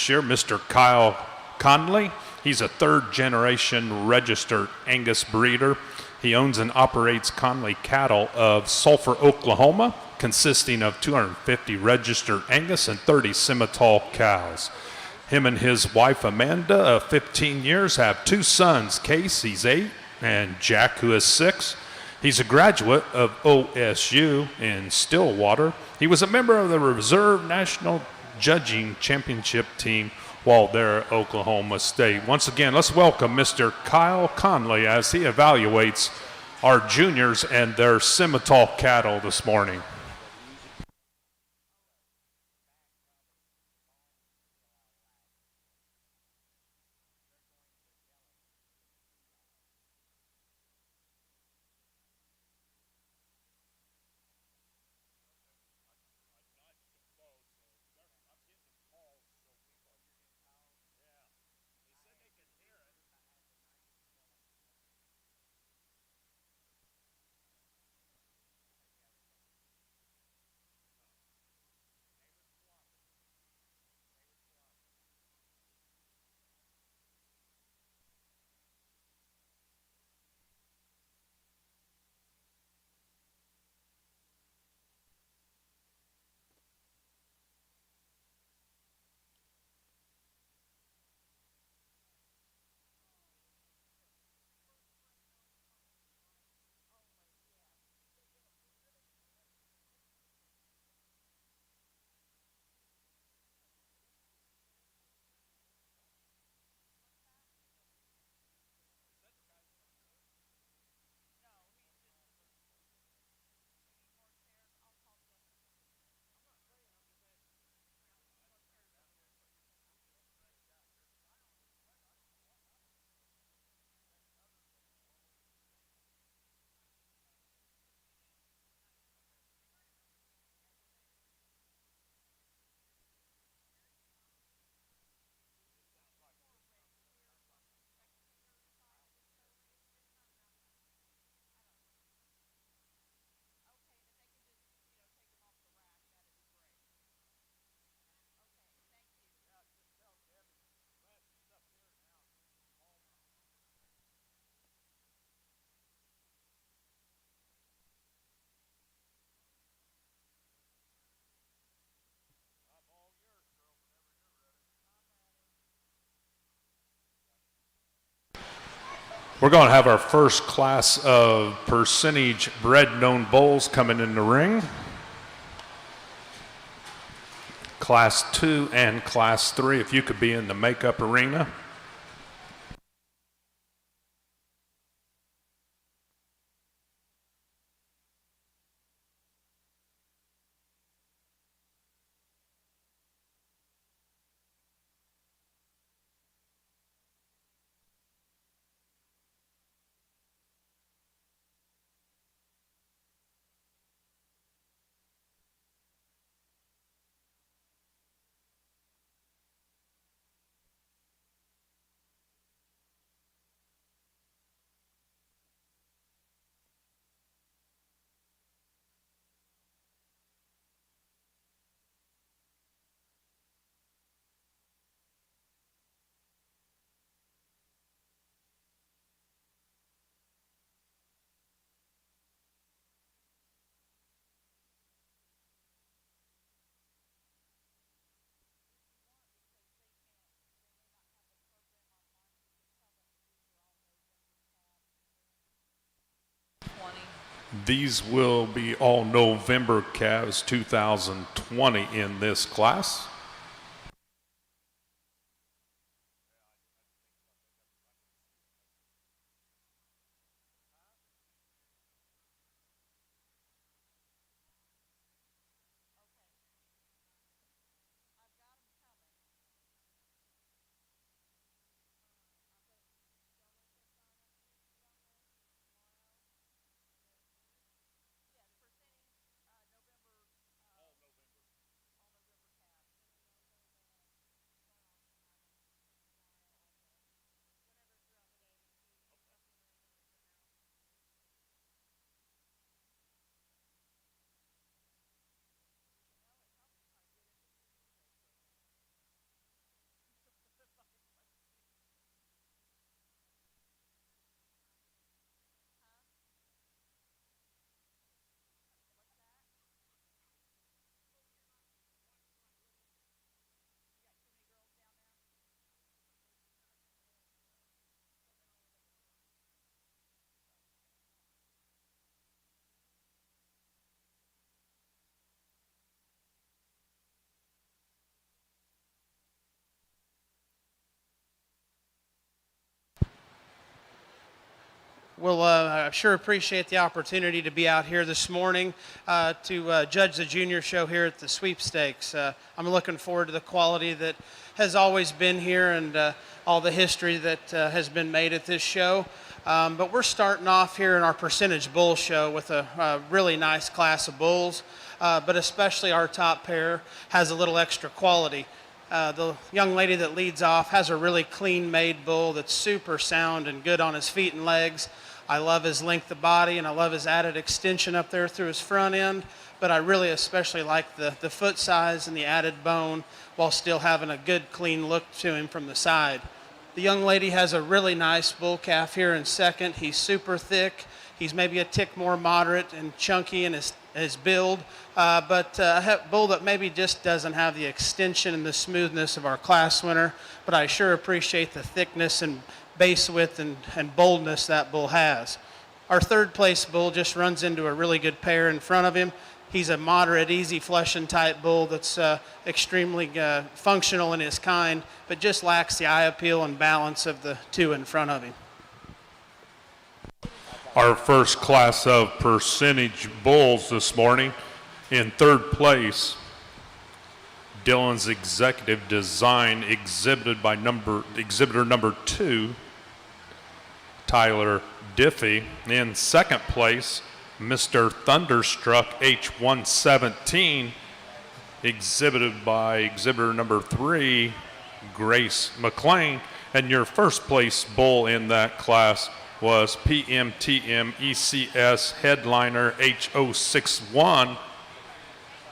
this year, Mr. Kyle Conley. He's a third-generation registered Angus breeder. He owns and operates Conley Cattle of Sulphur, Oklahoma, consisting of 250 registered Angus and 30 Simmental cows. Him and his wife, Amanda, of 15 years, have two sons, Case, he's 8, and Jack, who is 6. He's a graduate of OSU in Stillwater. He was a member of the Reserve National Judging Championship team while there at Oklahoma State. Once again, let's welcome Mr. Kyle Conley as he evaluates our juniors and their Simmental cattle this morning. We're going to have our first class of percentage bred known bulls coming in the ring. Class 2 and Class 3, if you could be in the makeup arena. These will be all November calves 2020 in this class. Well, I sure appreciate the opportunity to be out here this morning to judge the junior show here at the Sweepstakes. I'm looking forward to the quality that has always been here and all the history that has been made at this show. But we're starting off here in our percentage bull show with a really nice class of bulls, but especially our top pair has a little extra quality. The young lady that leads off has a really clean made bull that's super sound and good on his feet and legs. I love his length of body and I love his added extension up there through his front end, but I really especially like the foot size and the added bone while still having a good clean look to him from the side. The young lady has a really nice bull calf here in second. He's super thick. He's maybe a tick more moderate and chunky in his build, but a bull that maybe just doesn't have the extension and the smoothness of our class winner, but I sure appreciate the thickness and base width and boldness that bull has. Our third place bull just runs into a really good pair in front of him. He's a moderate, easy flushing type bull that's extremely functional in his kind, but just lacks the eye appeal and balance of the two in front of him. Our first class of percentage bulls this morning. In third place, Dillon's Executive Design, exhibitor number 2, Tyler Diffie. In second place, Mr. Thunderstruck H117, exhibited by exhibitor number 3, Grace McLean. And your first place bull in that class was PMTM ECS Headliner H061,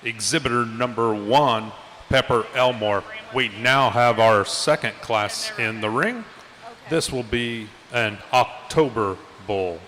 exhibitor number 1, Pepper Elmore. We now have our second class in the ring. This will be an October bull.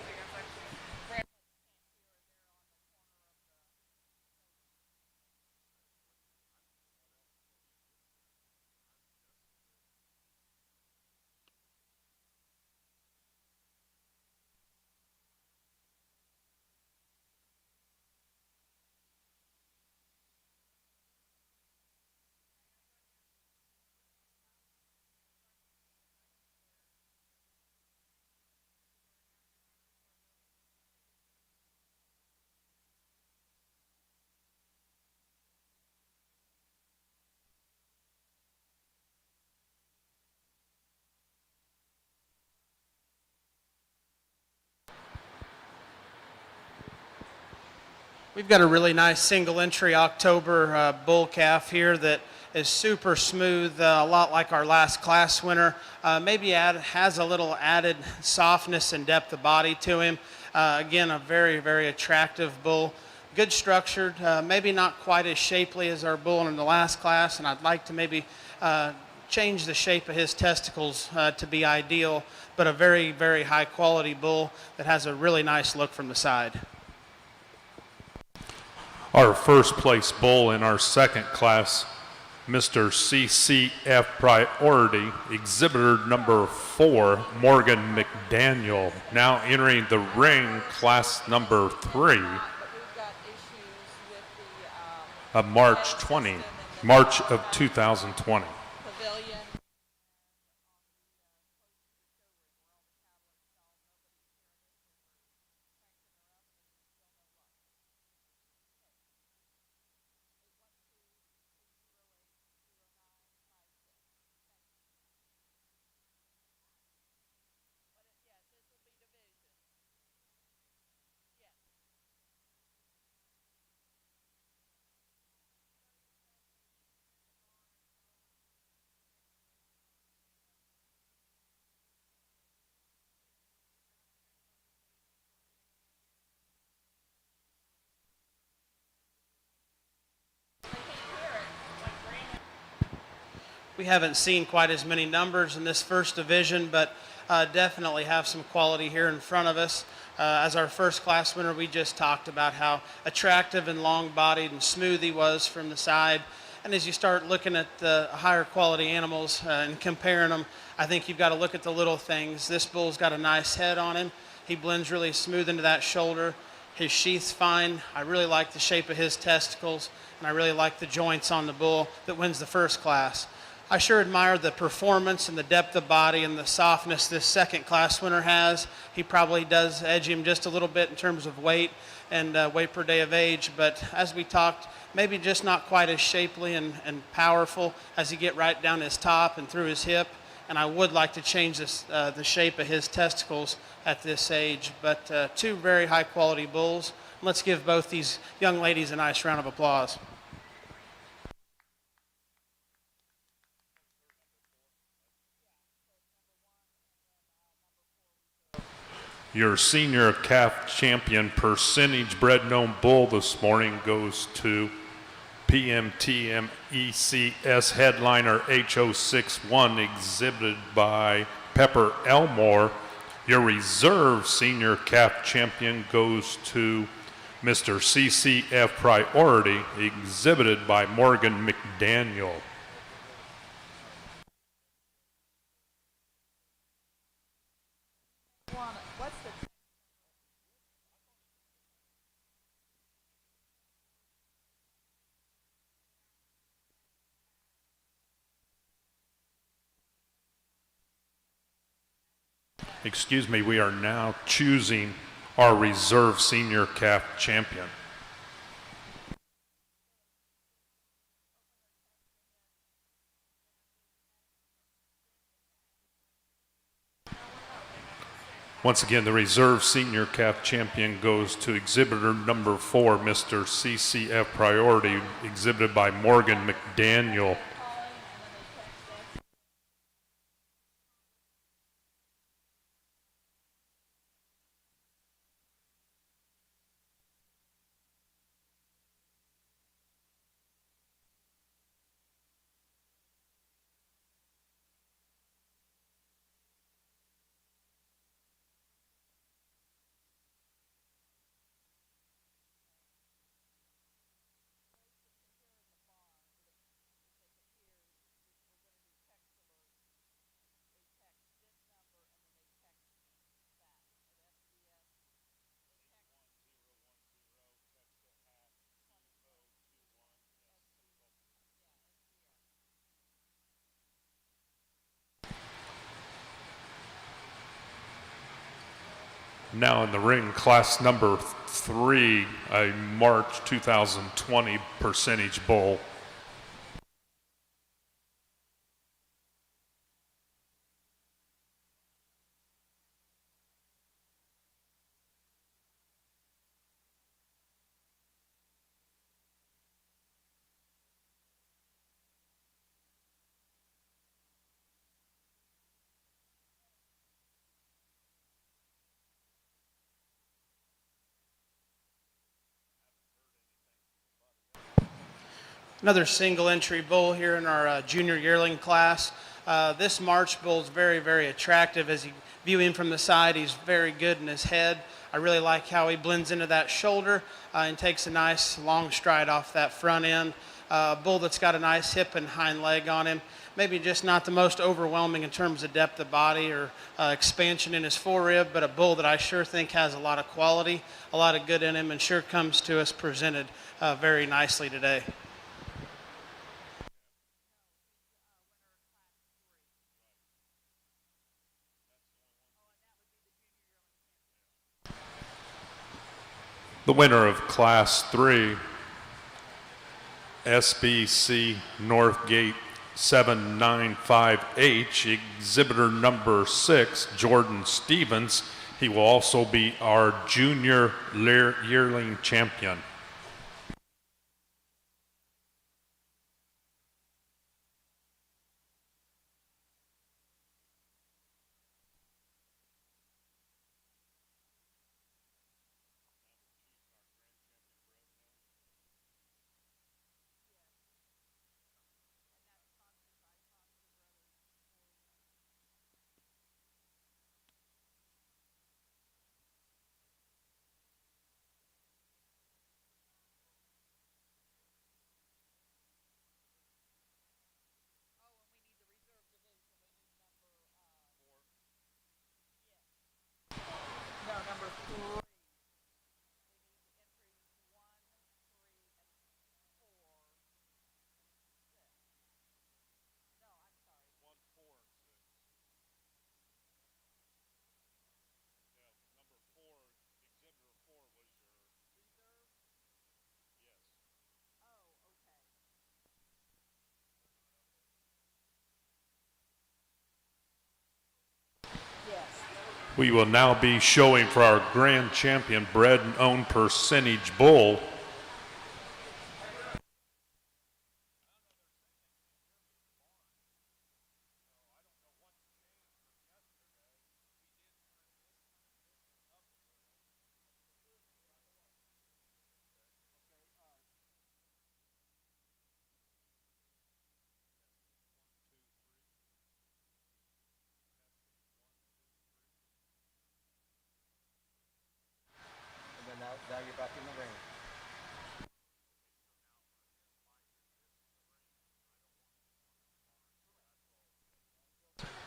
We've got a really nice single entry October bull calf here that is super smooth, a lot like our last class winner. Maybe has a little added softness and depth of body to him. Again, a very, very attractive bull. Good structured, maybe not quite as shapely as our bull in the last class, and I'd like to maybe change the shape of his testicles to be ideal, but a very, very high quality bull that has a really nice look from the side. Our first place bull in our second class, Mr. CCF Priority, exhibitor number 4, Morgan McDaniel, now entering the ring, class number 3, of March of 2020. We haven't seen quite as many numbers in this first division, but definitely have some quality here in front of us. As our first class winner, we just talked about how attractive and long-bodied and smooth he was from the side. And as you start looking at the higher quality animals and comparing them, I think you've got to look at the little things. This bull's got a nice head on him. He blends really smooth into that shoulder. His sheath's fine. I really like the shape of his testicles, and I really like the joints on the bull that wins the first class. I sure admire the performance and the depth of body and the softness this second class winner has. He probably does edge him just a little bit in terms of weight and weight per day of age, but as we talked, maybe just not quite as shapely and powerful as he get right down his top and through his hip. And I would like to change this, the shape of his testicles at this age. But two very high quality bulls. Let's give both these young ladies a nice round of applause. Your senior calf champion percentage bred known bull this morning goes to PMTM ECS headliner HO61 exhibited by Pepper Elmore. Your reserve senior calf champion goes to Mr. CCF Priority exhibited by Morgan McDaniel. Excuse me, we are now choosing our reserve senior calf champion. Once again, the reserve senior calf champion goes to exhibitor number 4, Mr. CCF Priority, exhibited by Morgan McDaniel. Now in the ring, class number 3, a March 2020 percentage bull. Another single entry bull here in our junior yearling class. This March bull is very, very attractive. As you view him from the side, he's very good in his head. I really like how he blends into that shoulder and takes a nice long stride off that front end. Bull that's got a nice hip and hind leg on him. Maybe just not the most overwhelming in terms of depth of body or expansion in his forerib, but a bull that I sure think has a lot of quality, a lot of good in him, and sure comes to us presented very nicely today. The winner of Class 3, SBC Northgate 795H, exhibitor number 6, Jordan Stevens. He will also be our junior yearling champion. We will now be showing for our grand champion bred and owned percentage bull. And then now you're back in the ring.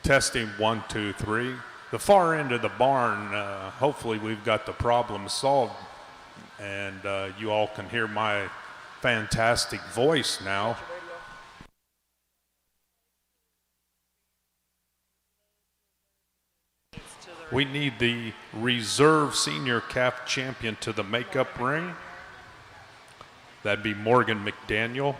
Testing 1, 2, 3. The far end of the barn, hopefully we've got the problem solved and you all can hear my fantastic voice now. We need the reserve senior calf champion to the makeup ring. That'd be Morgan McDaniel.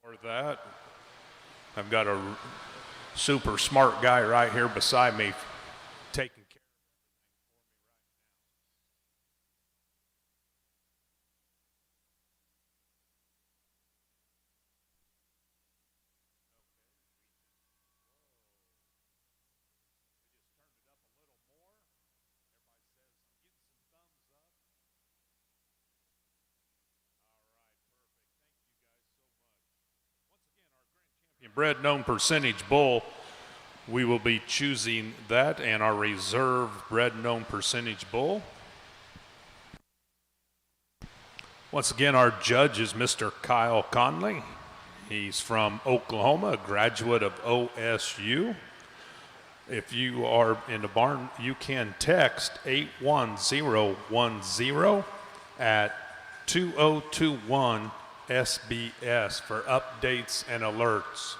For that, I've got a super smart guy right here beside me taking care. Bred known percentage bull, we will be choosing that and our reserve bred known percentage bull. Once again, our judge is Mr. Kyle Conley. He's from Oklahoma, a graduate of OSU. If you are in the barn, you can text 81010 at 2021 SBS for updates and alerts.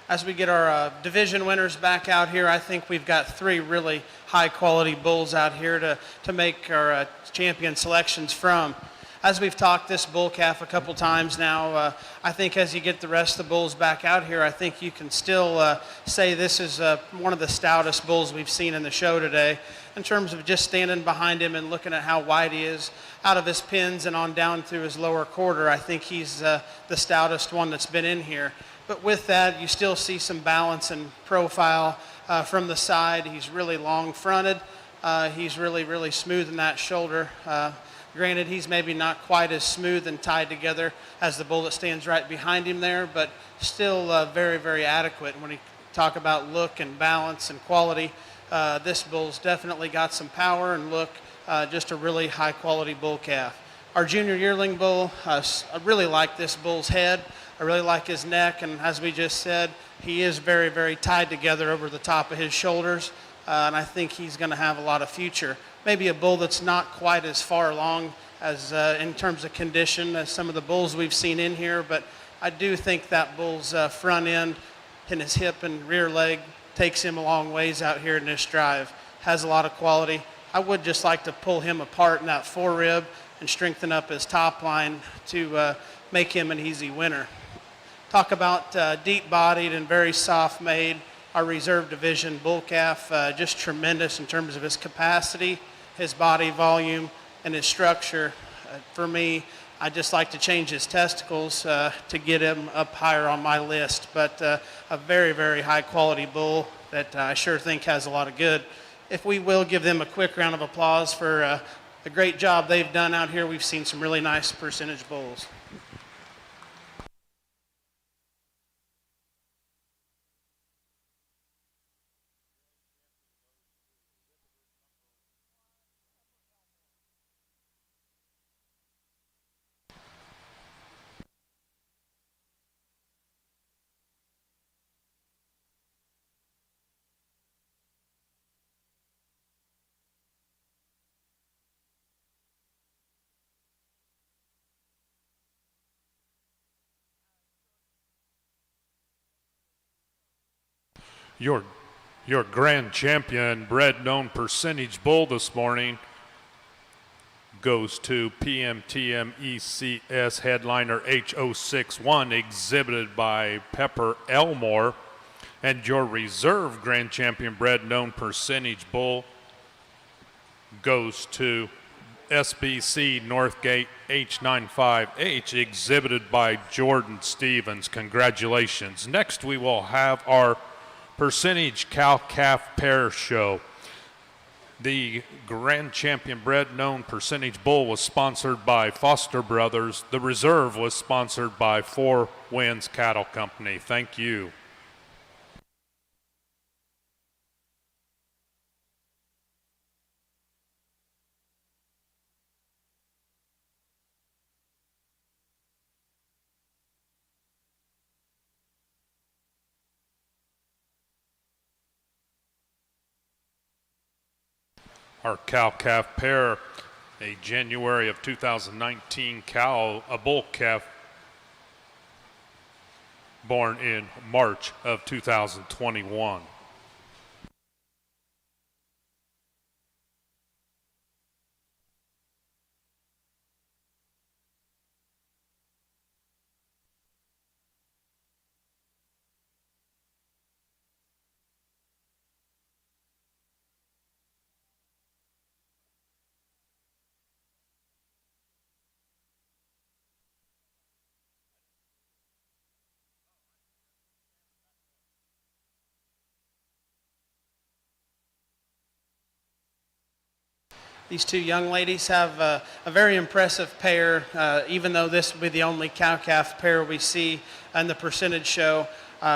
As we get our division winners back out here, I think we've got three really high quality bulls out here to make our champion selections from. as we've talked this bull calf a couple times now, I think as you get the rest of the bulls back out here, I think you can still say this is one of the stoutest bulls we've seen in the show today, in terms of just standing behind him and looking at how wide he is out of his pins and on down through his lower quarter. I think he's the stoutest one that's been in here. But with that, you still see some balance and profile from the side. He's really long fronted. He's really, really smooth in that shoulder. Granted, he's maybe not quite as smooth and tied together as the bull that stands right behind him there, but still very, very adequate. When you talk about look and balance and quality, this bull's definitely got some power and look, just a really high quality bull calf. Our junior yearling bull, I really like this bull's head. I really like his neck, and as we just said, he is very, very tied together over the top of his shoulders. And I think he's going to have a lot of future. Maybe a bull that's not quite as far along as in terms of condition as some of the bulls we've seen in here, but I do think that bull's front end and his hip and rear leg takes him a long ways out here in this drive. Has a lot of quality. I would just like to pull him apart in that forerib and strengthen up his top line to make him an easy winner. Talk about deep-bodied and very soft-made. Our reserve division bull calf, just tremendous in terms of his capacity, his body volume, and his structure. For me, I just like to change his testicles to get him up higher on my list. But a very, very high quality bull that I sure think has a lot of good. If we will give them a quick round of applause for the great job they've done out here. We've seen some really nice percentage bulls. Your grand champion bred known percentage bull this morning goes to PMTM ECS headliner H061, exhibited by Pepper Elmore. And your reserve grand champion bred known percentage bull goes to SBC Northgate H95H, exhibited by Jordan Stevens. Congratulations. Next, we will have our percentage cow-calf pair show. The grand champion bred known percentage bull was sponsored by Foster Brothers. The reserve was sponsored by Four Winds Cattle Company. Thank you. Our cow-calf pair, a January of 2019 cow, a bull calf born in March of 2021. These two young ladies have a very impressive pair, even though this will be the only cow-calf pair we see in the percentage show.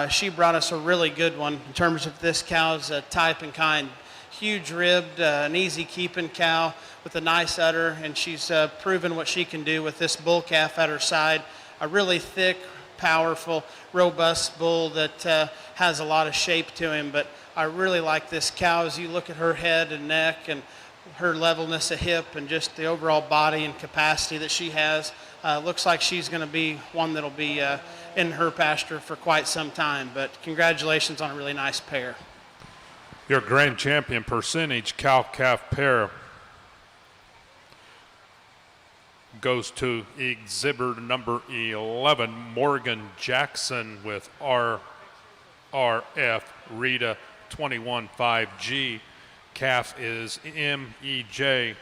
She brought us a really good one in terms of this cow's type and kind. Huge ribbed, an easy keeping cow with a nice udder, and she's proven what she can do with this bull calf at her side. A really thick, powerful, robust bull that has a lot of shape to him. But I really like this cow as you look at her head and neck and her levelness of hip and just the overall body and capacity that she has. Looks like she's going to be one that'll be in her pasture for quite some time. But congratulations on a really nice pair. Your grand champion percentage cow-calf pair goes to exhibitor number 11, Morgan Jackson with RRF Rita 215G. Calf is MEJ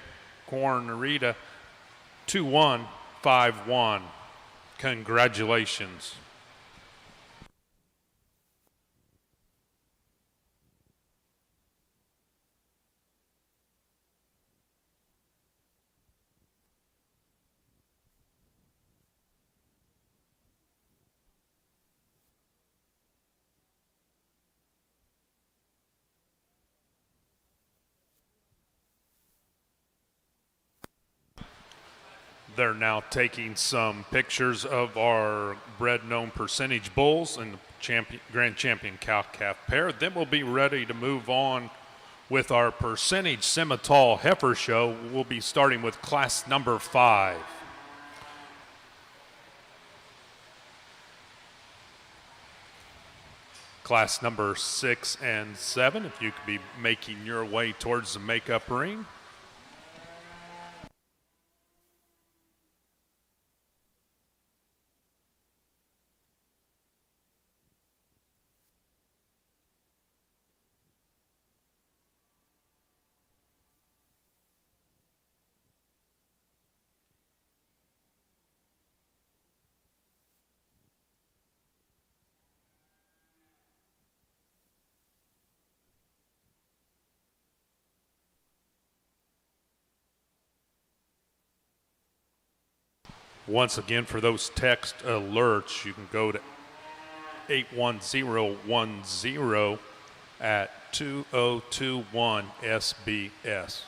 Corn Rita 2151. Congratulations. They're now taking some pictures of our bred known percentage bulls and the grand champion cow-calf pair. Then we'll be ready to move on with our percentage Simmental heifer show. We'll be starting with class number 5. Class number 6 and 7, if you could be making your way towards the makeup ring. Once again, for those text alerts, you can go to 81010 at 2021 SBS.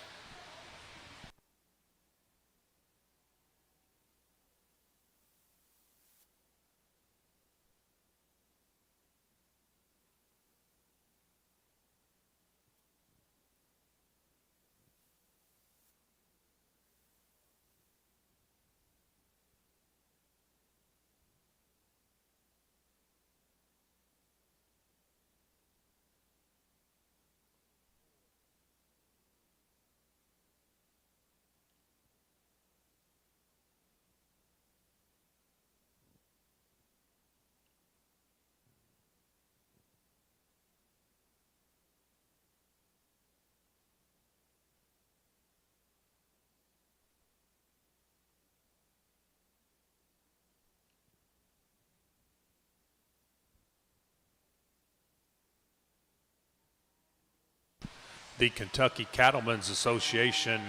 The Kentucky Cattlemen's Association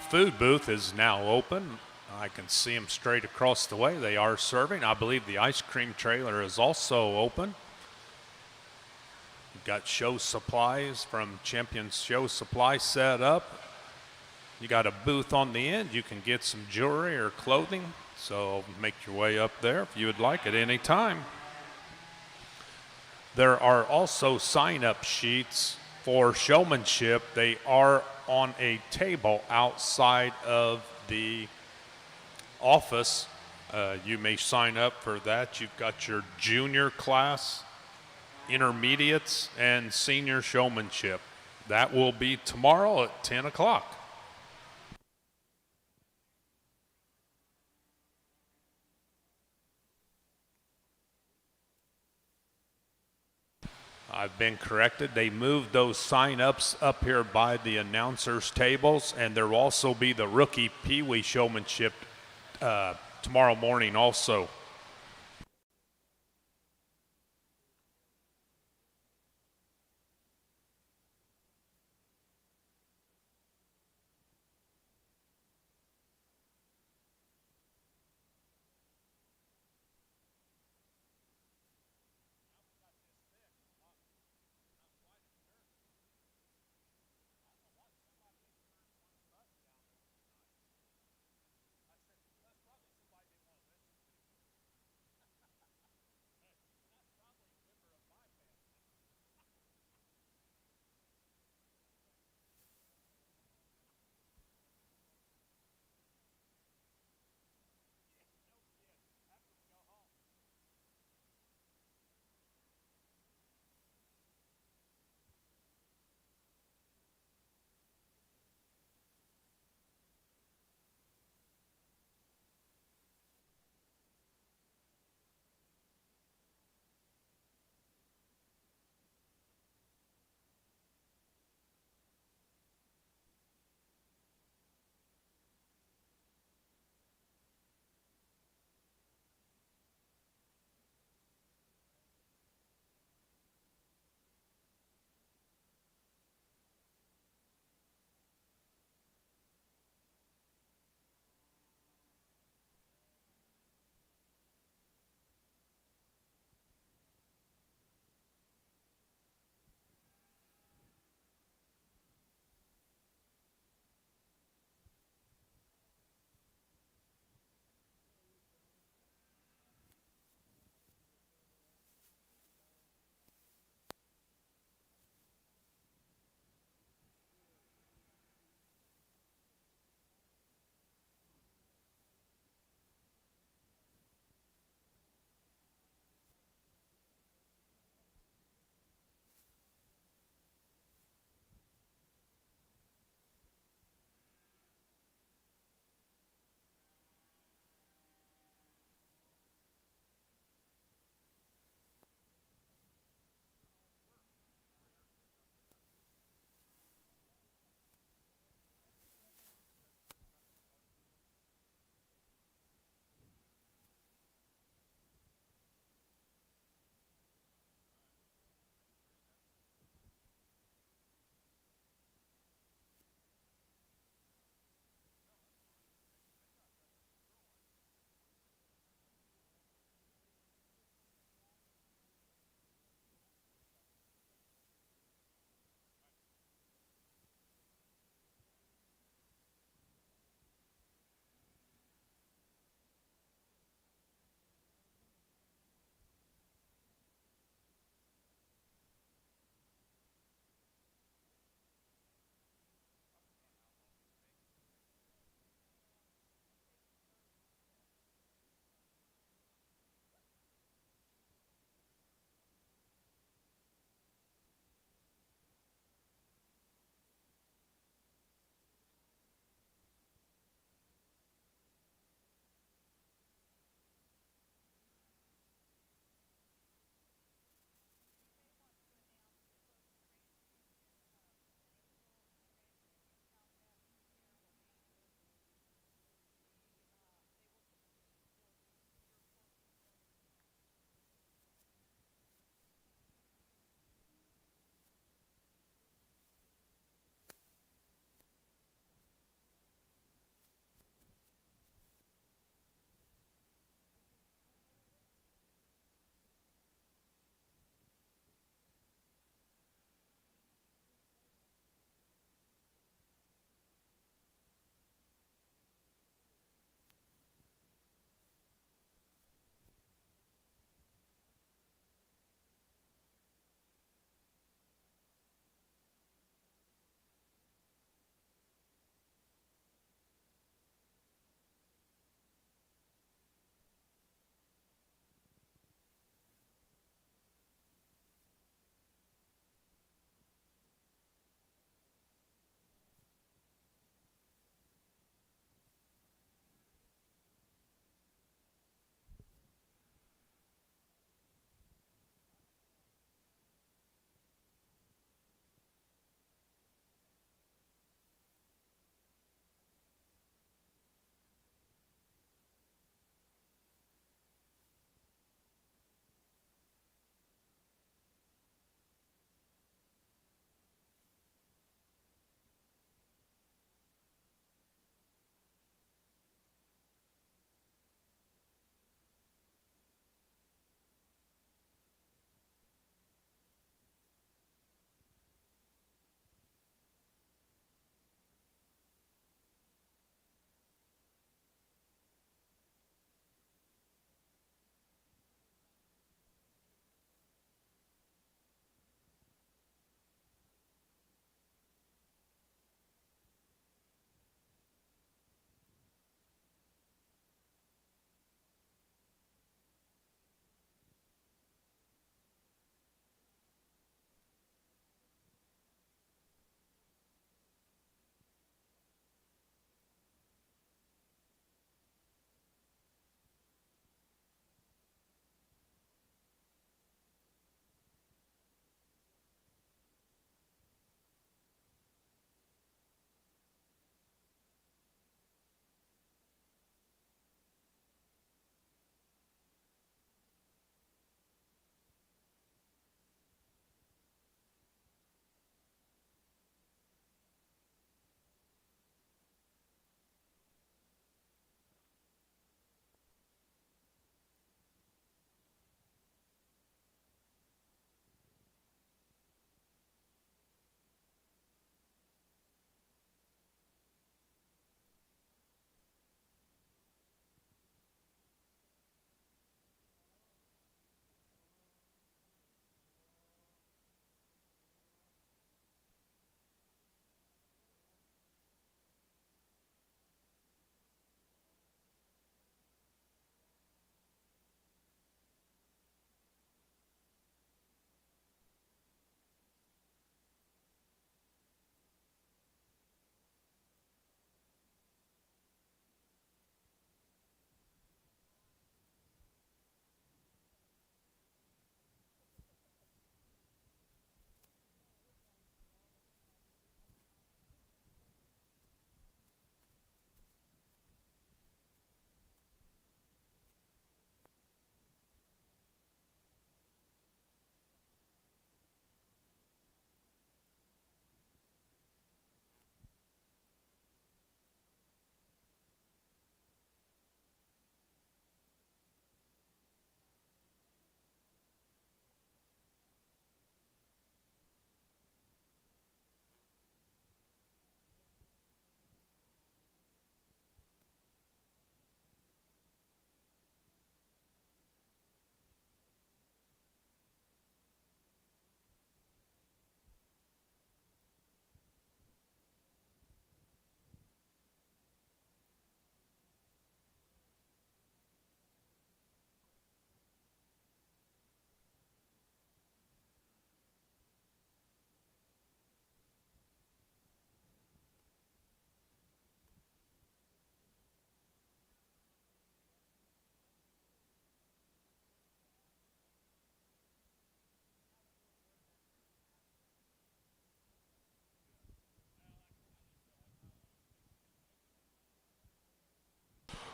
food booth is now open. I can see them straight across the way. They are serving. I believe the ice cream trailer is also open. You've got show supplies from Champion's Show Supply set up. You got a booth on the end. You can get some jewelry or clothing. So make your way up there if you would like at any time. There are also sign-up sheets for showmanship. They are on a table outside of the office. You may sign up for that. You've got your junior class, intermediates, and senior showmanship. That will be tomorrow at 10 o'clock. I've been corrected. They moved those sign-ups up here by the announcers' tables, and there will also be the rookie Pee-wee showmanship tomorrow morning also.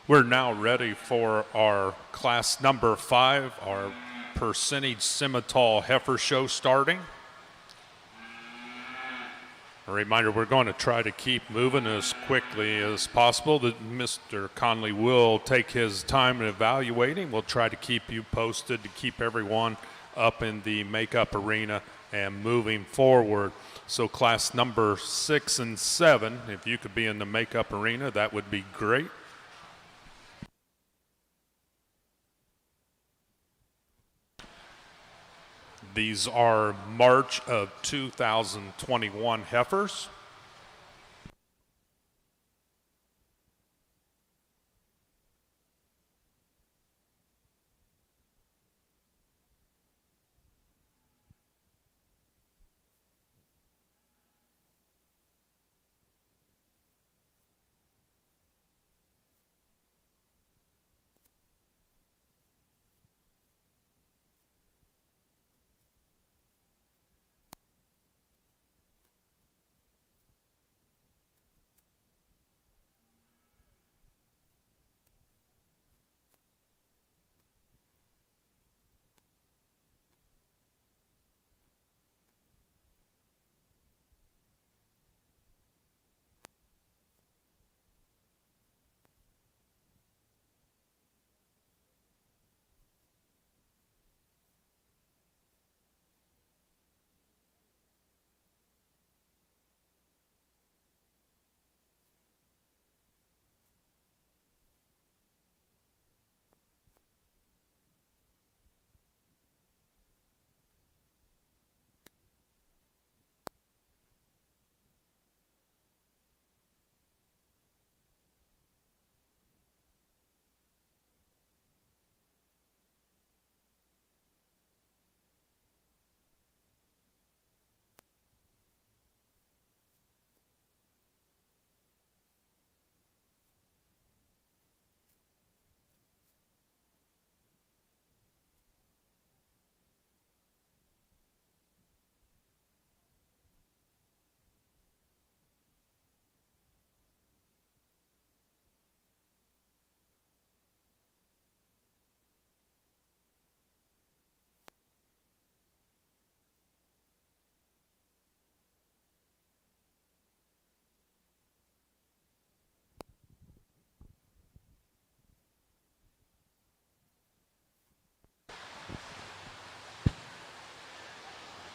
We're now ready for our class number 5, our percentage Simmental heifer show starting. A reminder, we're going to try to keep moving as quickly as possible. That Mr. Conley will take his time in evaluating. We'll try to keep you posted to keep everyone up in the makeup arena and moving forward. So class number 6 and 7, if you could be in the makeup arena, that would be great. These are March of 2021 heifers.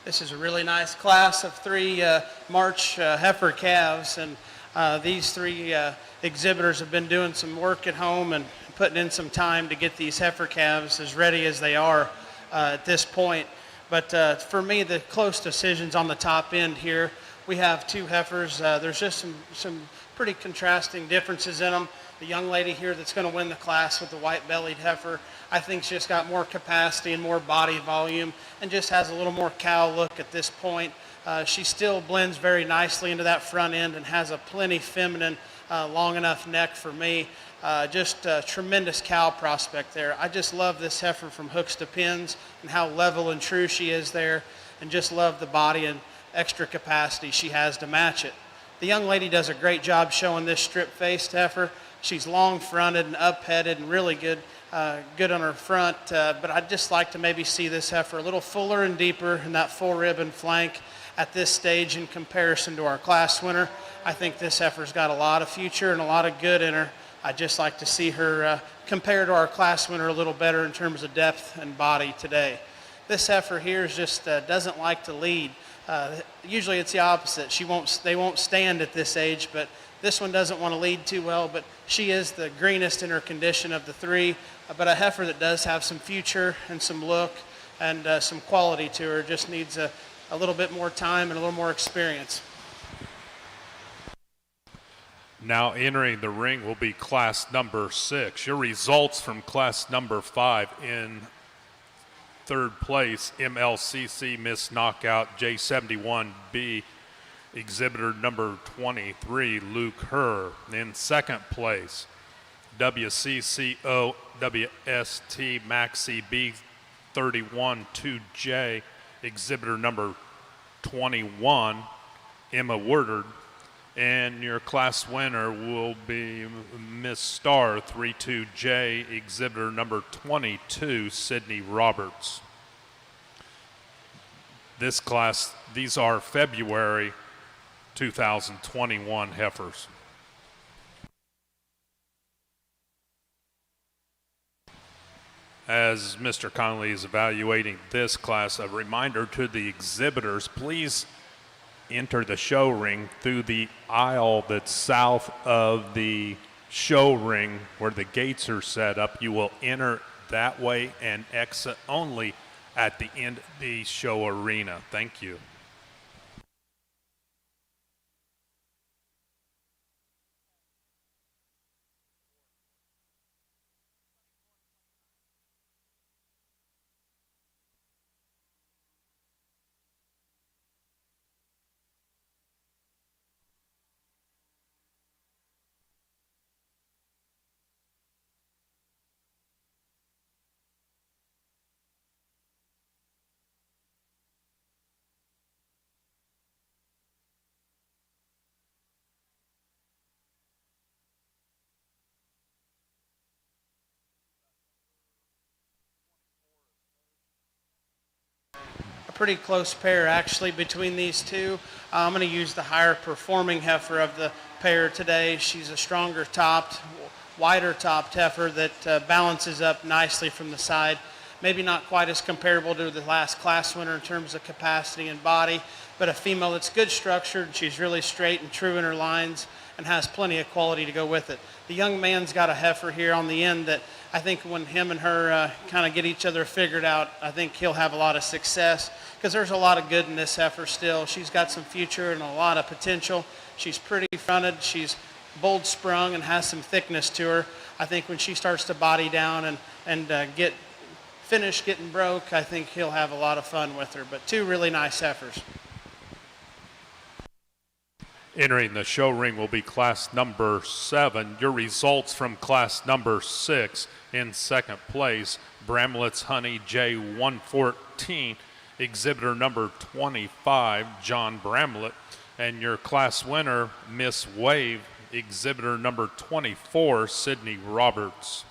This is a really nice class of 3 March heifer calves, and these 3 exhibitors have been doing some work at home and putting in some time to get these heifer calves as ready as they are at this point. But for me, the close decisions on the top end here, we have 2 heifers. There's just some pretty contrasting differences in them. The young lady here that's going to win the class with the white-bellied heifer, I think she's got more capacity and more body volume and just has a little more cow look at this point. She still blends very nicely into that front end and has a plenty feminine, long enough neck for me. Just a tremendous cow prospect there. I just love this heifer from hooks to pins and how level and true she is there, and just love the body and extra capacity she has to match it. The young lady does a great job showing this strip-faced heifer. She's long-fronted and up-headed and really good on her front, but I'd just like to maybe see this heifer a little fuller and deeper in that full ribbon flank at this stage in comparison to our class winner. I think this heifer's got a lot of future and a lot of good in her. I'd just like to see her compare to our class winner a little better in terms of depth and body today. This heifer here is just doesn't like to lead. Usually it's the opposite. They won't stand at this age, but this one doesn't want to lead too well, but she is the greenest in her condition of the 3, but a heifer that does have some future and some look and some quality to her. Just needs a little bit more time and a little more experience. Now entering the ring will be class number 6. Your results from class number 5: in 3rd place, MLCC Miss Knockout J71B, exhibitor number 23, Luke Herr. In 2nd place, WCCO WST Maxi B31 2J, exhibitor number 21, Emma Woodard. And your class winner will be Miss Star 32J, exhibitor number 22, Sydney Roberts. These are February 2021 heifers. As Mr. Conley is evaluating this class, a reminder to the exhibitors, please enter the show ring through the aisle that's south of the show ring where the gates are set up. You will enter that way and exit only at the end of the show arena. Thank you. A pretty close pair actually between these two. I'm going to use the higher performing heifer of the pair today. She's a stronger topped, wider topped heifer that balances up nicely from the side. Maybe not quite as comparable to the last class winner in terms of capacity and body, but a female that's good structured. She's really straight and true in her lines and has plenty of quality to go with it. The young man's got a heifer here on the end that I think when him and her kind of get each other figured out, I think he'll have a lot of success because there's a lot of good in this heifer still. She's got some future and a lot of potential. She's pretty fronted. She's bold sprung and has some thickness to her. I think when she starts to body down and get finished getting broke, I think he'll have a lot of fun with her. But two really nice heifers. Entering the show ring will be class number 7. Your results from class number 6. In second place, Bramlett's Honey J114, exhibitor number 25, John Bramlett. And your class winner, Miss Wave, exhibitor number 24, Sydney Roberts.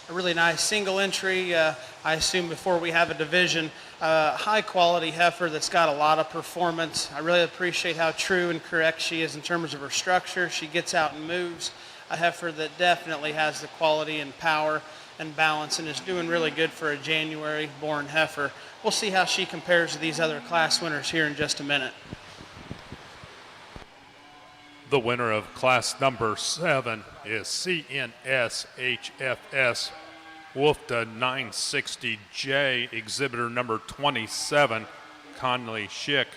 A really nice single entry, I assume before we have a division, high quality heifer that's got a lot of performance. I really appreciate how true and correct she is in terms of her structure. She gets out and moves. A heifer that definitely has the quality and power and balance and is doing really good for a January born heifer. We'll see how she compares to these other class winners here in just a minute. The winner of class number 7 is CNS HFS Wolfda 960J, exhibitor number 27, Conley Schick.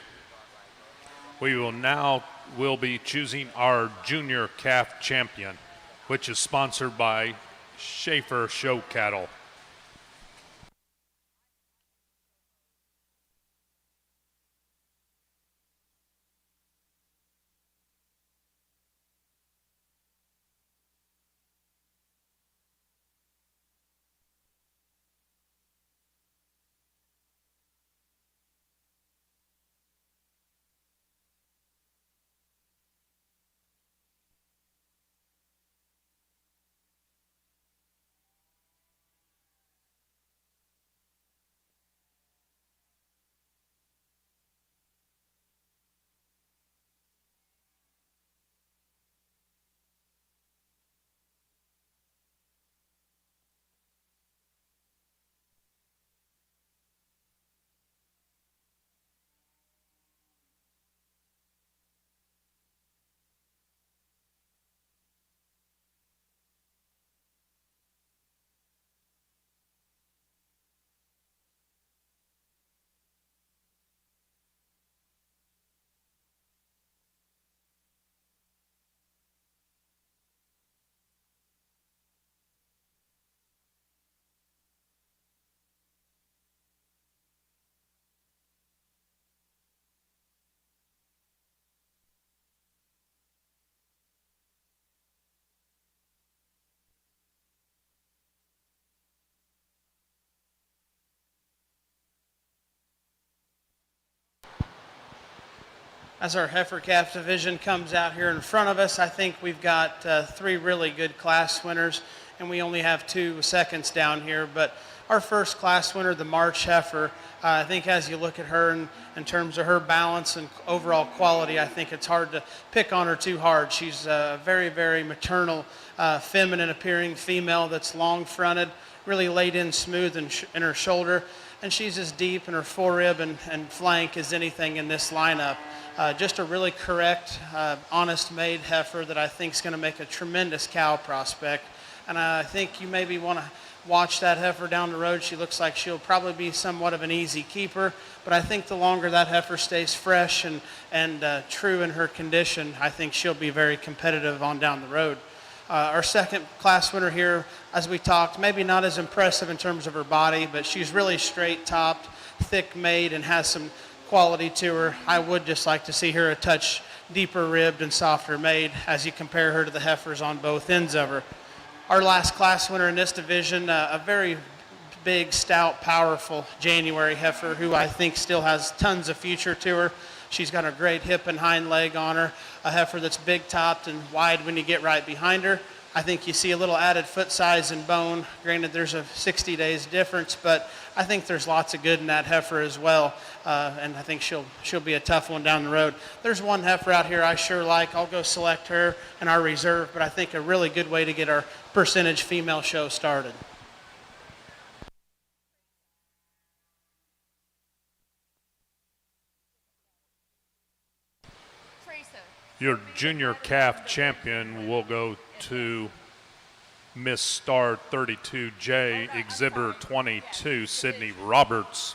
We will be choosing our junior calf champion, which is sponsored by Schaefer Show Cattle. As our heifer calf division comes out here in front of us, I think we've got three really good class winners, and we only have 2 seconds down here. But our first class winner, the March heifer, I think as you look at her in terms of her balance and overall quality, I think it's hard to pick on her too hard. She's a very, very maternal, feminine appearing female that's long fronted, really laid in smooth in her shoulder, and she's as deep in her forerib and flank as anything in this lineup. Just a really correct, honest made heifer that I think is going to make a tremendous cow prospect. And I think you maybe want to watch that heifer down the road. She looks like she'll probably be somewhat of an easy keeper, but I think the longer that heifer stays fresh and true in her condition, I think she'll be very competitive on down the road. Our second class winner here, as we talked, maybe not as impressive in terms of her body, but she's really straight topped, thick made, and has some quality to her. I would just like to see her a touch deeper ribbed and softer made as you compare her to the heifers on both ends of her. Our last class winner in this division, a very big, stout, powerful January heifer who I think still has tons of future to her. She's got a great hip and hind leg on her, a heifer that's big topped and wide when you get right behind her. I think you see a little added foot size and bone. Granted, there's a 60 days difference, but I think there's lots of good in that heifer as well, and I think she'll be a tough one down the road. There's one heifer out here I sure like. I'll go select her in our reserve, but I think a really good way to get our percentage female show started. Your junior calf champion will go to Miss Star 32J, Exhibitor 22, Sydney Roberts.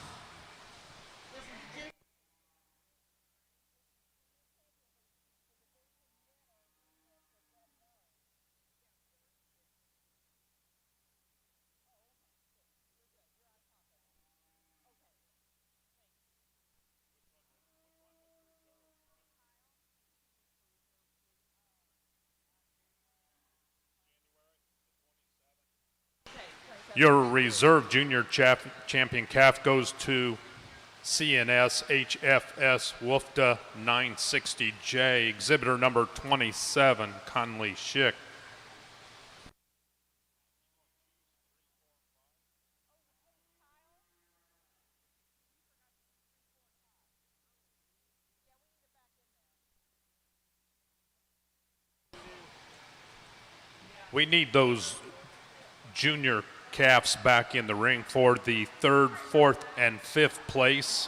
Your reserve junior champion calf goes to CNS HFS Wolfda 960J, exhibitor number 27, Conley Schick. We need those junior calves back in the ring for the 3rd, 4th, and 5th place.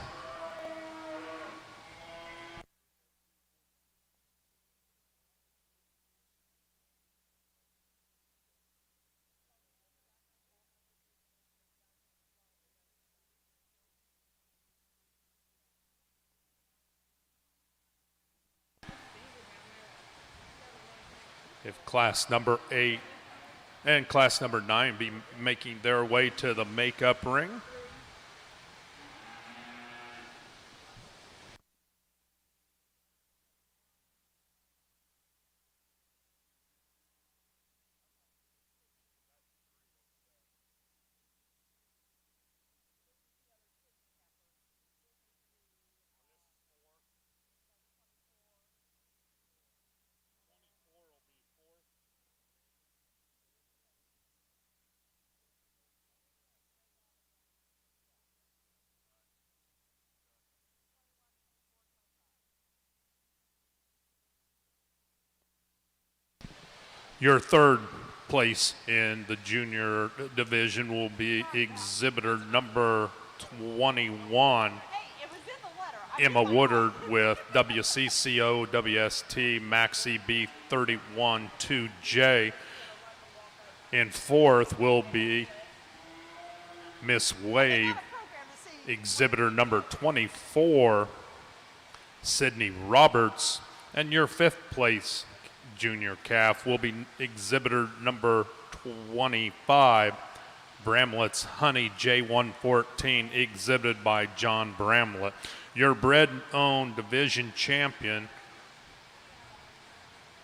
If class number 8 and class number 9 be making their way to the makeup ring. Your 3rd place in the junior division will be exhibitor number 21, Emma Woodard with WCCO WST Maxi B31 2J. In 4th will be Miss Wave, exhibitor number 24, Sydney Roberts. And your 5th place junior calf will be exhibitor number 25, Bramlett's Honey J114, exhibited by John Bramlett. Your bred-owned division champion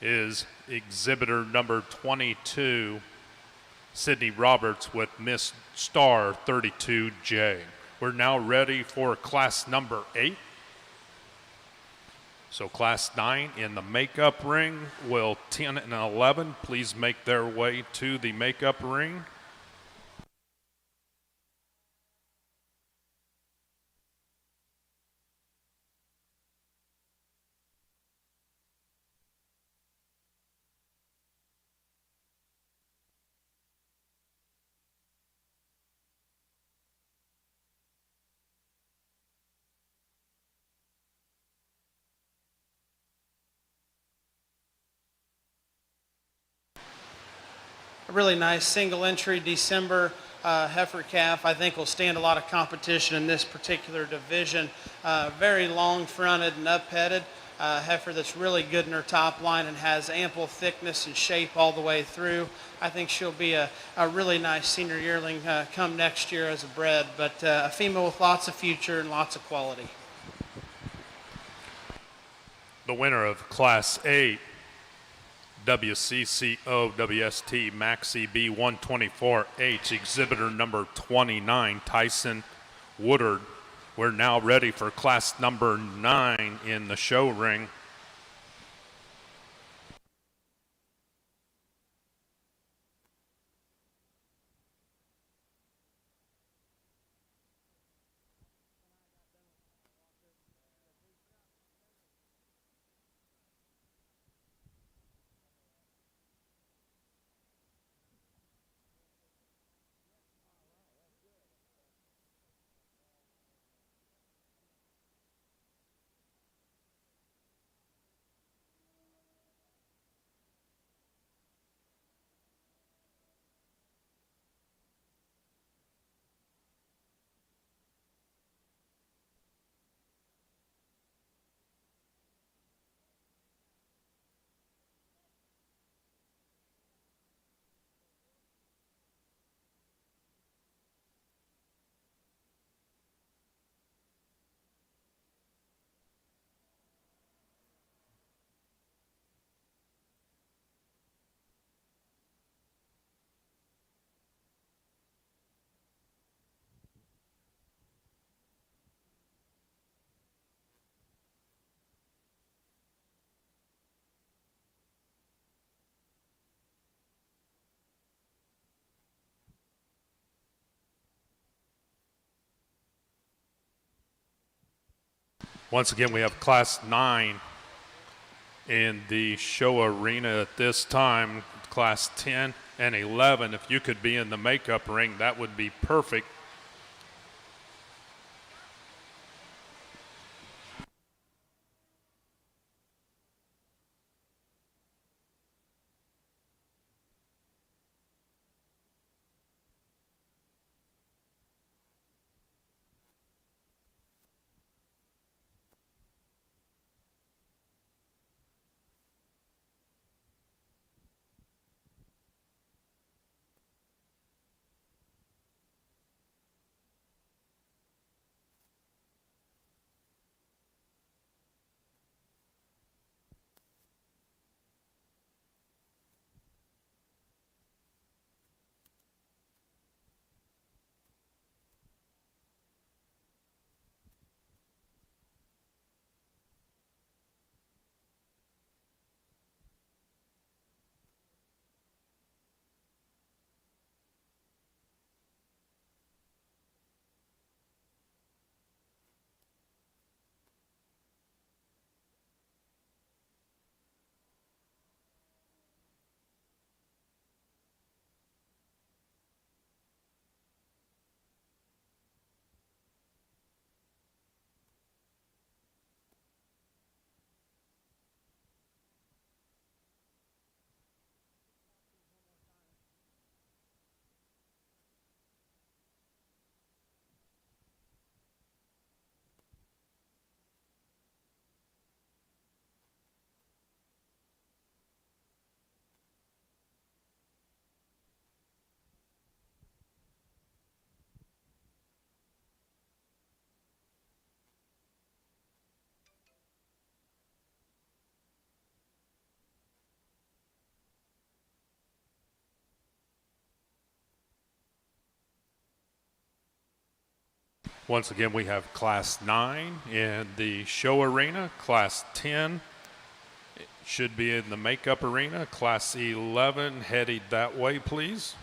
is exhibitor number 22, Sydney Roberts with Miss Star 32J. We're now ready for class number 8. So Class 9 in the makeup ring. Will 10 and 11 please make their way to the makeup ring? A really nice single entry December heifer calf. I think will stand a lot of competition in this particular division. Very long fronted and up headed. Heifer that's really good in her top line and has ample thickness and shape all the way through. I think she'll be a really nice senior yearling come next year as a bred, but a female with lots of future and lots of quality. The winner of Class 8 WCCO WST Maxi B 124H, exhibitor number 29, Tyson Woodard. We're now ready for class number 9 in the show ring. Once again, we have class 9 in the show arena at this time. Class 10 and 11, if you could be in the makeup ring, that would be perfect. Once again, we have Class 9 in the show arena. Class 10 should be in the makeup arena. Class 11 headed that way, please.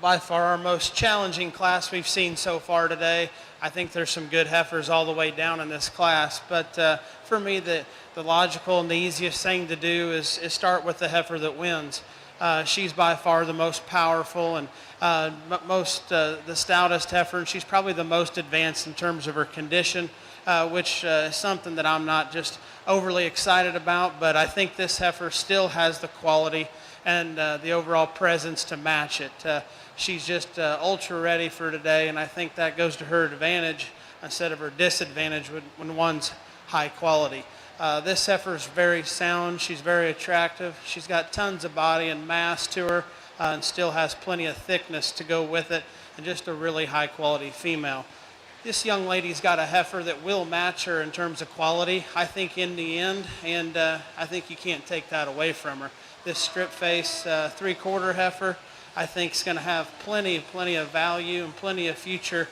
By far our most challenging class we've seen so far today. I think there's some good heifers all the way down in this class, but for me the logical and the easiest thing to do is start with the heifer that wins. She's by far the most powerful and the stoutest heifer, and she's probably the most advanced in terms of her condition, which is something that I'm not just overly excited about, but I think this heifer still has the quality and the overall presence to match it. She's just ultra ready for today, and I think that goes to her advantage instead of her disadvantage when one's high quality. This heifer is very sound. She's very attractive. She's got tons of body and mass to her, and still has plenty of thickness to go with it, and just a really high quality female. This young lady's got a heifer that will match her in terms of quality, I think, in the end, and I think you can't take that away from her. This strip face 3/4 heifer, I think, is going to have plenty of value and plenty of future.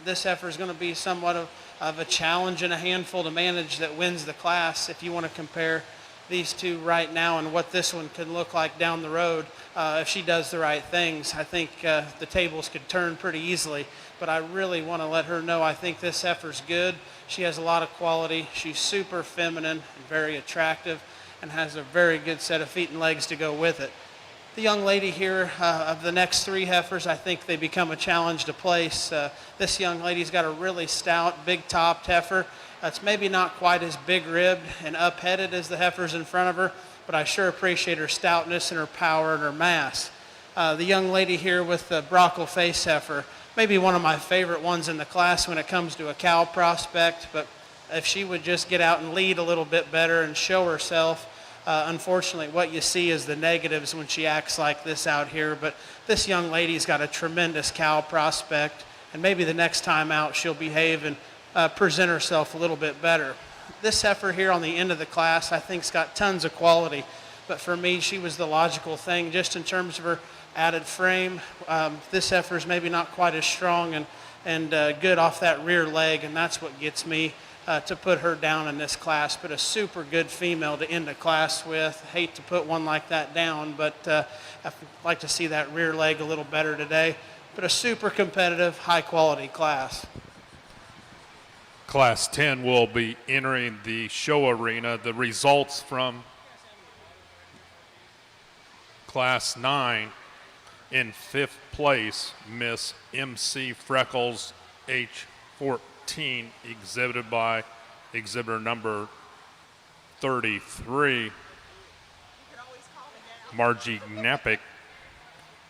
This heifer is going to be somewhat of a challenge and a handful to manage that wins the class. If you want to compare these two right now and what this one could look like down the road, if she does the right things, I think the tables could turn pretty easily. But I really want to let her know I think this heifer's good. She has a lot of quality. She's super feminine and very attractive, and has a very good set of feet and legs to go with it. The young lady here, of the next three heifers, I think they become a challenge to place. This young lady's got a really stout, big-topped heifer. That's maybe not quite as big-ribbed and up-headed as the heifers in front of her, but I sure appreciate her stoutness and her power and her mass. The young lady here with the brockle face heifer, maybe one of my favorite ones in the class when it comes to a cow prospect, but if she would just get out and lead a little bit better and show herself. Unfortunately, what you see is the negatives when she acts like this out here, but this young lady's got a tremendous cow prospect, and maybe the next time out she'll behave and present herself a little bit better. This heifer here on the end of the class, I think, has got tons of quality, but for me, she was the logical thing just in terms of her added frame. This heifer is maybe not quite as strong and good off that rear leg, and that's what gets me to put her down in this class. But a super good female to end a class with. Hate to put one like that down, but I'd like to see that rear leg a little better today. But a super competitive, high quality class. Class 10 will be entering the show arena. The results from Class 9: in 5th place, Miss MC Freckles H14, exhibited by exhibitor number 33, Margie Knappich.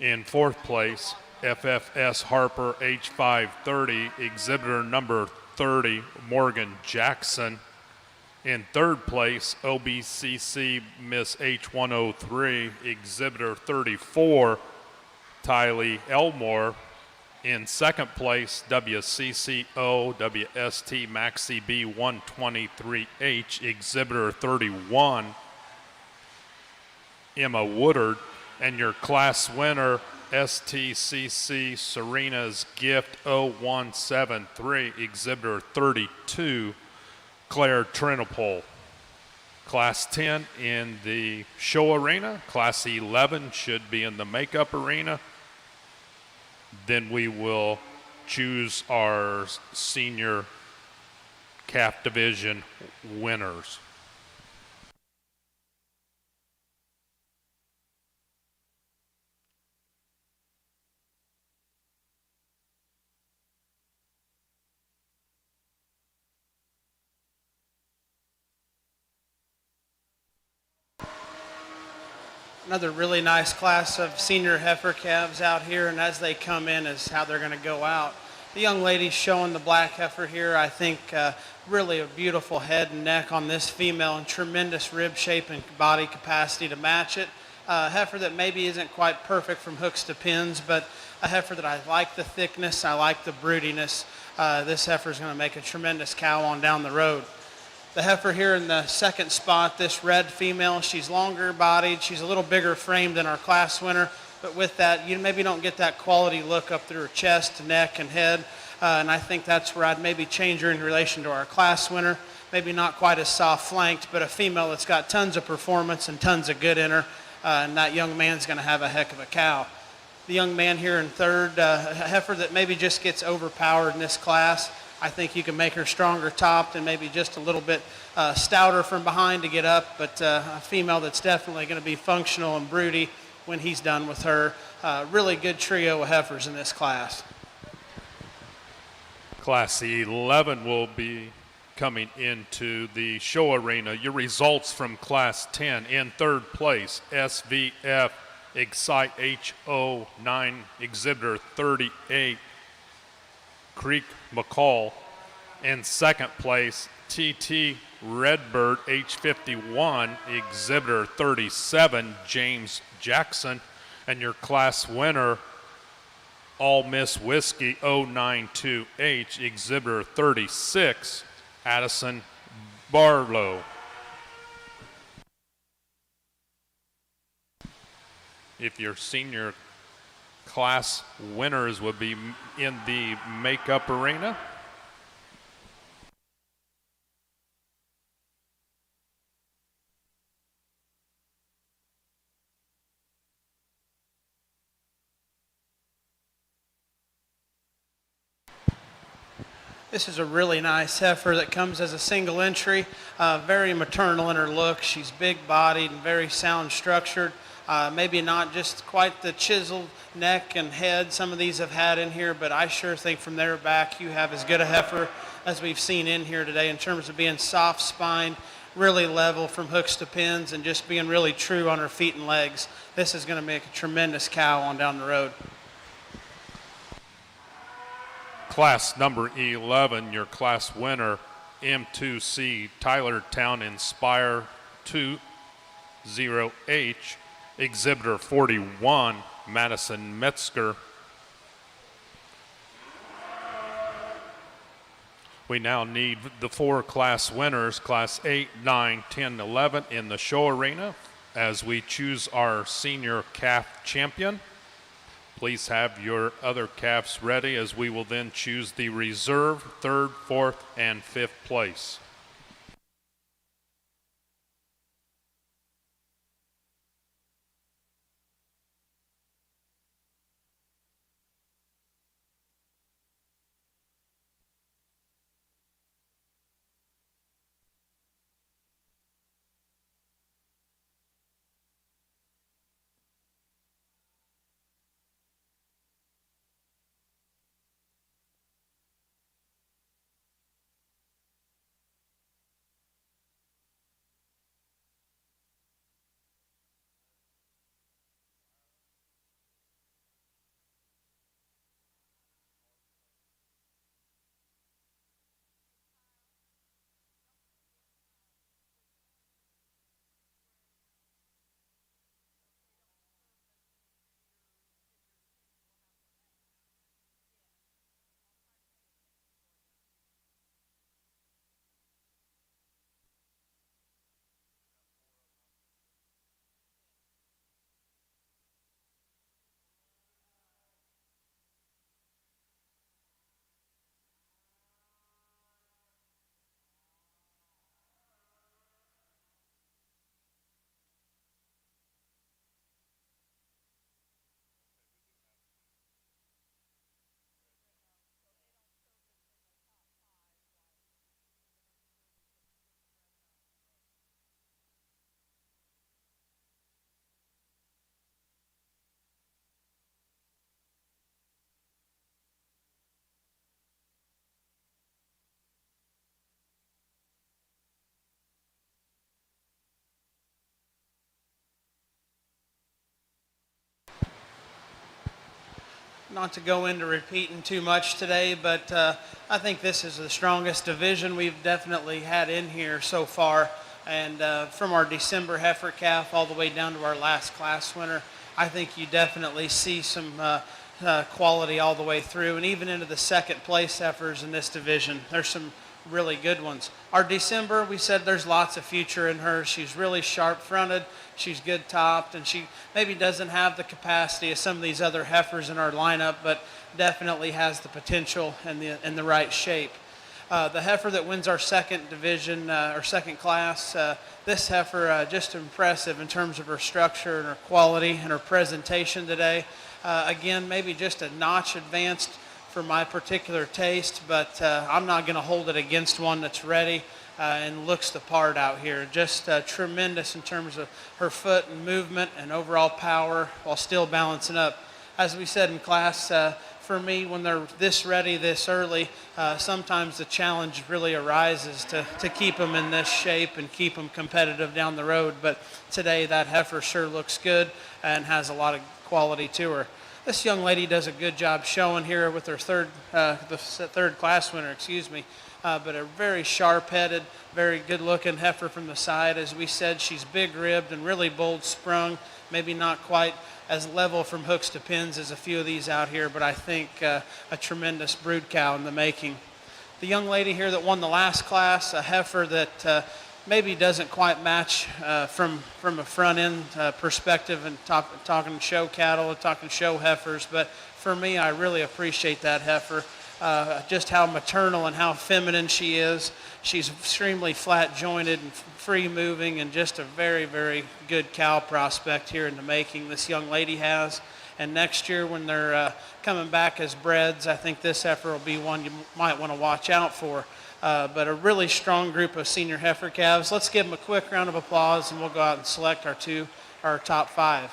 In 4th place, FFS Harper H530, exhibitor number 30, Morgan Jackson. In 3rd place, OBCC Miss H103, exhibitor 34, Tylee Elmore. In 2nd place, WCCO WST Maxi B 123H, exhibitor 31, Emma Woodard. And your class winner, STCC Serena's Gift 0173, exhibitor 32, Claire Trinopole. Class 10 in the show arena. Class 11 should be in the makeup arena. Then we will choose our senior calf division winners. Another really nice class of senior heifer calves out here, and as they come in is how they're going to go out. The young lady showing the black heifer here, I think really a beautiful head and neck on this female and tremendous rib shape and body capacity to match it. A heifer that maybe isn't quite perfect from hooks to pins, but a heifer that I like the thickness, I like the broodiness. This heifer is going to make a tremendous cow on down the road. The heifer here in the 2nd spot, this red female, she's longer bodied, she's a little bigger framed than our class winner, but with that, you maybe don't get that quality look up through her chest, neck, and head, and I think that's where I'd maybe change her in relation to our class winner. Maybe not quite as soft flanked, but a female that's got tons of performance and tons of good in her, and that young man's going to have a heck of a cow. The young man here in 3rd, a heifer that maybe just gets overpowered in this class. I think you can make her stronger topped and maybe just a little bit stouter from behind to get up, but a female that's definitely going to be functional and broody when he's done with her. Really good trio of heifers in this class. Class 11 will be coming into the show arena. Your results from Class 10: in 3rd place, SVF Excite H09, exhibitor 38, Creek McCall. In 2nd place, TT Redbird H51, exhibitor 37, James Jackson. And your class winner, All Miss Whiskey 092H, exhibitor 36, Addison Barlow. If your senior class winners would be in the makeup arena. This is a really nice heifer that comes as a single entry, very maternal in her look. She's big-bodied and very sound structured. Maybe not just quite the chiseled neck and head some of these have had in here, but I sure think from there back you have as good a heifer as we've seen in here today in terms of being soft-spined, really level from hooks to pins, and just being really true on her feet and legs. This is going to make a tremendous cow on down the road. Class number 11, your class winner, M2C Tylertown Inspire 20H, exhibitor 41, Madison Metzger. We now need the 4 class winners, class 8, 9, 10, 11 in the show arena as we choose our senior calf champion. Please have your other calves ready as we will then choose the reserve, third, fourth, and fifth place. Not to go into repeating too much today, but I think this is the strongest division we've definitely had in here so far. And from our December heifer calf all the way down to our last class winner, I think you definitely see some quality all the way through, and even into the second place heifers in this division. There's some really good ones. Our December, we said there's lots of future in her. She's really sharp fronted. She's good topped, and she maybe doesn't have the capacity of some of these other heifers in our lineup, but definitely has the potential and the right shape. The heifer that wins our second division, or second class, this heifer just impressive in terms of her structure and her quality and her presentation today. Again, maybe just a notch advanced for my particular taste, but I'm not going to hold it against one that's ready and looks the part out here. Just tremendous in terms of her foot and movement and overall power while still balancing up. As we said in class, for me, when they're this ready this early, sometimes the challenge really arises to keep them in this shape and keep them competitive down the road. But today that heifer sure looks good and has a lot of quality to her. This young lady does a good job showing here with her third class winner, but a very sharp-headed, very good-looking heifer from the side. As we said, she's big-ribbed and really bold sprung, maybe not quite as level from hooks to pins as a few of these out here, but I think a tremendous brood cow in the making. The young lady here that won the last class, a heifer that maybe doesn't quite match from a front end perspective and talking show cattle and talking show heifers, but for me, I really appreciate that heifer. Just how maternal and how feminine she is. She's extremely flat jointed and free moving, and just a very, very good cow prospect here in the making this young lady has. And next year when they're coming back as breds, I think this heifer will be one you might want to watch out for. But a really strong group of senior heifer calves. Let's give them a quick round of applause, and we'll go out and select our top five.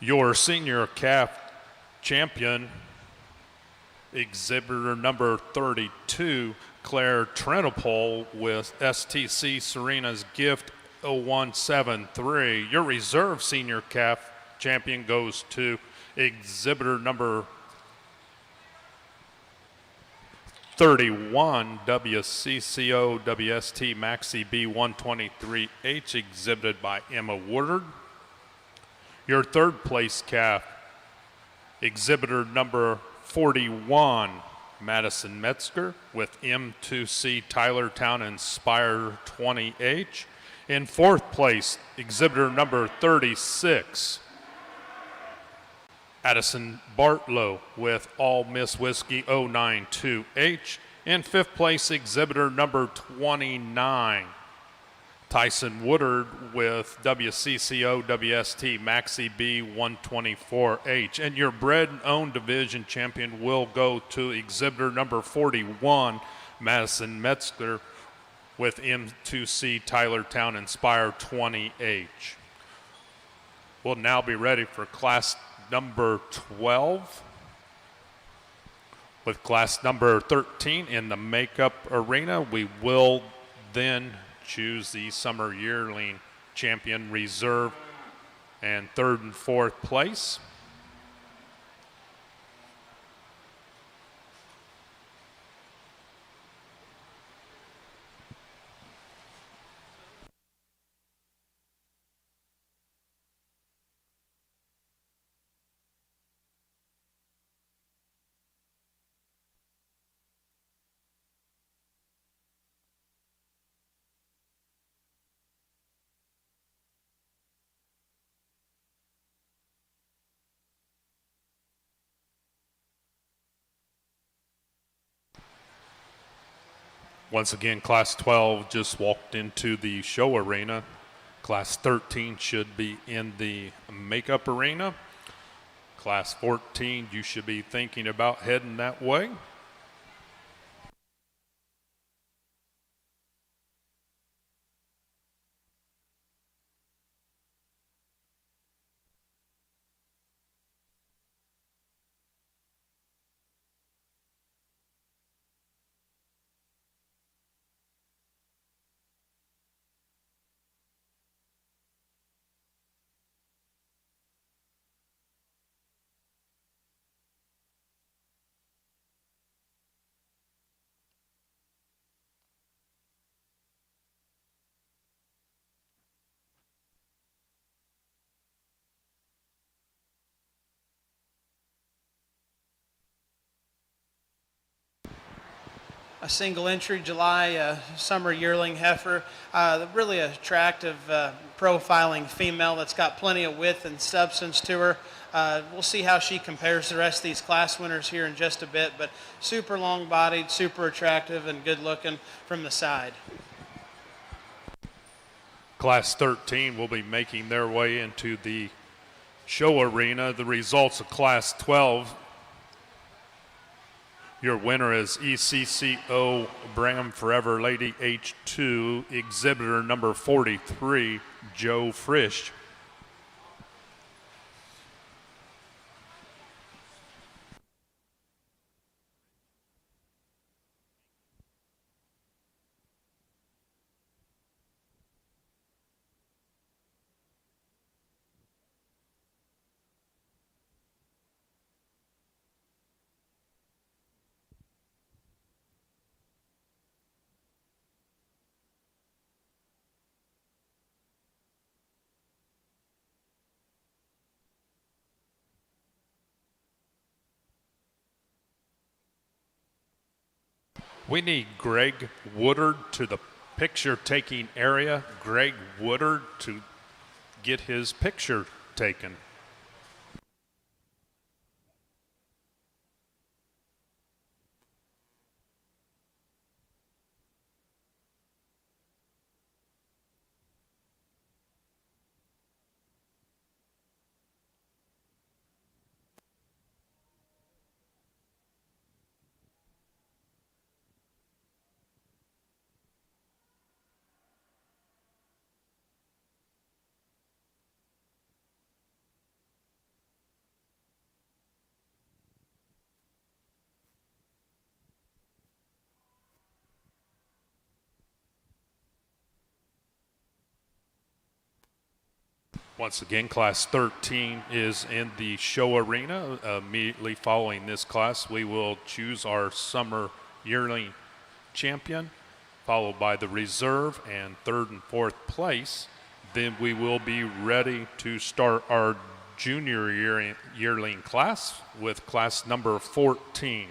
Your senior calf champion, exhibitor number 32, Claire Trenopole with STC Serena's Gift 0173. Your reserve senior calf champion goes to exhibitor number 31, WCCO WST Maxi B123H, exhibited by Emma Woodard. Your third place calf, exhibitor number 41, Madison Metzger with M2C Tylertown Inspire 20H. In fourth place, exhibitor number 36, Addison Bartlow with All Miss Whiskey 092H. In fifth place, exhibitor number 29, Tyson Woodard with WCCO WST Maxi B 124H. And your bred and owned division champion will go to exhibitor number 41, Madison Metzger with M2C Tylertown Inspire 20H. We'll now be ready for class number 12, with class number 13 in the makeup arena. We will then choose the summer yearling champion, reserve, and third and fourth place. Once again, class 12 just walked into the show arena. Class 13 should be in the makeup arena. Class 14, you should be thinking about heading that way. A single entry July summer yearling heifer, really attractive profiling female that's got plenty of width and substance to her. We'll see how she compares to the rest of these class winners here in just a bit, but super long bodied, super attractive, and good looking from the side. Class 13 will be making their way into the show arena. The results of class 12. Your winner is ECCO Bram Forever Lady H2, exhibitor number 43, Joe Frisch. We need Greg Woodard to the picture-taking area. Greg Woodard to get his picture taken. Once again, Class 13 is in the show arena. Immediately following this class, we will choose our summer yearling champion, followed by the reserve and third and fourth place. Then we will be ready to start our junior yearling class with class number 14.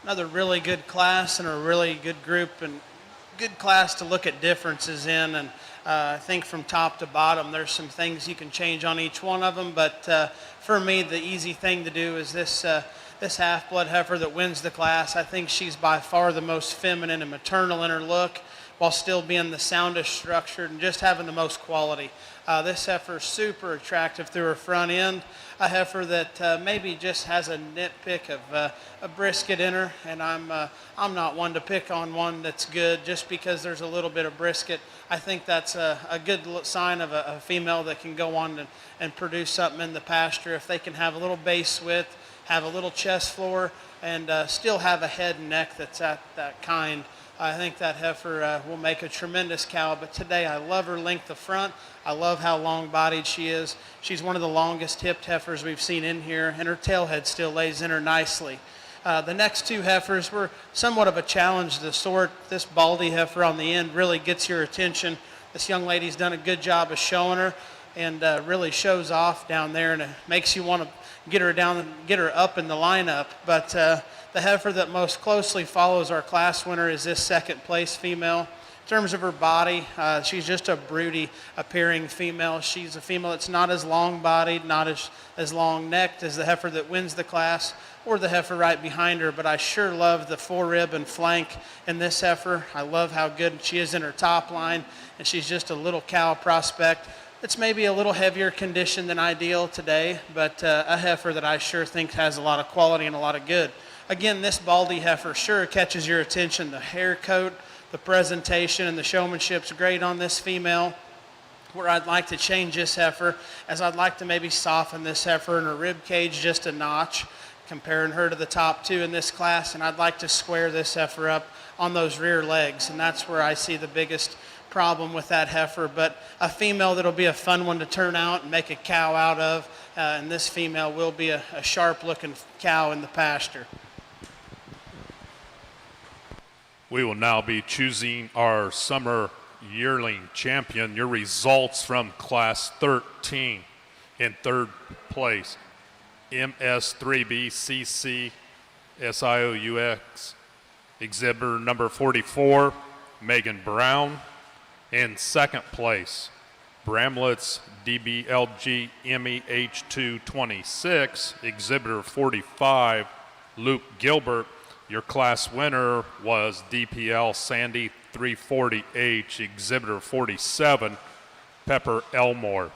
Another really good class and a really good group and good class to look at differences in. And I think from top to bottom, there's some things you can change on each one of them. But for me, the easy thing to do is this half-blood heifer that wins the class. I think she's by far the most feminine and maternal in her look, while still being the soundest structured and just having the most quality. This heifer is super attractive through her front end. A heifer that maybe just has a nitpick of a brisket in her, and I'm not one to pick on one that's good just because there's a little bit of brisket. I think that's a good sign of a female that can go on and produce something in the pasture if they can have a little base width, have a little chest floor, and still have a head and neck that's at that kind. I think that heifer will make a tremendous cow, but today I love her length of front. I love how long-bodied she is. She's one of the longest hipped heifers we've seen in here, and her tail head still lays in her nicely. The next two heifers were somewhat of a challenge to sort. This baldy heifer on the end really gets your attention. This young lady's done a good job of showing her and really shows off down there, and it makes you want to get her up in the lineup. But the heifer that most closely follows our class winner is this second place female. In terms of her body, she's just a broody appearing female. She's a female that's not as long bodied, not as long necked as the heifer that wins the class or the heifer right behind her, but I sure love the forerib and flank in this heifer. I love how good she is in her top line, and she's just a little cow prospect. It's maybe a little heavier condition than ideal today, but a heifer that I sure think has a lot of quality and a lot of good. Again, this baldy heifer sure catches your attention. The hair coat, the presentation, and the showmanship's great on this female. Where I'd like to change this heifer, as I'd like to maybe soften this heifer in her rib cage just a notch, comparing her to the top two in this class, and I'd like to square this heifer up on those rear legs, and that's where I see the biggest problem with that heifer, but a female that'll be a fun one to turn out and make a cow out of. And this female will be a sharp-looking cow in the pasture. We will now be choosing our summer yearling champion. Your results from Class 13. In third place, MS3BCC SIOUX, exhibitor number 44, Megan Brown. In second place, Bramlett's DBLG MEH226, exhibitor 45, Luke Gilbert. Your class winner was DPL Sandy 340H, exhibitor 47, Pepper Elmore.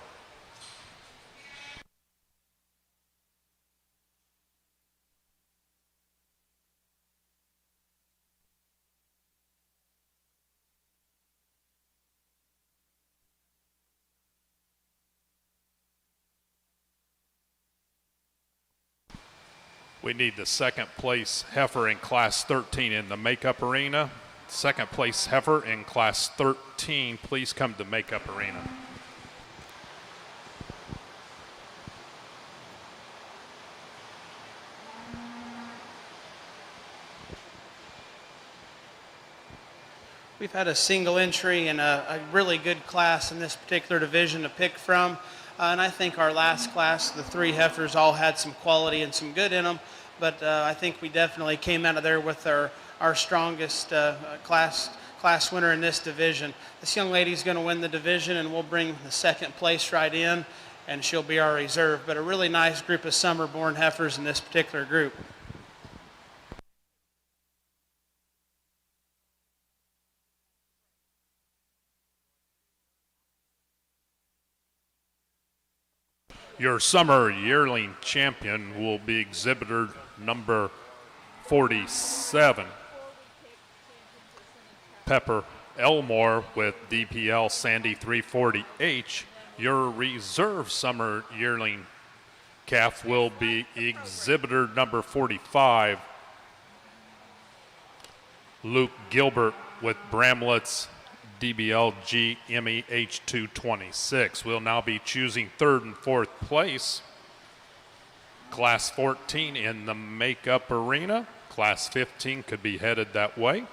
We need the second place heifer in Class 13 in the makeup arena. Second place heifer in Class 13, please come to makeup arena. We've had a single entry and a really good class in this particular division to pick from. And I think our last class, the three heifers all had some quality and some good in them. But I think we definitely came out of there with our strongest class winner in this division. This young lady's going to win the division, and we'll bring the second place right in, and she'll be our reserve. But a really nice group of summer-born heifers in this particular group. Your summer yearling champion will be exhibitor number 47, Pepper Elmore with DPL Sandy 340H. Your reserve summer yearling calf will be exhibitor number 45, Luke Gilbert with Bramlett's DBLG MEH226. We'll now be choosing third and fourth place. Class 14 in the makeup arena. Class 15 could be headed that way.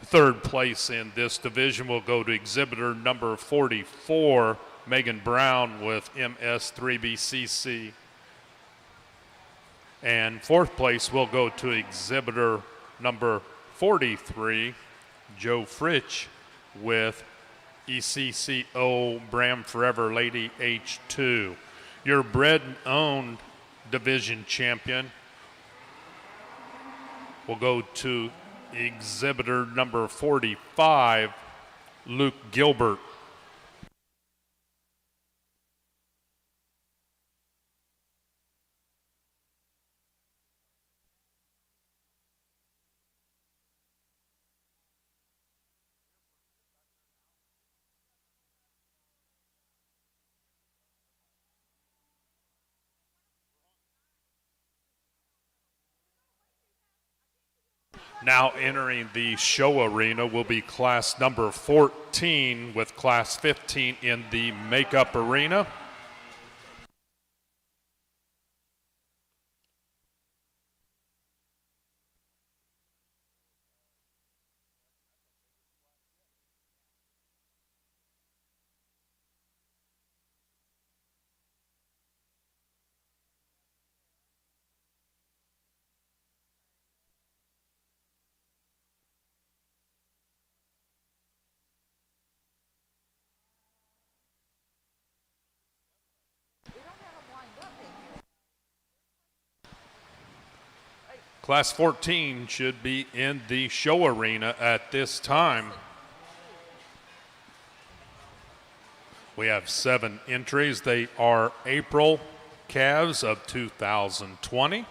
Third place in this division will go to exhibitor number 44, Megan Brown with MS3BCC. And fourth place will go to exhibitor number 43, Joe Fritsch with ECCO Bram Forever Lady H2. Your bred and owned division champion will go to exhibitor number 45, Luke Gilbert. Now entering the show arena will be class number 14 with class 15 in the makeup arena. Class 14 should be in the show arena at this time. We have 7 entries. They are April calves of 2020.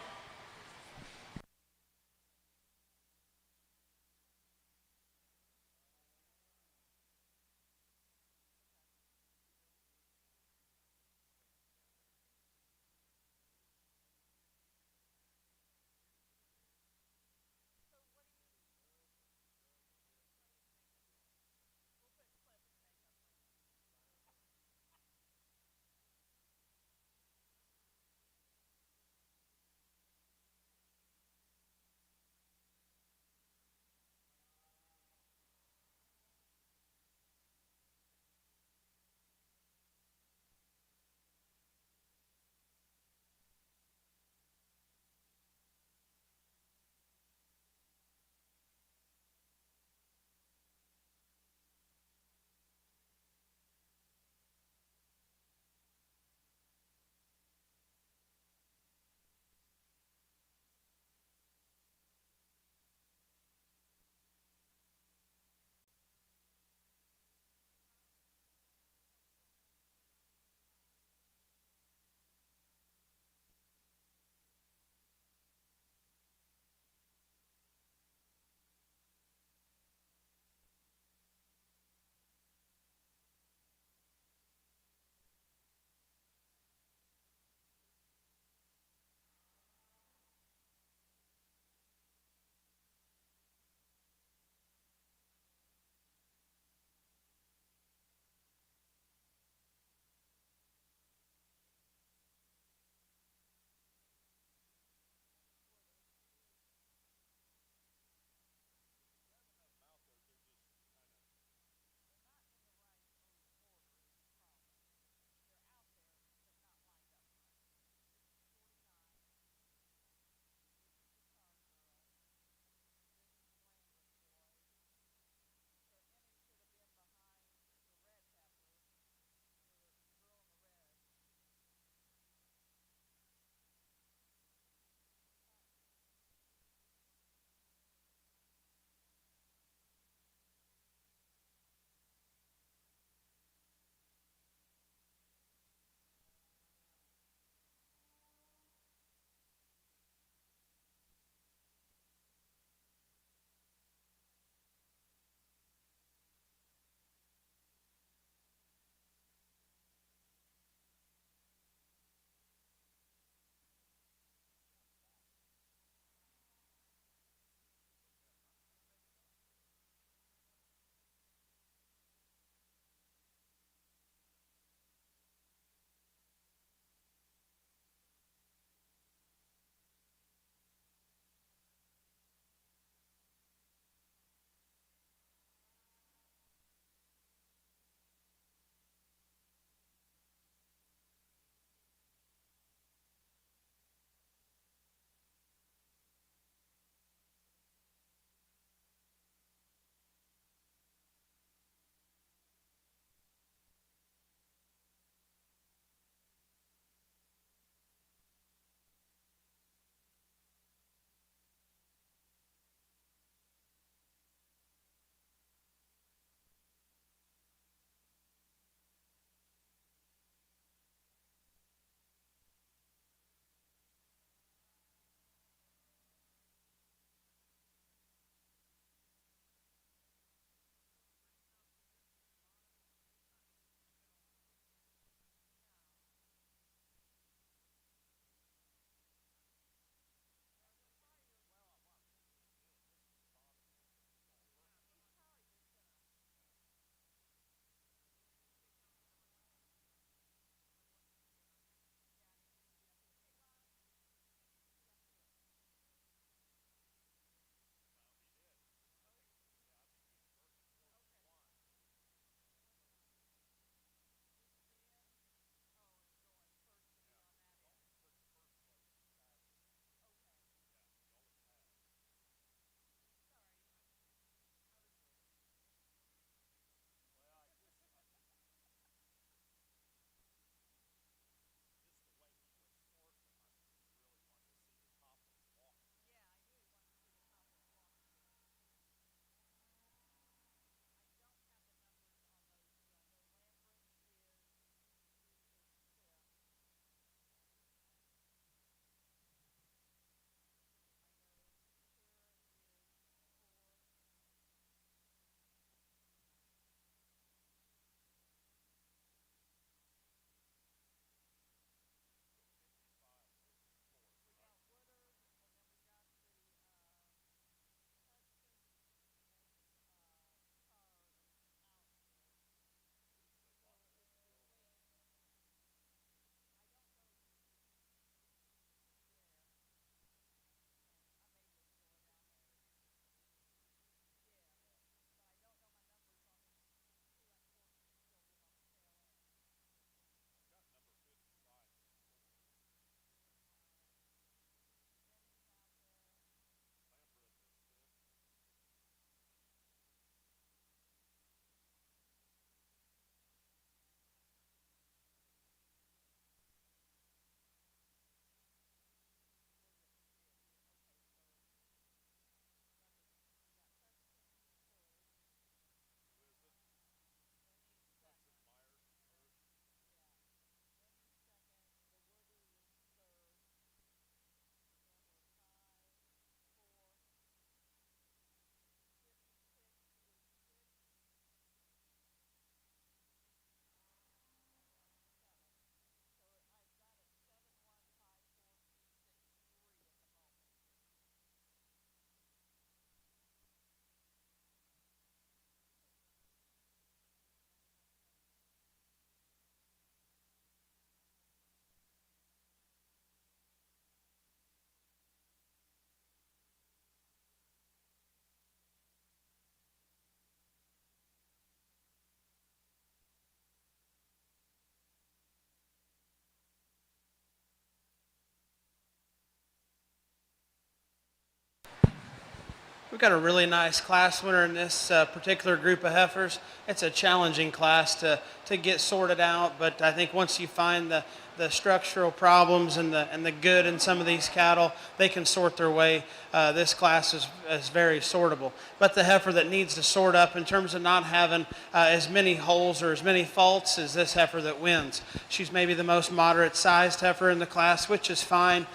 We've got a really nice class winner in this particular group of heifers. It's a challenging class to get sorted out, but I think once you find the structural problems and the good in some of these cattle, they can sort their way. This class is very sortable. But the heifer that needs to sort up in terms of not having as many holes or as many faults is this heifer that wins. She's maybe the most moderate sized heifer in the class, which is fine.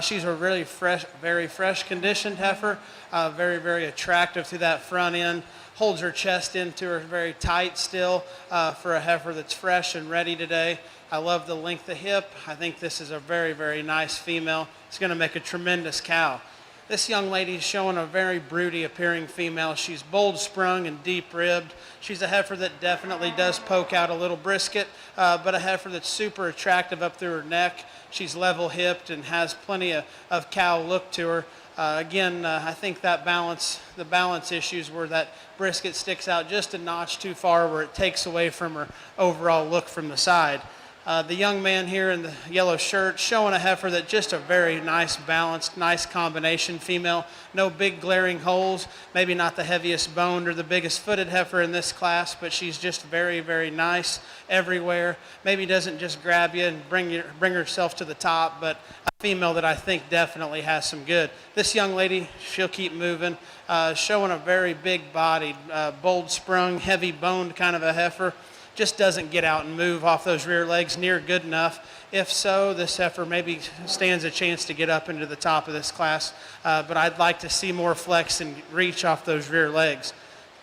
She's a really fresh, very fresh conditioned heifer. Very, very attractive to that front end. Holds her chest into her very tight still for a heifer that's fresh and ready today. I love the length of hip. I think this is a very, very nice female. It's going to make a tremendous cow. This young lady is showing a very broody appearing female. She's bold sprung and deep ribbed. She's a heifer that definitely does poke out a little brisket, but a heifer that's super attractive up through her neck. She's level hipped and has plenty of cow look to her. Again, I think that the balance issues where that brisket sticks out just a notch too far where it takes away from her overall look from the side. The young man here in the yellow shirt showing a heifer that just a very nice balanced, nice combination female. No big glaring holes, maybe not the heaviest boned or the biggest footed heifer in this class, but she's just very, very nice everywhere. Maybe doesn't just grab you and bring herself to the top, but a female that I think definitely has some good. This young lady, she'll keep moving, showing a very big bodied, bold sprung, heavy boned kind of a heifer. Just doesn't get out and move off those rear legs near good enough. If so, this heifer maybe stands a chance to get up into the top of this class, but I'd like to see more flex and reach off those rear legs.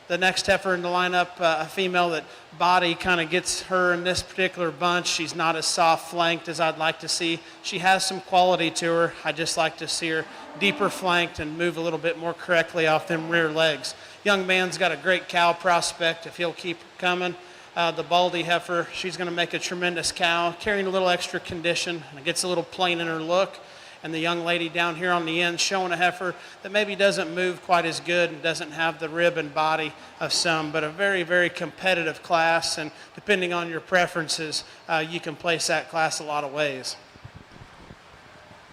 The next heifer in the lineup, a female that body kind of gets her in this particular bunch. She's not as soft flanked as I'd like to see. She has some quality to her. I'd just like to see her deeper flanked and move a little bit more correctly off them rear legs. Young man's got a great cow prospect if he'll keep coming. The Baldy heifer, she's going to make a tremendous cow, carrying a little extra condition, and it gets a little plain in her look. And the young lady down here on the end showing a heifer that maybe doesn't move quite as good and doesn't have the rib and body of some, but a very, very competitive class. And depending on your preferences, you can place that class a lot of ways.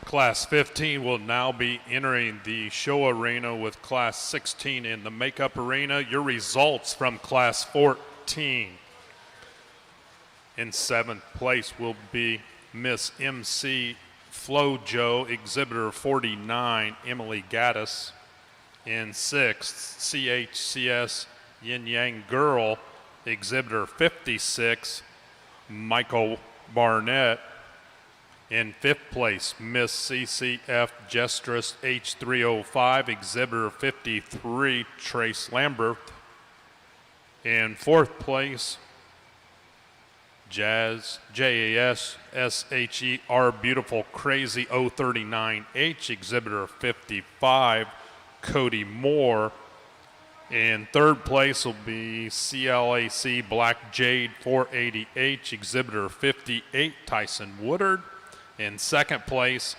Class 15 will now be entering the show arena with Class 16 in the makeup arena. Your results from Class 14. In 7th place will be Miss MC Flojo, Exhibitor 49, Emily Gaddis. In 6th, CHCS Yin Yang Girl, Exhibitor 56, Michael Barnett. In 5th place, Miss CCF Gestress H305, Exhibitor 53, Trace Lambert. In 4th place, JAS SHER Beautiful Crazy 039H, Exhibitor 55, Cody Moore. In 3rd place will be CLAC Black Jade 480H, Exhibitor 58, Tyson Woodard. In 2nd place,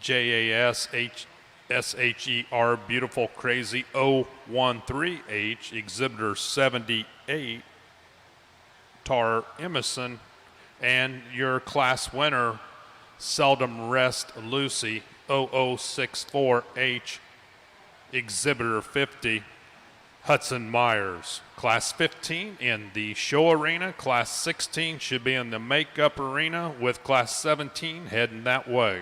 JAS SHER Beautiful Crazy 013H, Exhibitor 78, Tar Emerson. And your class winner, Seldom Rest Lucy 0064H, Exhibitor 50, Hudson Myers. Class 15 in the show arena. Class 16 should be in the makeup arena, with Class 17 heading that way.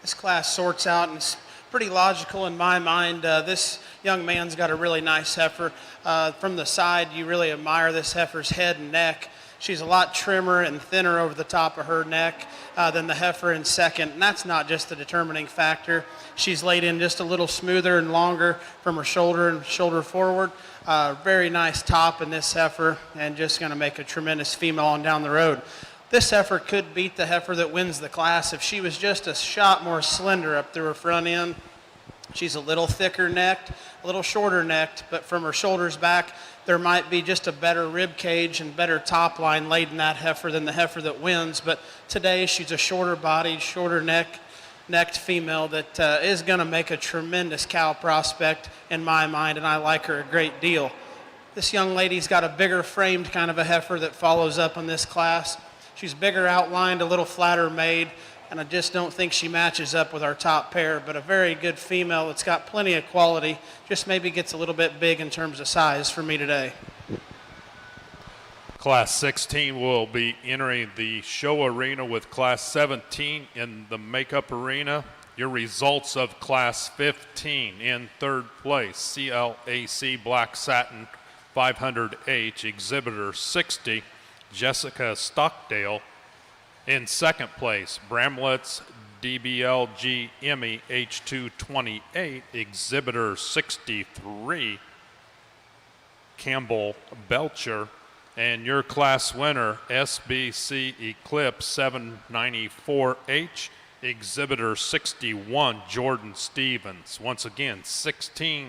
This class sorts out and it's pretty logical in my mind. This young man's got a really nice heifer. From the side, you really admire this heifer's head and neck. She's a lot trimmer and thinner over the top of her neck than the heifer in second, and that's not just the determining factor. She's laid in just a little smoother and longer from her shoulder and shoulder forward. Very nice top in this heifer, and just going to make a tremendous female on down the road. This heifer could beat the heifer that wins the class if she was just a shot more slender up through her front end. She's a little thicker necked, a little shorter necked, but from her shoulders back, there might be just a better rib cage and better top line laid in that heifer than the heifer that wins. But today, she's a shorter bodied, shorter necked female that is going to make a tremendous cow prospect in my mind, and I like her a great deal. This young lady's got a bigger framed kind of a heifer that follows up in this class. She's bigger outlined, a little flatter made, and I just don't think she matches up with our top pair, but a very good female that's got plenty of quality, just maybe gets a little bit big in terms of size for me today. Class 16 will be entering the show arena with Class 17 in the makeup arena. Your results of Class 15: in third place, CLAC Black Satin 500H, Exhibitor 60, Jessica Stockdale. In second place, Bramlett's DBLG Emmy H228, Exhibitor 63, Campbell Belcher. And your class winner, SBC Eclipse 794H, Exhibitor 61, Jordan Stevens. Once again,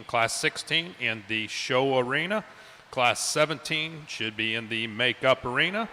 Class 16 in the show arena. Class 17 should be in the makeup arena.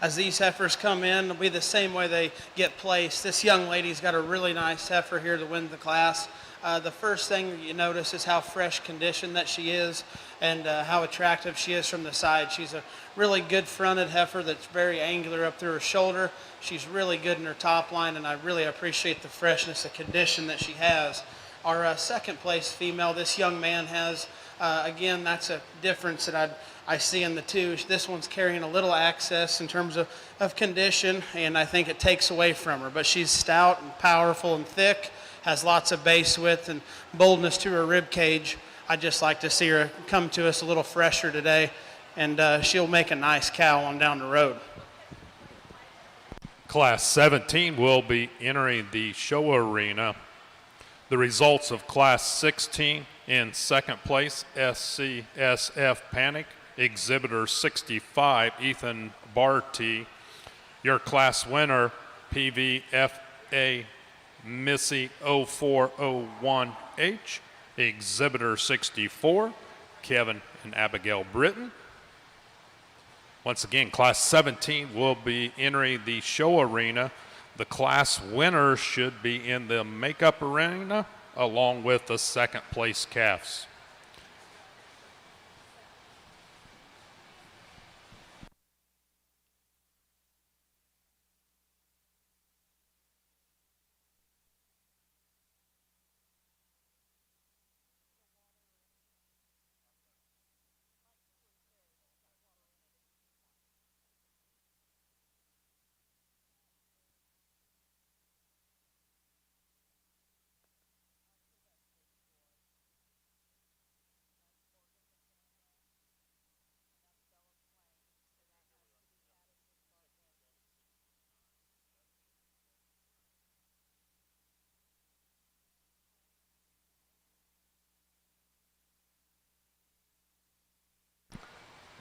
As these heifers come in, it'll be the same way they get placed. This young lady's got a really nice heifer here to win the class. The first thing that you notice is how fresh condition that she is and how attractive she is from the side. She's a really good fronted heifer that's very angular up through her shoulder. She's really good in her top line, and I really appreciate the freshness and condition that she has. Our second place female, this young man has, again, that's a difference that I see in the two. This one's carrying a little excess in terms of condition, and I think it takes away from her. But she's stout and powerful and thick, has lots of base width and boldness to her rib cage. I'd just like to see her come to us a little fresher today, and she'll make a nice cow on down the road. Class 17 will be entering the show arena. The results of Class 16: in second place, SCSF Panic, Exhibitor 65, Ethan Barty. Your class winner, PVFA Missy 0401H, Exhibitor 64, Kevin and Abigail Britton. Once again, Class 17 will be entering the show arena. The class winner should be in the makeup arena along with the second place calves.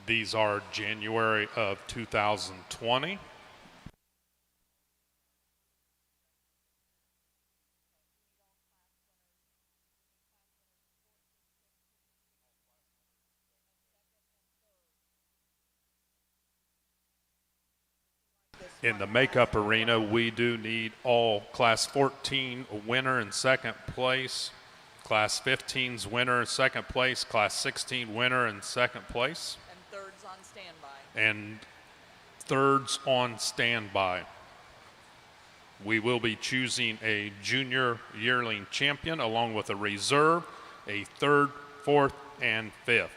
These are January of 2020. In the makeup arena, we do need all Class 14 winner in second place, Class 15's winner in second place, Class 16 winner in second place, And thirds on standby. and thirds on standby. We will be choosing a junior yearling champion along with a reserve, a third, fourth, and fifth.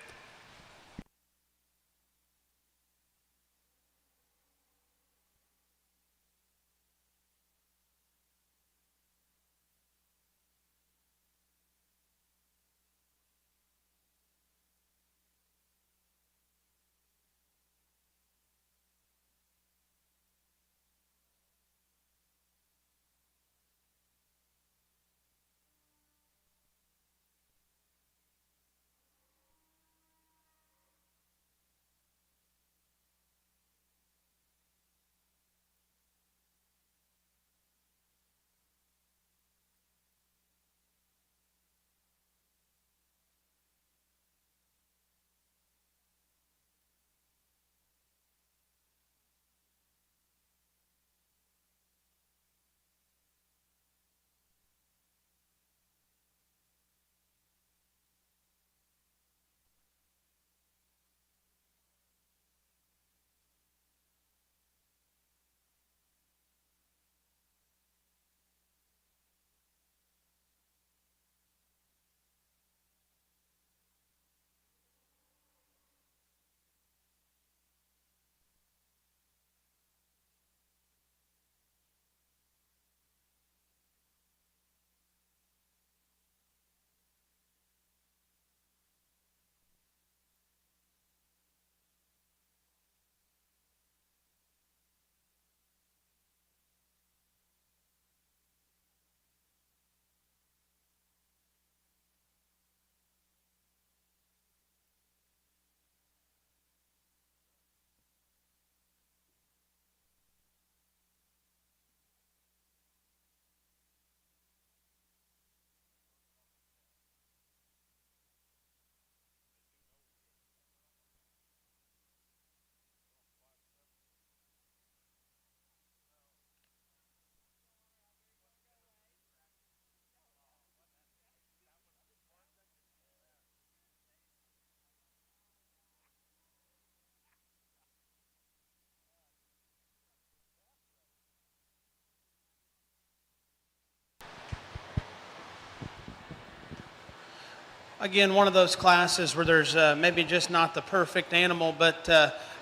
Again, one of those classes where there's maybe just not the perfect animal, but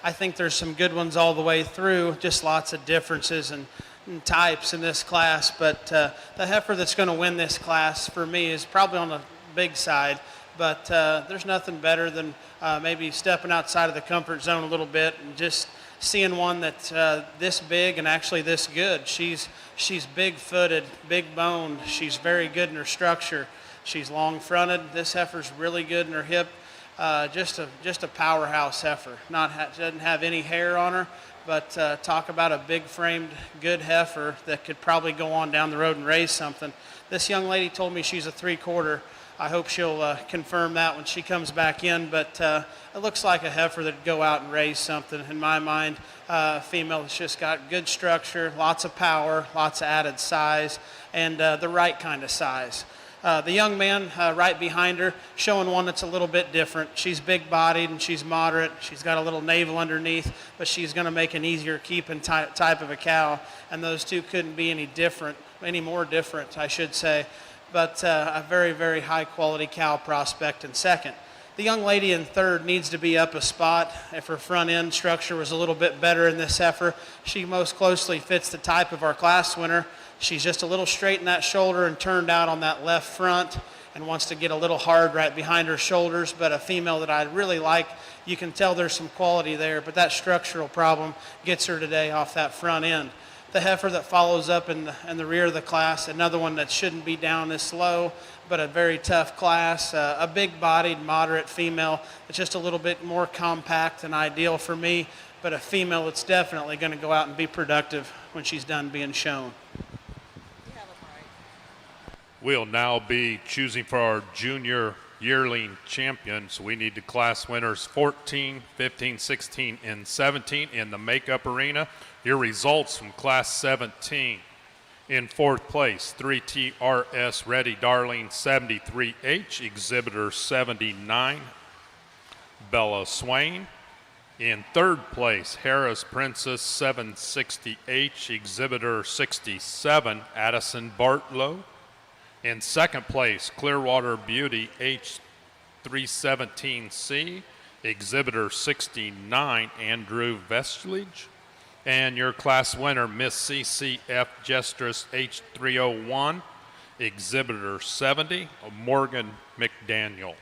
I think there's some good ones all the way through, just lots of differences and types in this class. But the heifer that's going to win this class for me is probably on the big side, but there's nothing better than maybe stepping outside of the comfort zone a little bit and just seeing one that's this big and actually this good. She's big-footed, big-boned. She's very good in her structure. She's long-fronted. This heifer's really good in her hip. Just a powerhouse heifer. Doesn't have any hair on her, but talk about a big-framed, good heifer that could probably go on down the road and raise something. This young lady told me she's a 3/4. I hope she'll confirm that when she comes back in, but it looks like a heifer that'd go out and raise something. In my mind, female that's just got good structure, lots of power, lots of added size, and the right kind of size. The young man right behind her, showing one that's a little bit different. She's big-bodied and she's moderate. She's got a little navel underneath, but she's going to make an easier keeping type of a cow. And those two couldn't be any more different, I should say. But a very, very high-quality cow prospect in second. The young lady in third needs to be up a spot. If her front end structure was a little bit better in this heifer, she most closely fits the type of our class winner. She's just a little straight in that shoulder and turned out on that left front and wants to get a little hard right behind her shoulders, but a female that I really like. You can tell there's some quality there, but that structural problem gets her today off that front end. The heifer that follows up in the rear of the class, another one that shouldn't be down this low, but a very tough class, a big-bodied, moderate female. It's just a little bit more compact and ideal for me, but a female that's definitely going to go out and be productive when she's done being shown. You have them right. We'll now be choosing for our junior yearling champions. We need the class winners 14, 15, 16, and 17 in the makeup arena. Your results from class 17. In fourth place, 3TRS Ready Darling 73H, exhibitor 79, Bella Swain. In third place, Harris Princess 760H, exhibitor 67, Addison Bartlow. In second place, Clearwater Beauty H317C, exhibitor 69, Andrew Vestlage. And your class winner, Miss CCF Gestress H301, exhibitor 70, Morgan McDaniel.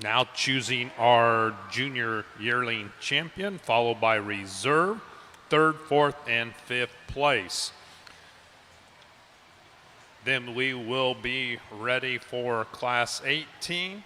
Now choosing our junior yearling champion, followed by reserve, third, fourth, and fifth place. Then we will be ready for class 18.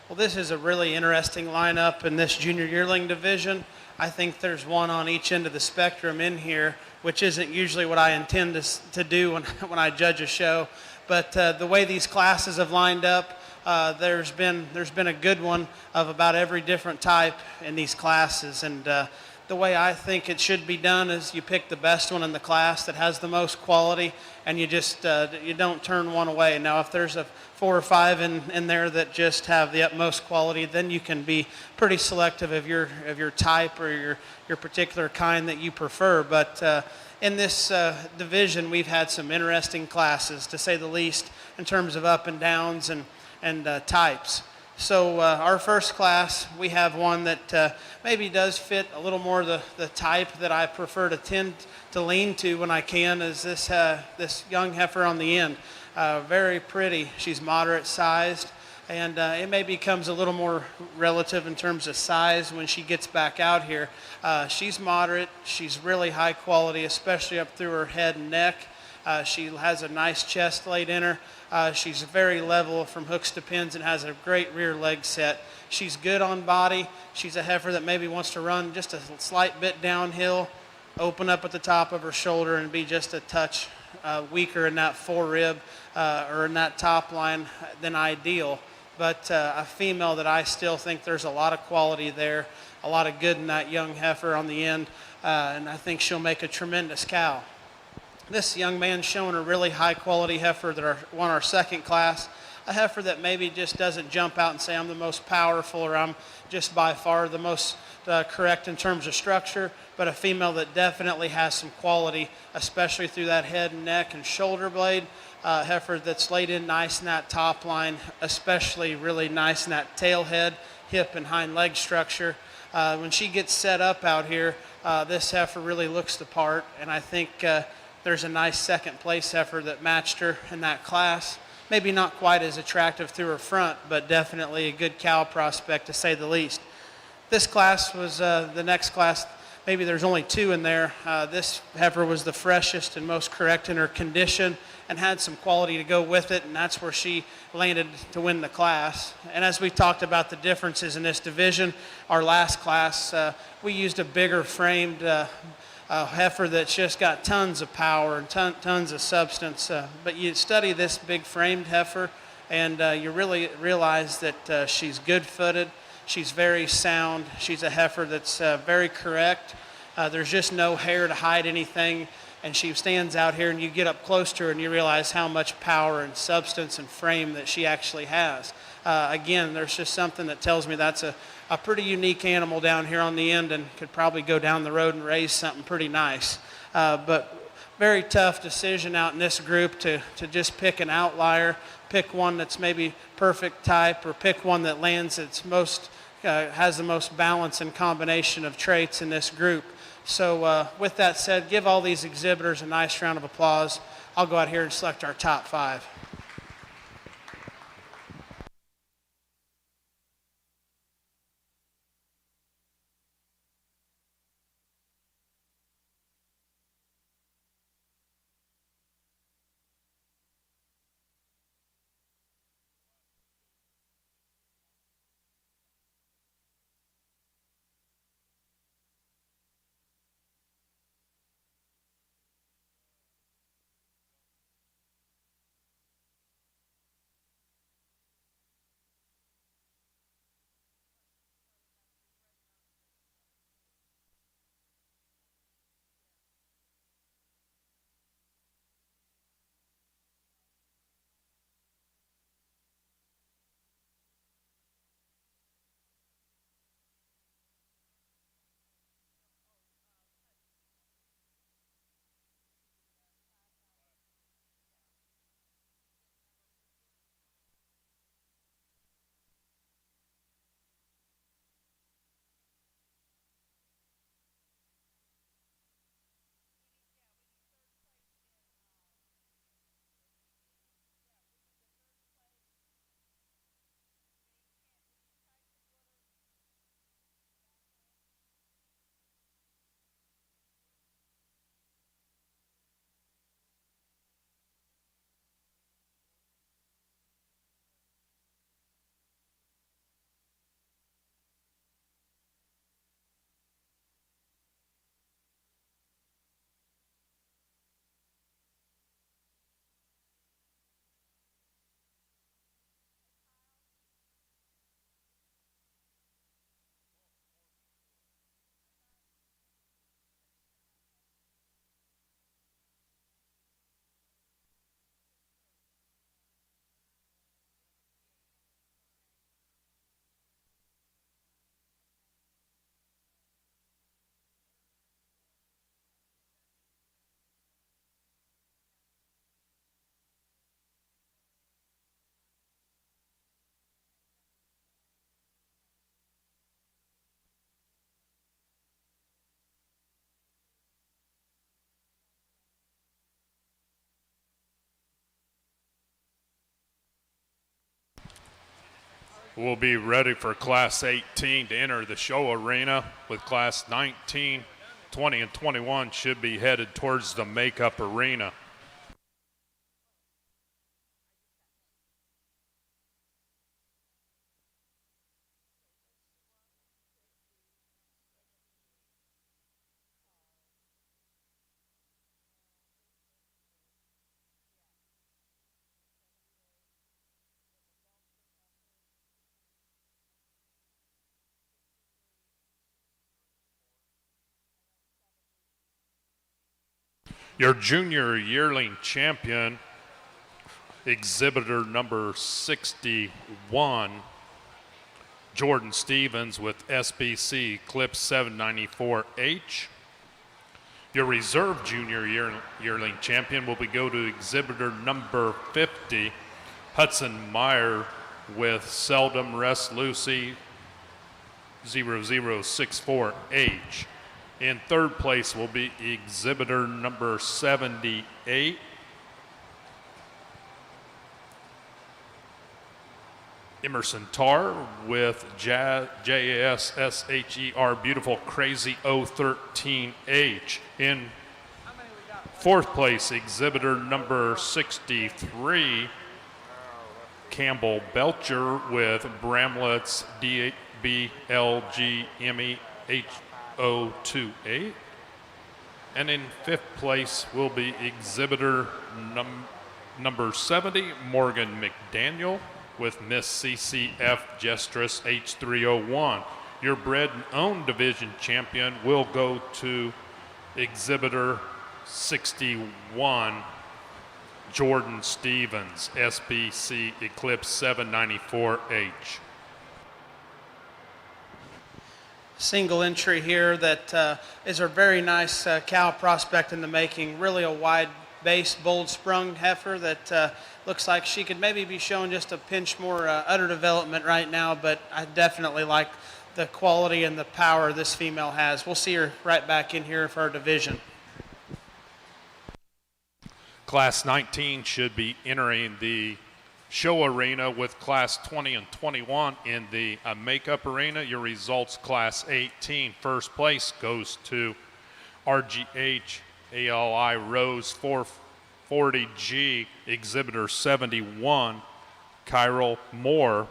Well, this is a really interesting lineup in this junior yearling division. I think there's one on each end of the spectrum in here, which isn't usually what I intend to do when I judge a show. But the way these classes have lined up, there's been a good one of about every different type in these classes. And the way I think it should be done is you pick the best one in the class that has the most quality, and you just you don't turn one away. Now, if there's a 4 or 5 in there that just have the utmost quality, then you can be pretty selective of your type or your particular kind that you prefer. But in this division, we've had some interesting classes, to say the least, in terms of up and downs and types. So our first class, we have one that maybe does fit a little more the type that I prefer to tend to lean to when I can, is this young heifer on the end. Very pretty. She's moderate sized. And it maybe becomes a little more relative in terms of size when she gets back out here. She's moderate. She's really high quality, especially up through her head and neck. She has a nice chest laid in her. She's very level from hooks to pins and has a great rear leg set. She's good on body. She's a heifer that maybe wants to run just a slight bit downhill, open up at the top of her shoulder, and be just a touch weaker in that forerib or in that top line than ideal. But a female that I still think there's a lot of quality there, a lot of good in that young heifer on the end, and I think she'll make a tremendous cow. This young man's showing a really high quality heifer that won our second class, a heifer that maybe just doesn't jump out and say I'm the most powerful or I'm just by far the most correct in terms of structure, but a female that definitely has some quality, especially through that head and neck and shoulder blade. Heifer that's laid in nice in that top line, especially really nice in that tail head, hip and hind leg structure. When she gets set up out here, this heifer really looks the part, and I think there's a nice second place heifer that matched her in that class. Maybe not quite as attractive through her front, but definitely a good cow prospect to say the least. This class was the next class. Maybe there's only two in there. This heifer was the freshest and most correct in her condition and had some quality to go with it, and that's where she landed to win the class. And as we talked about the differences in this division, our last class, we used a bigger framed heifer that's just got tons of power and tons of substance. But you study this big framed heifer, and you really realize that she's good-footed. She's very sound. She's a heifer that's very correct. There's just no hair to hide anything. And she stands out here, and you get up close to her, and you realize how much power and substance and frame that she actually has. Again, there's just something that tells me that's a pretty unique animal down here on the end and could probably go down the road and raise something pretty nice. But very tough decision out in this group to just pick an outlier, pick one that's maybe perfect type, or pick one that lands its most, has the most balance and combination of traits in this group. So with that said, give all these exhibitors a nice round of applause. I'll go out here and select our top 5. We'll be ready for Class 18 to enter the show arena, with Class 19, 20, and 21 should be headed towards the makeup arena. Your junior yearling champion, exhibitor number 61, Jordan Stevens with SBC Clip 794H. Your reserve junior yearling champion will go to exhibitor number 50, Hudson Meyer with Seldom Rest Lucy 0064H. In third place will be exhibitor number 78, Emerson Tarr with JSSHER Beautiful Crazy 013H. In fourth place, exhibitor number 63, Campbell Belcher with Bramlett's DBLGMEH028. And in fifth place will be exhibitor number 70, Morgan McDaniel with Miss CCF Gestress H301. Your bred and owned division champion will go to exhibitor 61, Jordan Stevens, SBC Eclipse 794H. Single entry here that is a very nice cow prospect in the making. Really a wide base, bold sprung heifer that looks like she could maybe be showing just a pinch more udder development right now, but I definitely like the quality and the power this female has. We'll see her right back in here for our division. Class 19 should be entering the show arena, with Class 20 and 21 in the makeup arena. Your results: Class 18, first place goes to RGH ALI Rose 440G, exhibitor 71, Kyril Moore.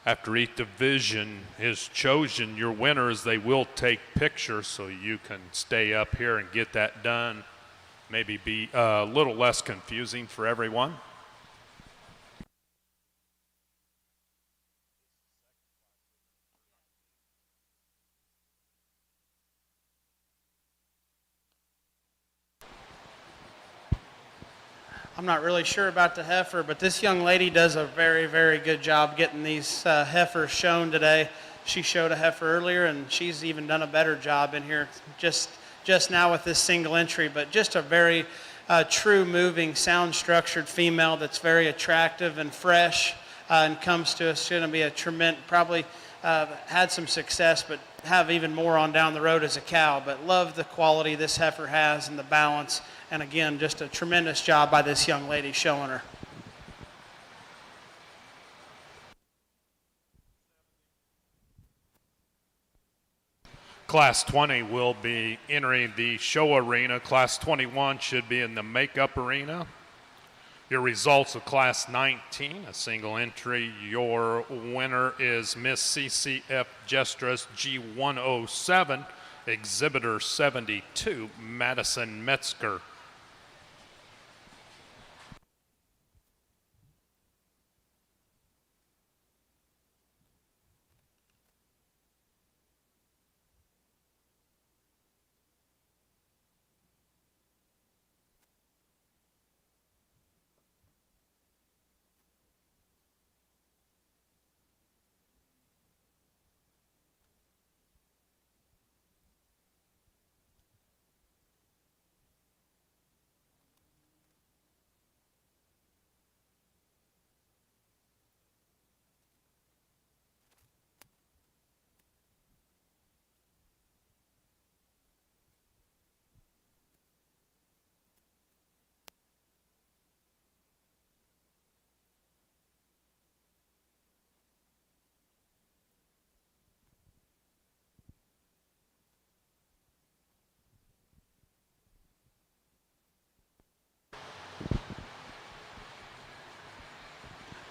After each division is chosen, your winners, they will take pictures, so you can stay up here and get that done. Maybe be a little less confusing for everyone. I'm not really sure about the heifer, but this young lady does a very, very good job getting these heifers shown today. She showed a heifer earlier, and she's even done a better job in here just now with this single entry. But just a very true, moving, sound-structured female that's very attractive and fresh, and comes to us. Going to be a tremendous, probably had some success, but have even more on down the road as a cow. But love the quality this heifer has and the balance. And again, just a tremendous job by this young lady showing her. Class 20 will be entering the show arena. Class 21 should be in the makeup arena. Your results of Class 19, a single entry. Your winner is Miss CCF Gestress G107, exhibitor 72, Madison Metzger.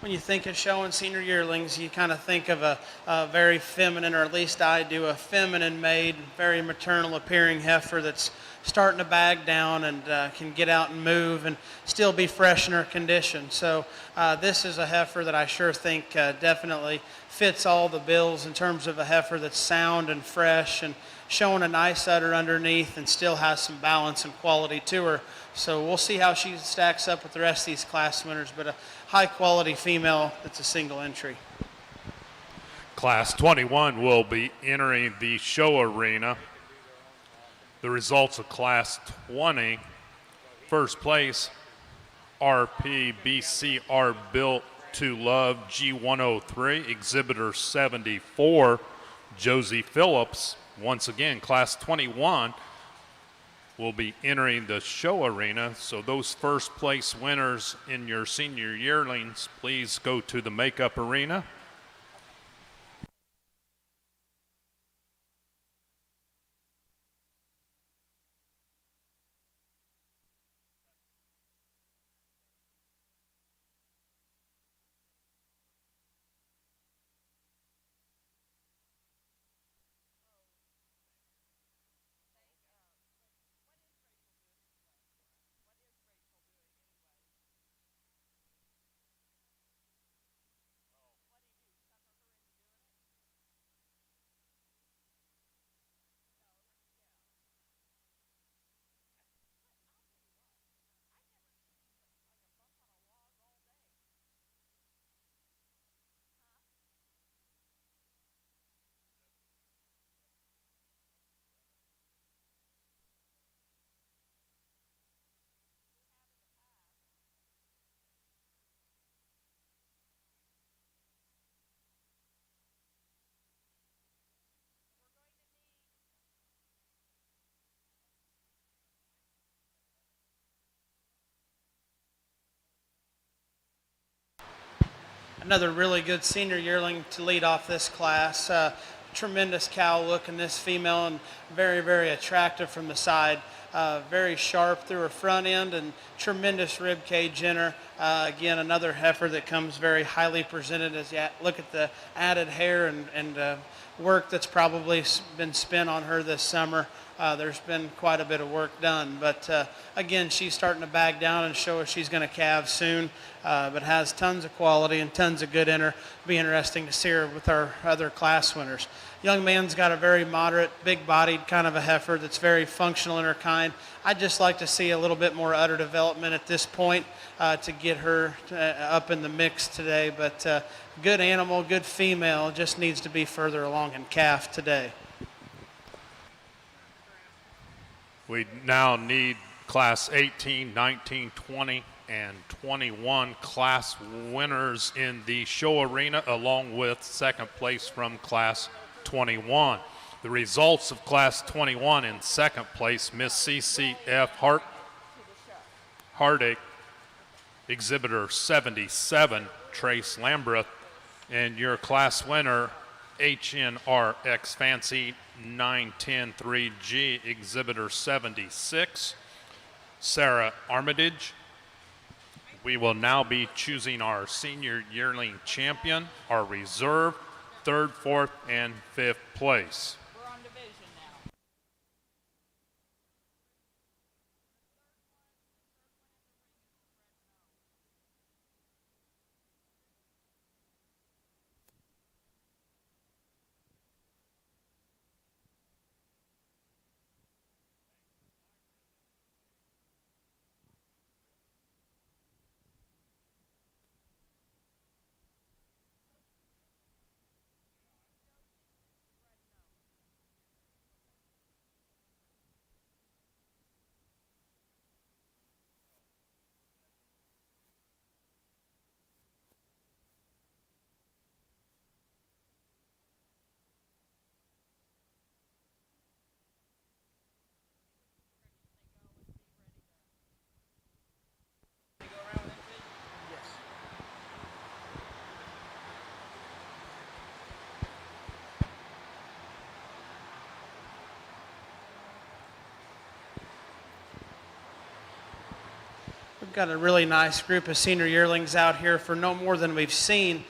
when you think of showing senior yearlings, you kind of think of a very feminine, or at least I do, a feminine-made, very maternal-appearing heifer that's starting to bag down and can get out and move and still be fresh in her condition. So this is a heifer that I sure think definitely fits all the bills in terms of a heifer that's sound and fresh and showing a nice udder underneath and still has some balance and quality to her. So we'll see how she stacks up with the rest of these class winners, but a high quality female that's a single entry. Class 21 will be entering the show arena. The results of Class 20, first place, RPBCR Built to Love G103, Exhibitor 74, Josie Phillips. Once again, Class 21 will be entering the show arena. So those first place winners in your senior yearlings, please go to the makeup arena. Another really good senior yearling to lead off this class. Tremendous cow look in this female and very, very attractive from the side. Very sharp through her front end and tremendous rib cage in her. Again, another heifer that comes very highly presented as you look at the added hair and work that's probably been spent on her this summer. There's been quite a bit of work done, but again, she's starting to bag down and show us she's going to calve soon, but has tons of quality and tons of good in her. Be interesting to see her with our other class winners. Young man's got a very moderate, big-bodied kind of a heifer that's very functional in her kind. I'd just like to see a little bit more udder development at this point to get her up in the mix today, but good animal, good female, just needs to be further along in calf today. We now need Class 18, 19, 20, and 21 class winners in the show arena, along with second place from Class 21. The results of Class 21 in second place, Miss CCF Heartache, Exhibitor 77, Trace Lambreth, and your class winner, HNRX Fancy 9103G, Exhibitor 76, Sarah Armitage. We will now be choosing our senior yearling champion, our reserve, third, fourth, and fifth place. We're on division now. got a really nice group of senior yearlings out here for no more than we've seen.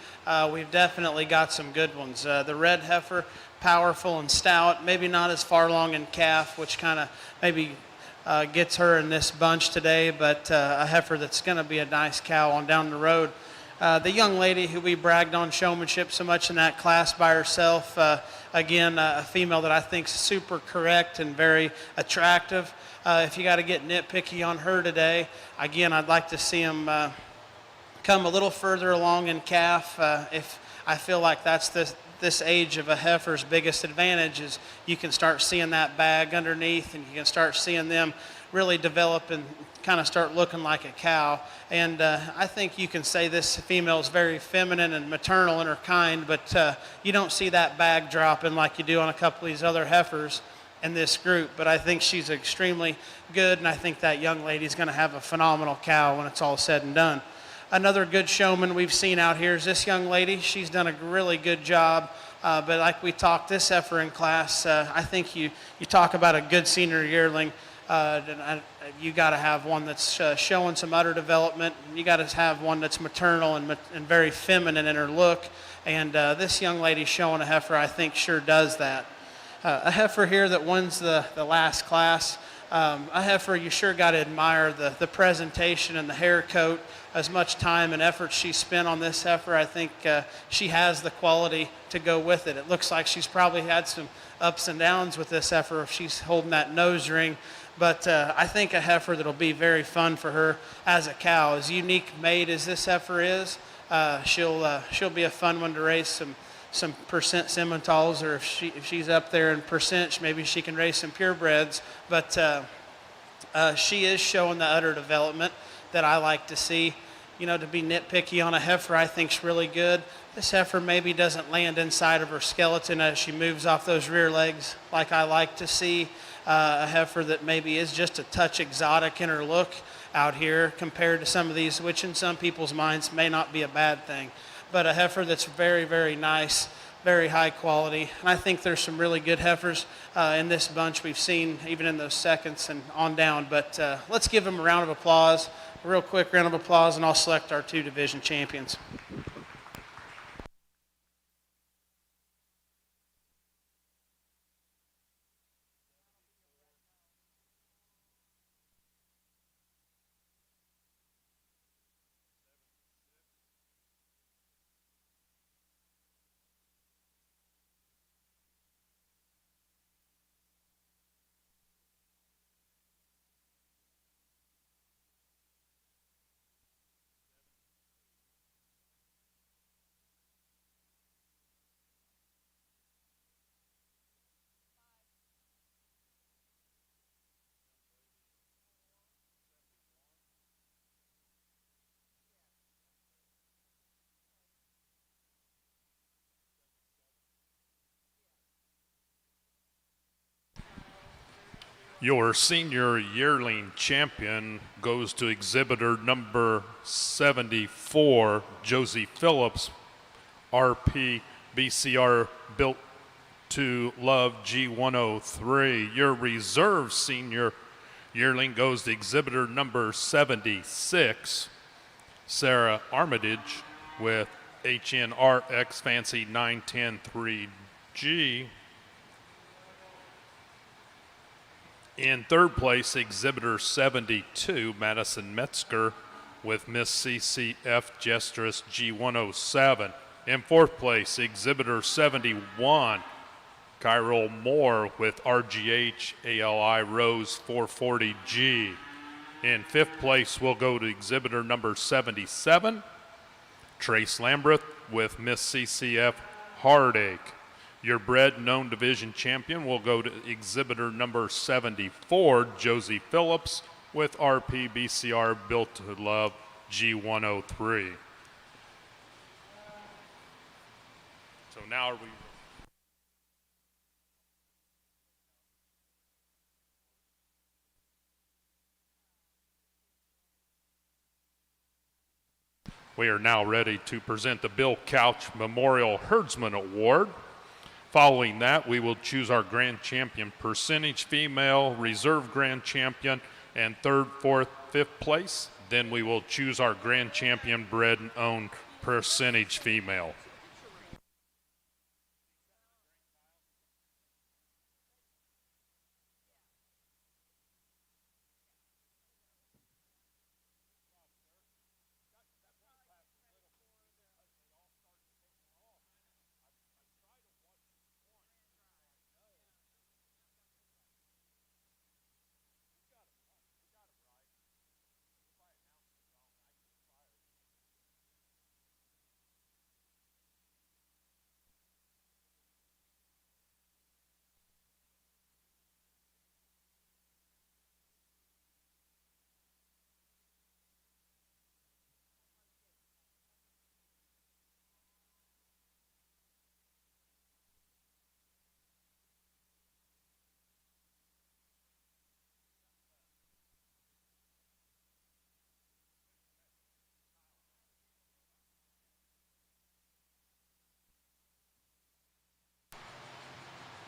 We've definitely got some good ones. The red heifer, powerful and stout, maybe not as far along in calf, which kind of maybe gets her in this bunch today, but a heifer that's going to be a nice cow on down the road. The young lady who we bragged on showmanship so much in that class by herself, again, a female that I think is super correct and very attractive. If you got to get nitpicky on her today, again, I'd like to see them come a little further along in calf. If I feel like that's this age of a heifer's biggest advantage is you can start seeing that bag underneath, and you can start seeing them really develop and kind of start looking like a cow. And I think you can say this female is very feminine and maternal in her kind, but you don't see that bag dropping like you do on a couple of these other heifers in this group. But I think she's extremely good, and I think that young lady's going to have a phenomenal cow when it's all said and done. Another good showman we've seen out here is this young lady. She's done a really good job. But like we talked this heifer in class, I think you talk about a good senior yearling, you got to have one that's showing some udder development. You got to have one that's maternal and very feminine in her look. And this young lady showing a heifer, I think, sure does that. A heifer here that wins the last class. A heifer, you sure got to admire the presentation and the hair coat. As much time and effort she spent on this heifer, I think she has the quality to go with it. It looks like she's probably had some ups and downs with this heifer if she's holding that nose ring. But I think a heifer that'll be very fun for her as a cow. As unique made as this heifer is, she'll be a fun one to race some percent Simmentals, or if she's up there in percentage, maybe she can race some purebreds. But she is showing the udder development that I like to see. You know, to be nitpicky on a heifer, I think's really good. This heifer maybe doesn't land inside of her skeleton as she moves off those rear legs like I like to see. A heifer that maybe is just a touch exotic in her look out here compared to some of these, which in some people's minds may not be a bad thing. But a heifer that's very, very nice, very high quality. And I think there's some really good heifers in this bunch we've seen even in those seconds and on down. But let's give them a round of applause, a real quick round of applause, and I'll select our two division champions. Your senior yearling champion goes to exhibitor number 74, Josie Phillips, RP BCR built to love G103. Your reserve senior yearling goes to exhibitor number 76, Sarah Armitage with HNRX Fancy 9103G. In third place, exhibitor 72, Madison Metzger with Miss CCF Gestress G107. In fourth place, exhibitor 71, Kyril Moore with RGH ALI Rose 440G. In fifth place, we'll go to exhibitor number 77, Trace Lambreth with Miss CCF Heartache. Your bred known division champion will go to exhibitor number 74, Josie Phillips with RP BCR built to love G103. So now are we are now ready to present the Bill Couch Memorial Herdsman Award. Following that, we will choose our grand champion percentage female, reserve grand champion, and third, fourth, fifth place Then we will choose our grand champion bred and owned percentage female.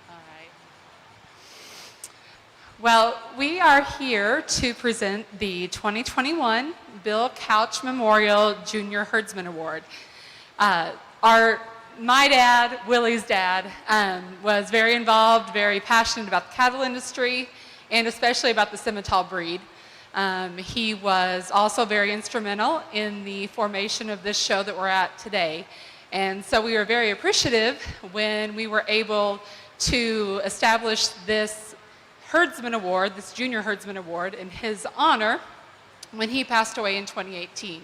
All right. Well, we are here to present the 2021 Bill Couch Memorial Junior Herdsman Award. My dad, Willie's dad, was very involved, very passionate about the cattle industry, and especially about the Simmental breed. He was also very instrumental in the formation of this show that we're at today. And so we were very appreciative when we were able to establish this Herdsman Award, this Junior Herdsman Award, in his honor when he passed away in 2018.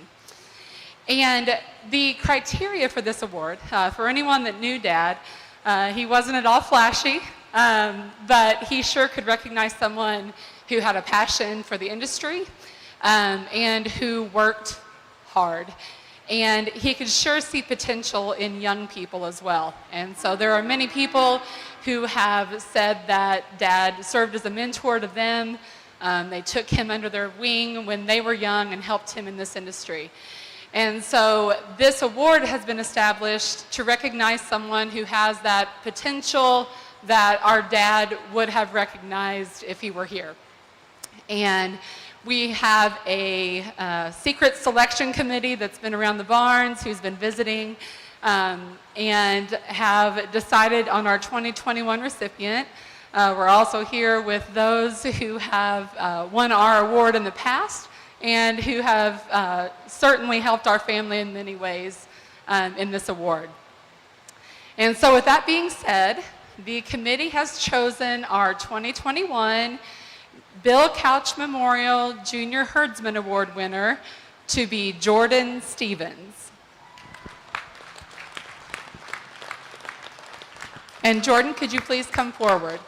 And the criteria for this award, for anyone that knew Dad, he wasn't at all flashy, but he sure could recognize someone who had a passion for the industry and who worked hard. And he could sure see potential in young people as well. And so there are many people who have said that Dad served as a mentor to them. They took him under their wing when they were young and helped him in this industry. And so this award has been established to recognize someone who has that potential that our dad would have recognized if he were here. And we have a secret selection committee that's been around the barns, who's been visiting, and have decided on our 2021 recipient. We're also here with those who have won our award in the past and who have certainly helped our family in many ways in this award. And so with that being said, the committee has chosen our 2021 Bill Couch Memorial Junior Herdsman Award winner to be Jordan Stevens. And Jordan, could you please come forward?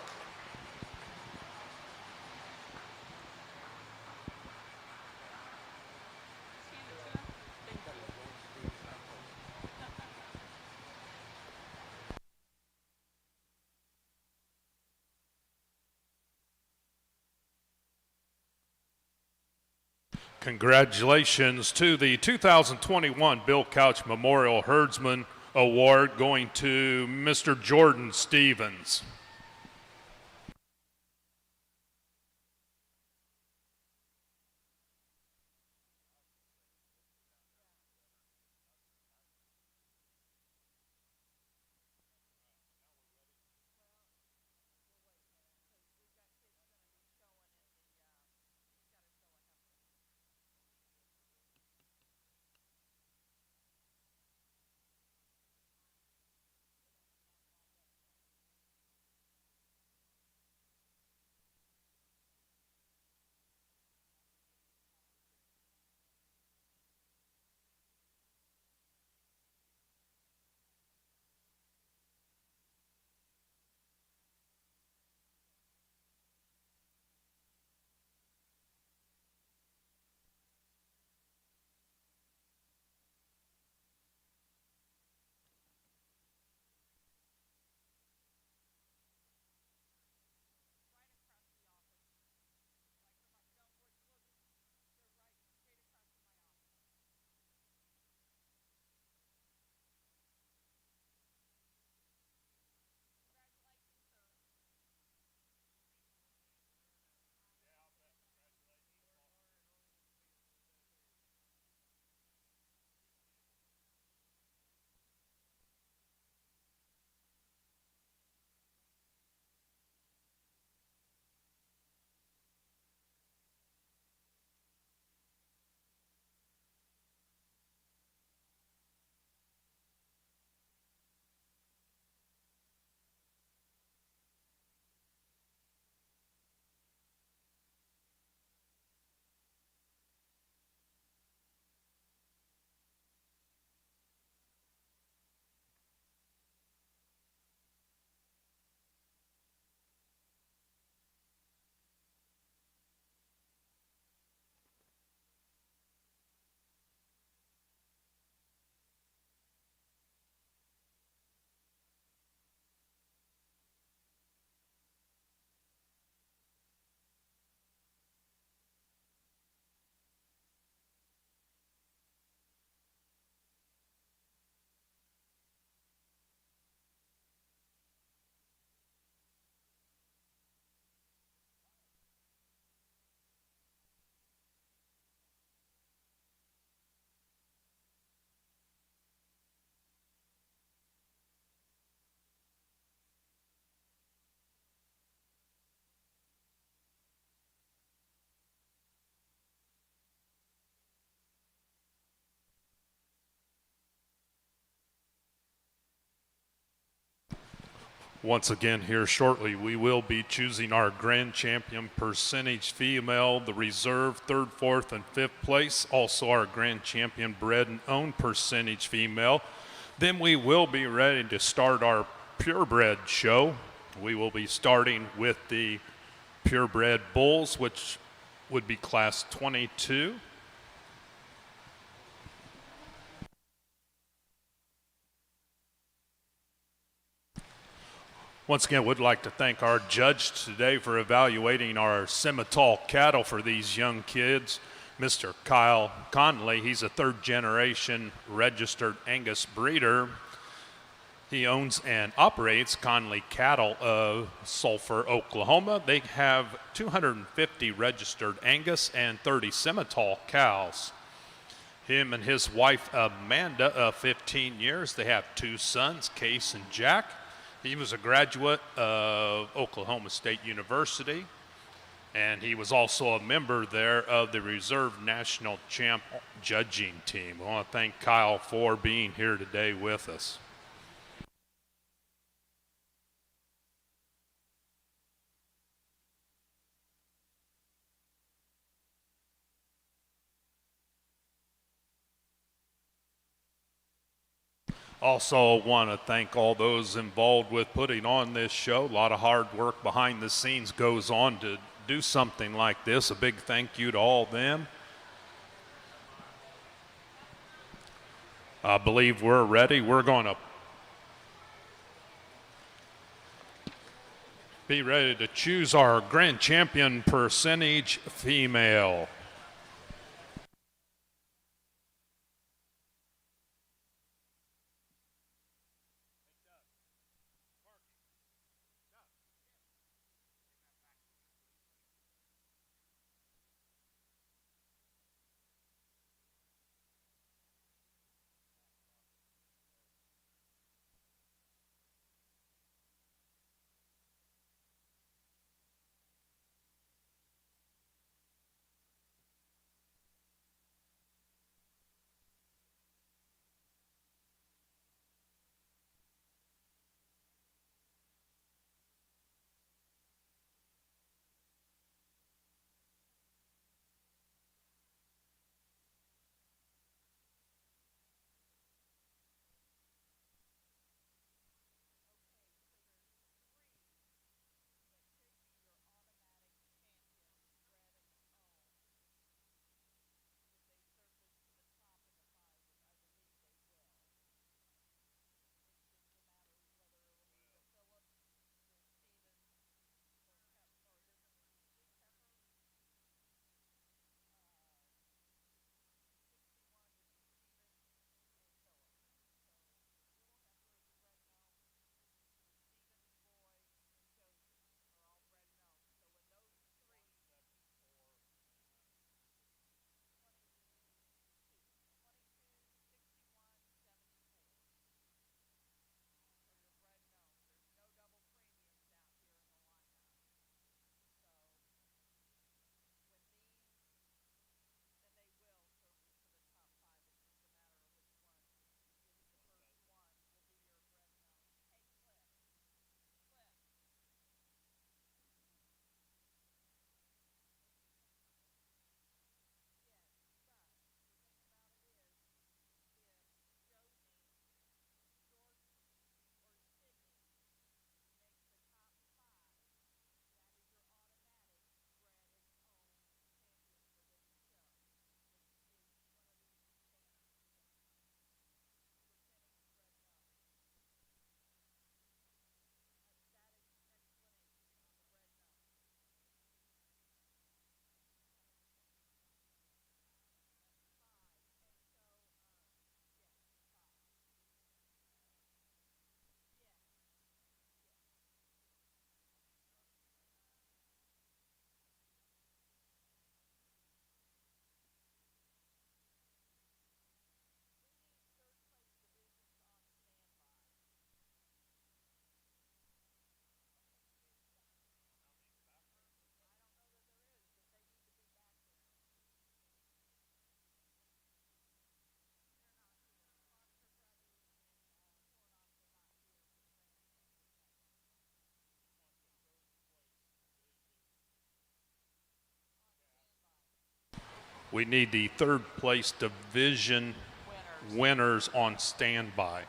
Congratulations to the 2021 Bill Couch Memorial Herdsman Award going to Mr. Jordan Stevens. Once again, here shortly, we will be choosing our grand champion percentage female, the reserve third, fourth, and fifth place. Also our grand champion bred and owned percentage female. Then we will be ready to start our purebred show. We will be starting with the purebred bulls, which would be class 22. Once again, would like to thank our judge today for evaluating our Simmental cattle for these young kids, Mr. Kyle Conley. He's a third generation registered Angus breeder. He owns and operates Conley Cattle of Sulphur, Oklahoma. They have 250 registered Angus and 30 Simmental cows. Him and his wife Amanda of 15 years, they have two sons, Case and Jack. He was a graduate of Oklahoma State University, and he was also a member there of the Reserve National Champ judging team. I want to thank Kyle for being here today with us. Also want to thank all those involved with putting on this show. A lot of hard work behind the scenes goes on to do something like this. A big thank you to all of them. I believe we're ready. We're going to be ready to choose our grand champion percentage female. We need the third place division winners on standby.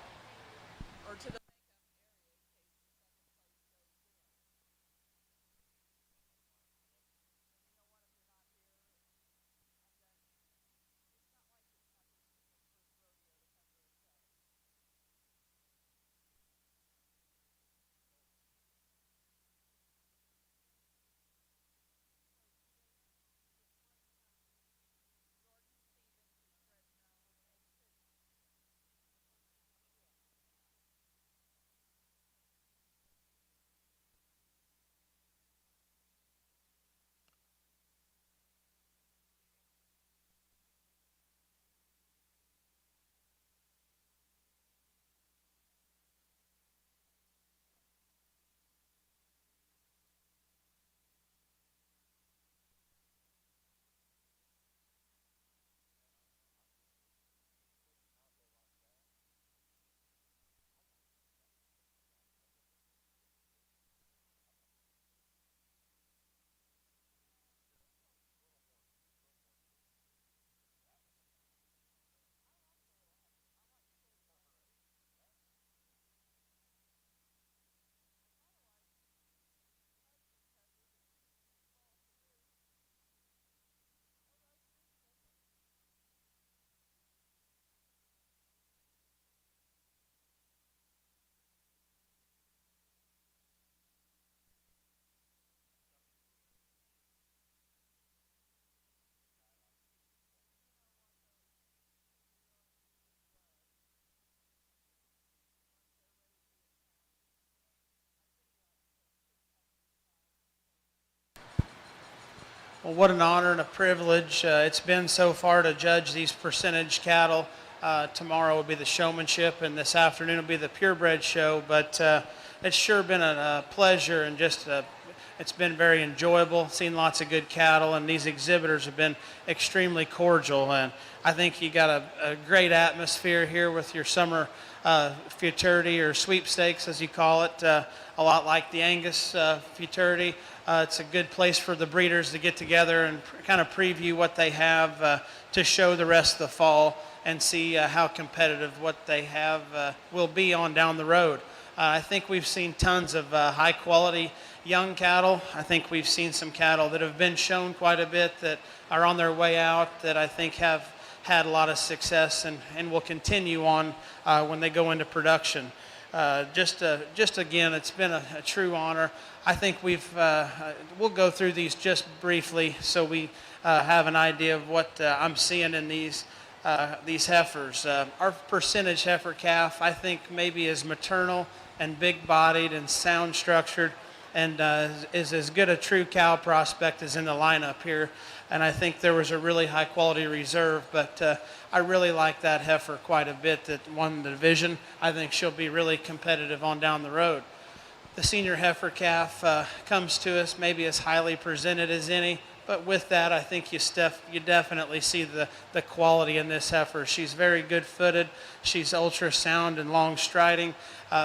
Well, what an honor and a privilege it's been so far to judge these percentage cattle. Tomorrow will be the showmanship, and this afternoon will be the purebred show. But it's sure been a pleasure, and it's been very enjoyable. Seen lots of good cattle, and these exhibitors have been extremely cordial. And I think you got a great atmosphere here with your summer futurity, or sweepstakes as you call it, a lot like the Angus futurity. It's a good place for the breeders to get together and kind of preview what they have to show the rest of the fall and see how competitive what they have will be on down the road. I think we've seen tons of high quality young cattle. I think we've seen some cattle that have been shown quite a bit that are on their way out that I think have had a lot of success and will continue on when they go into production. Just again, it's been a true honor. I think we'll go through these just briefly so we have an idea of what I'm seeing in these heifers. Our percentage heifer calf, I think, maybe is maternal and big-bodied and sound-structured, and is as good a true cow prospect as in the lineup here. And I think there was a really high-quality reserve, but I really like that heifer quite a bit that won the division. I think she'll be really competitive on down the road. The senior heifer calf comes to us maybe as highly presented as any, but with that, I think you definitely see the quality in this heifer. She's very good-footed. She's ultrasound and long striding.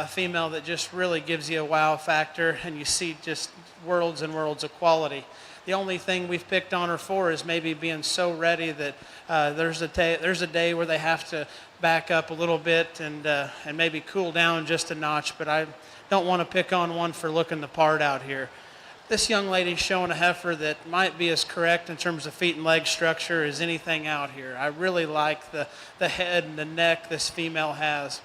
Female that just really gives you a wow factor, and you see just worlds and worlds of quality. The only thing we've picked on her for is maybe being so ready that there's a day where they have to back up a little bit and maybe cool down just a notch, but I don't want to pick on one for looking the part out here. This young lady's showing a heifer that might be as correct in terms of feet and leg structure as anything out here. I really like the head and the neck this female has.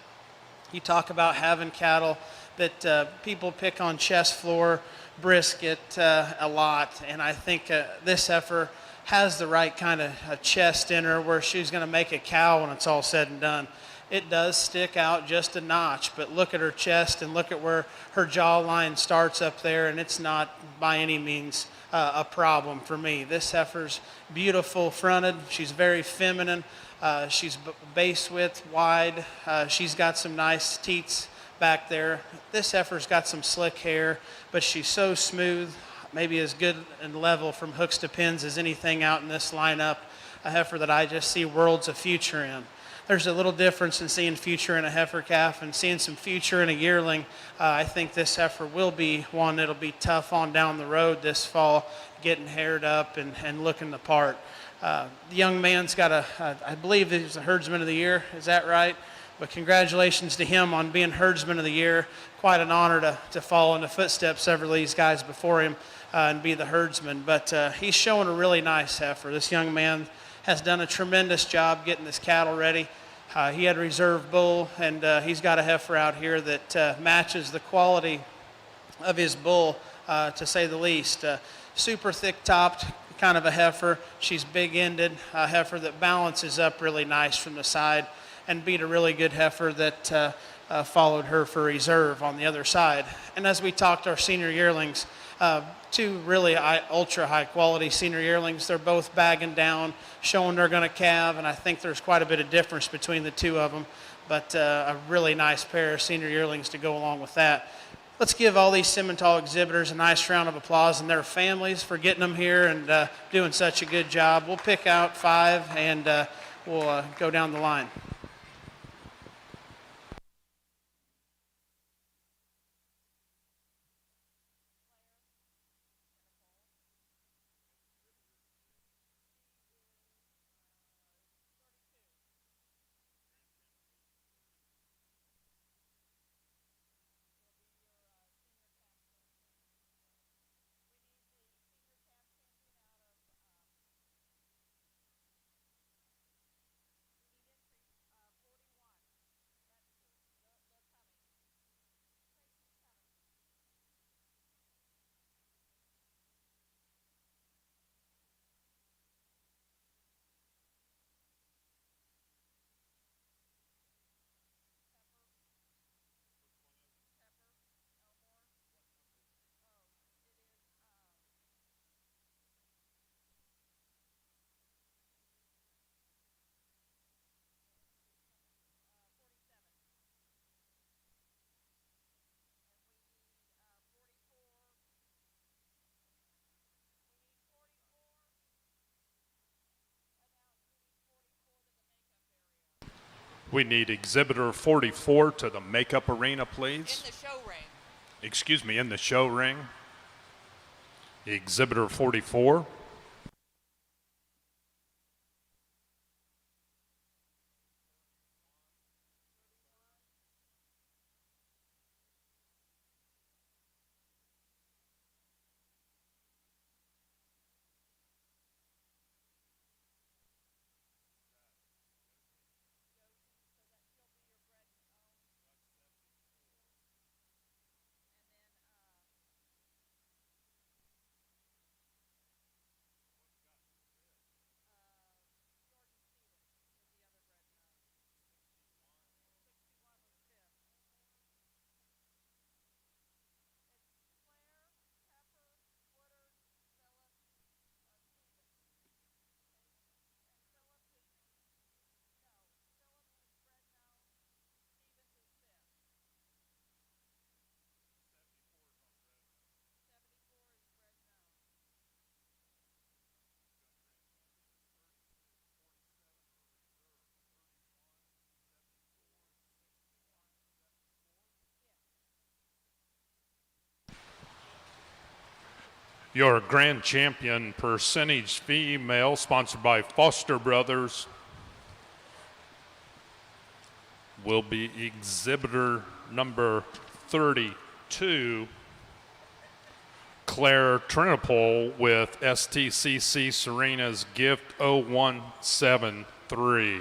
You talk about having cattle that people pick on chest floor, brisket a lot, and I think this heifer has the right kind of chest in her where she's going to make a cow when it's all said and done. It does stick out just a notch, but look at her chest and look at where her jawline starts up there, and it's not by any means a problem for me. This heifer's beautiful fronted. She's very feminine. She's base width, wide. She's got some nice teats back there. This heifer's got some slick hair, but she's so smooth, maybe as good and level from hooks to pins as anything out in this lineup. A heifer that I just see worlds of future in. There's a little difference in seeing future in a heifer calf and seeing some future in a yearling. I think this heifer will be one that'll be tough on down the road this fall, getting haired up and looking the part. The young man's got I believe he's a Herdsman of the Year. Is that right? But congratulations to him on being Herdsman of the Year. Quite an honor to follow in the footsteps of several of these guys before him and be the herdsman. But he's showing a really nice heifer. This young man has done a tremendous job getting this cattle ready. He had a reserve bull, and he's got a heifer out here that matches the quality of his bull, to say the least. Super thick-topped kind of a heifer. She's big-ended, a heifer that balances up really nice from the side, and beat a really good heifer that followed her for reserve on the other side. And as we talked our senior yearlings, two really ultra high quality senior yearlings. They're both bagging down, showing they're going to calve, and I think there's quite a bit of difference between the two of them, but a really nice pair of senior yearlings to go along with that. Let's give all these Simmental exhibitors a nice round of applause and their families for getting them here and doing such a good job. We'll pick out 5 and we'll go down the line. We need exhibitor 44 to the makeup arena, please. In the show ring. Excuse me, in the show ring. Exhibitor 44. Your grand champion percentage female, sponsored by Foster Brothers, will be exhibitor number 32, Claire Trinipol, with STCC Serena's Gift 0173.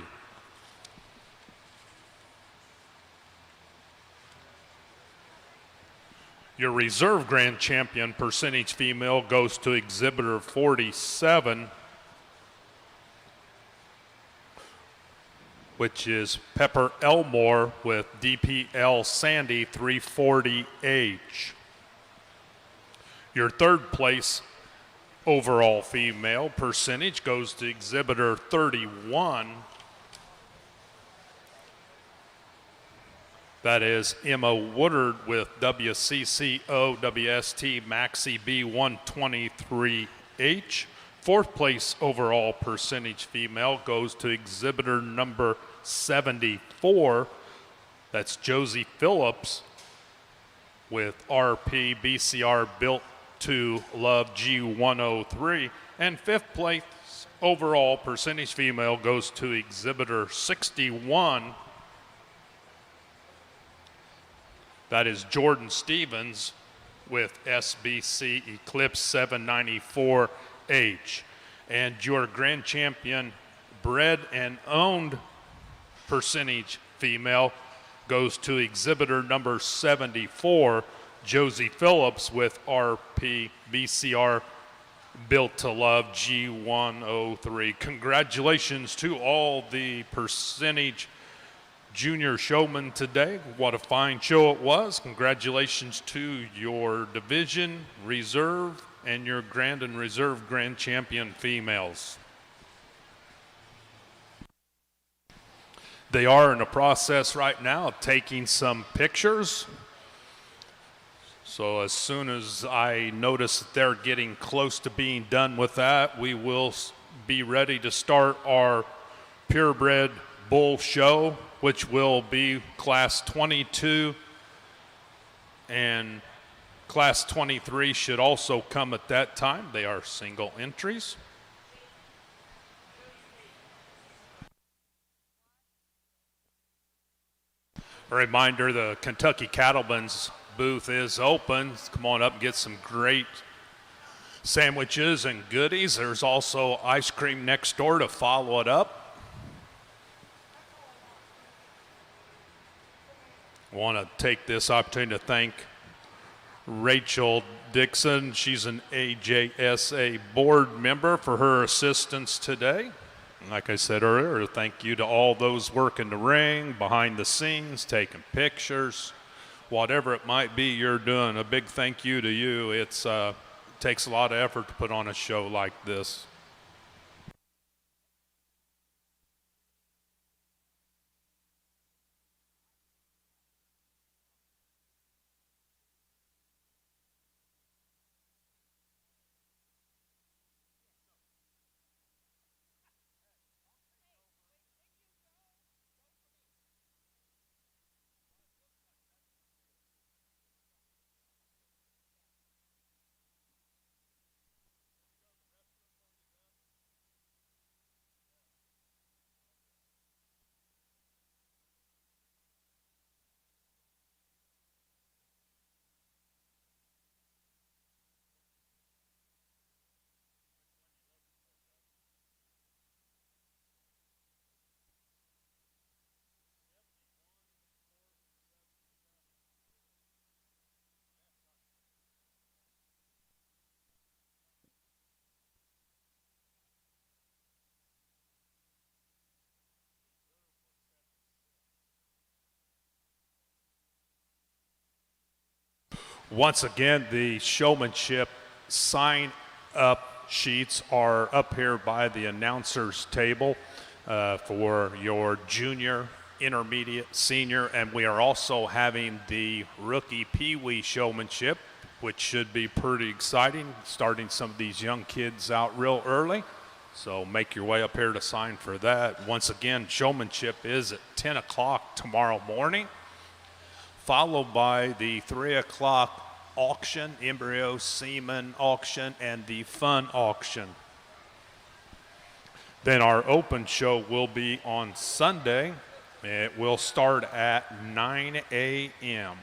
Your reserve grand champion percentage female goes to exhibitor 47, which is Pepper Elmore with DPL Sandy 340H. Your third place overall female percentage goes to exhibitor 31. That is Emma Woodard with WCCO WST Maxi B123H. Fourth place overall percentage female goes to exhibitor number 74. That's Josie Phillips with RP BCR Built to Love G103. And fifth place overall percentage female goes to exhibitor 61. That is Jordan Stevens with SBC Eclipse 794H. And your grand champion bred and owned percentage female goes to exhibitor number 74, Josie Phillips with RP VCR Built to Love G103. Congratulations to all the percentage junior showmen today. What a fine show it was. Congratulations to your division, reserve, and your grand and reserve grand champion females. They are in the process right now of taking some pictures. So as soon as I notice that they're getting close to being done with that, we will be ready to start our purebred bull show, which will be class 22, and class 23 should also come at that time. They are single entries. A reminder, the Kentucky Cattlemen's booth is open. Come on up and get some great sandwiches and goodies. There's also ice cream next door to follow it up. I want to take this opportunity to thank Rachel Dixon. She's an AJSA board member for her assistance today. Like I said earlier, thank you to all those working the ring, behind the scenes, taking pictures, whatever it might be you're doing. A big thank you to you. It takes a lot of effort to put on a show like this. Once again, the showmanship sign-up sheets are up here by the announcer's table for your junior, intermediate, senior, and we are also having the rookie peewee showmanship, which should be pretty exciting, starting some of these young kids out real early. So make your way up here to sign for that. Once again, showmanship is at 10 o'clock tomorrow morning, followed by the 3 o'clock auction, embryo semen auction, and the fun auction. Then our open show will be on Sunday. It will start at 9 a.m.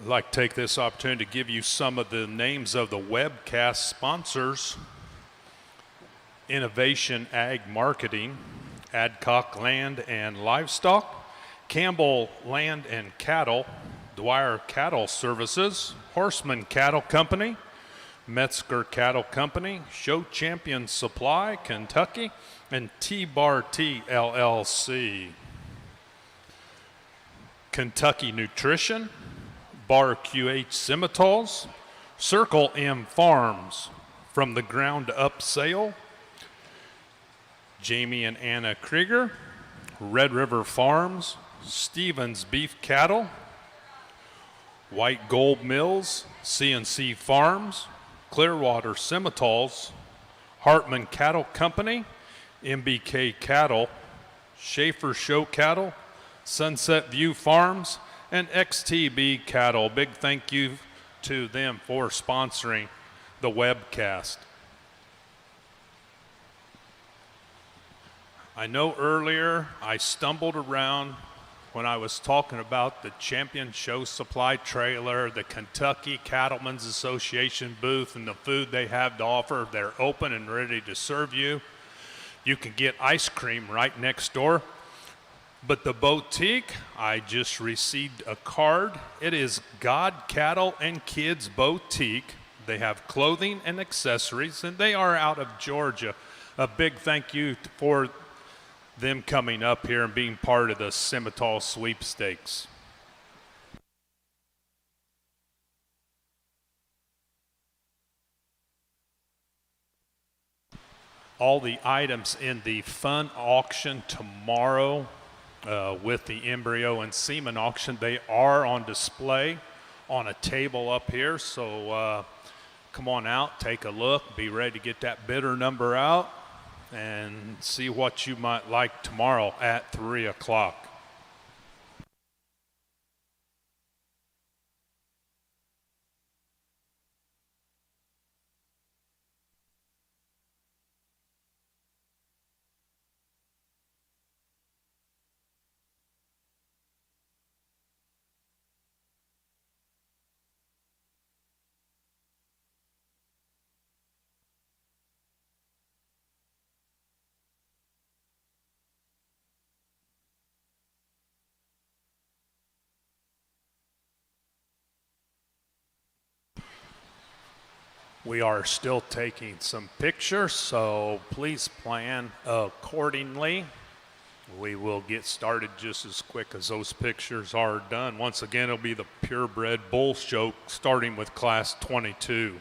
I'd like to take this opportunity to give you some of the names of the webcast sponsors. Innovation Ag Marketing, Adcock Land and Livestock, Campbell Land and Cattle, Dwyer Cattle Services, Horseman Cattle Company, Metzger Cattle Company, Show Champion Supply, Kentucky, and T-Bar T LLC. Kentucky Nutrition, Bar QH Simmentals, Circle M Farms, From the Ground Up Sale, Jamie and Anna Krieger, Red River Farms, Stevens Beef Cattle, White Gold Mills, CNC Farms, Clearwater Simmentals, Hartman Cattle Company, MBK Cattle, Schaefer Show Cattle, Sunset View Farms, and XTB Cattle. Big thank you to them for sponsoring the webcast. I know earlier I stumbled around when I was talking about the Champion Show Supply trailer, the Kentucky Cattlemen's Association booth, and the food they have to offer. They're open and ready to serve you. You can get ice cream right next door. But the boutique, I just received a card. It is God Cattle and Kids Boutique. They have clothing and accessories, and they are out of Georgia. A big thank you for them coming up here and being part of the Simmental Sweepstakes. All the items in the fun auction tomorrow with the embryo and semen auction, they are on display on a table up here. So come on out, take a look, be ready to get that bidder number out and see what you might like tomorrow at 3 o'clock. We are still taking some pictures, so please plan accordingly. We will get started just as quick as those pictures are done. Once again, it'll be the Purebred Bull Show starting with Class 22.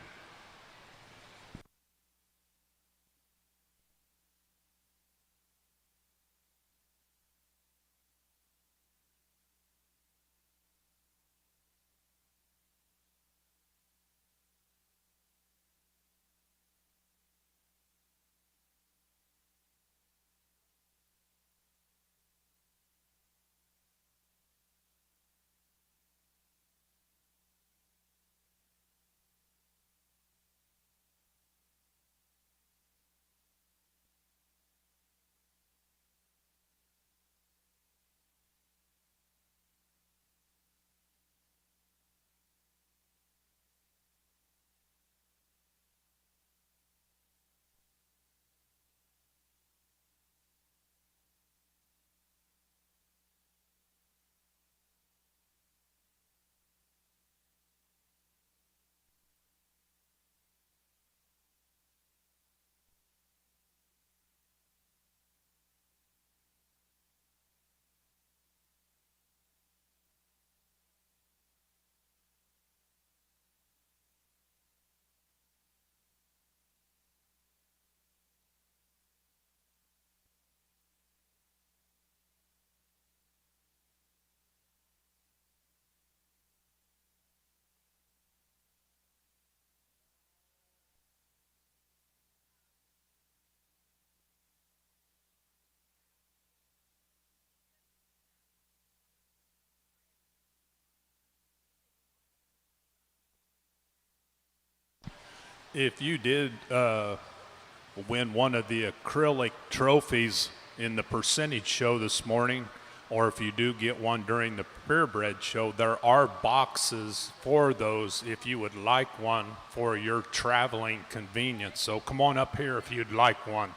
If you did win one of the acrylic trophies in the percentage show this morning, or if you do get one during the purebred show, there are boxes for those if you would like one for your traveling convenience. So come on up here if you'd like one.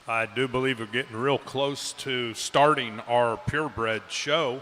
I do believe we're getting real close to starting our purebred show.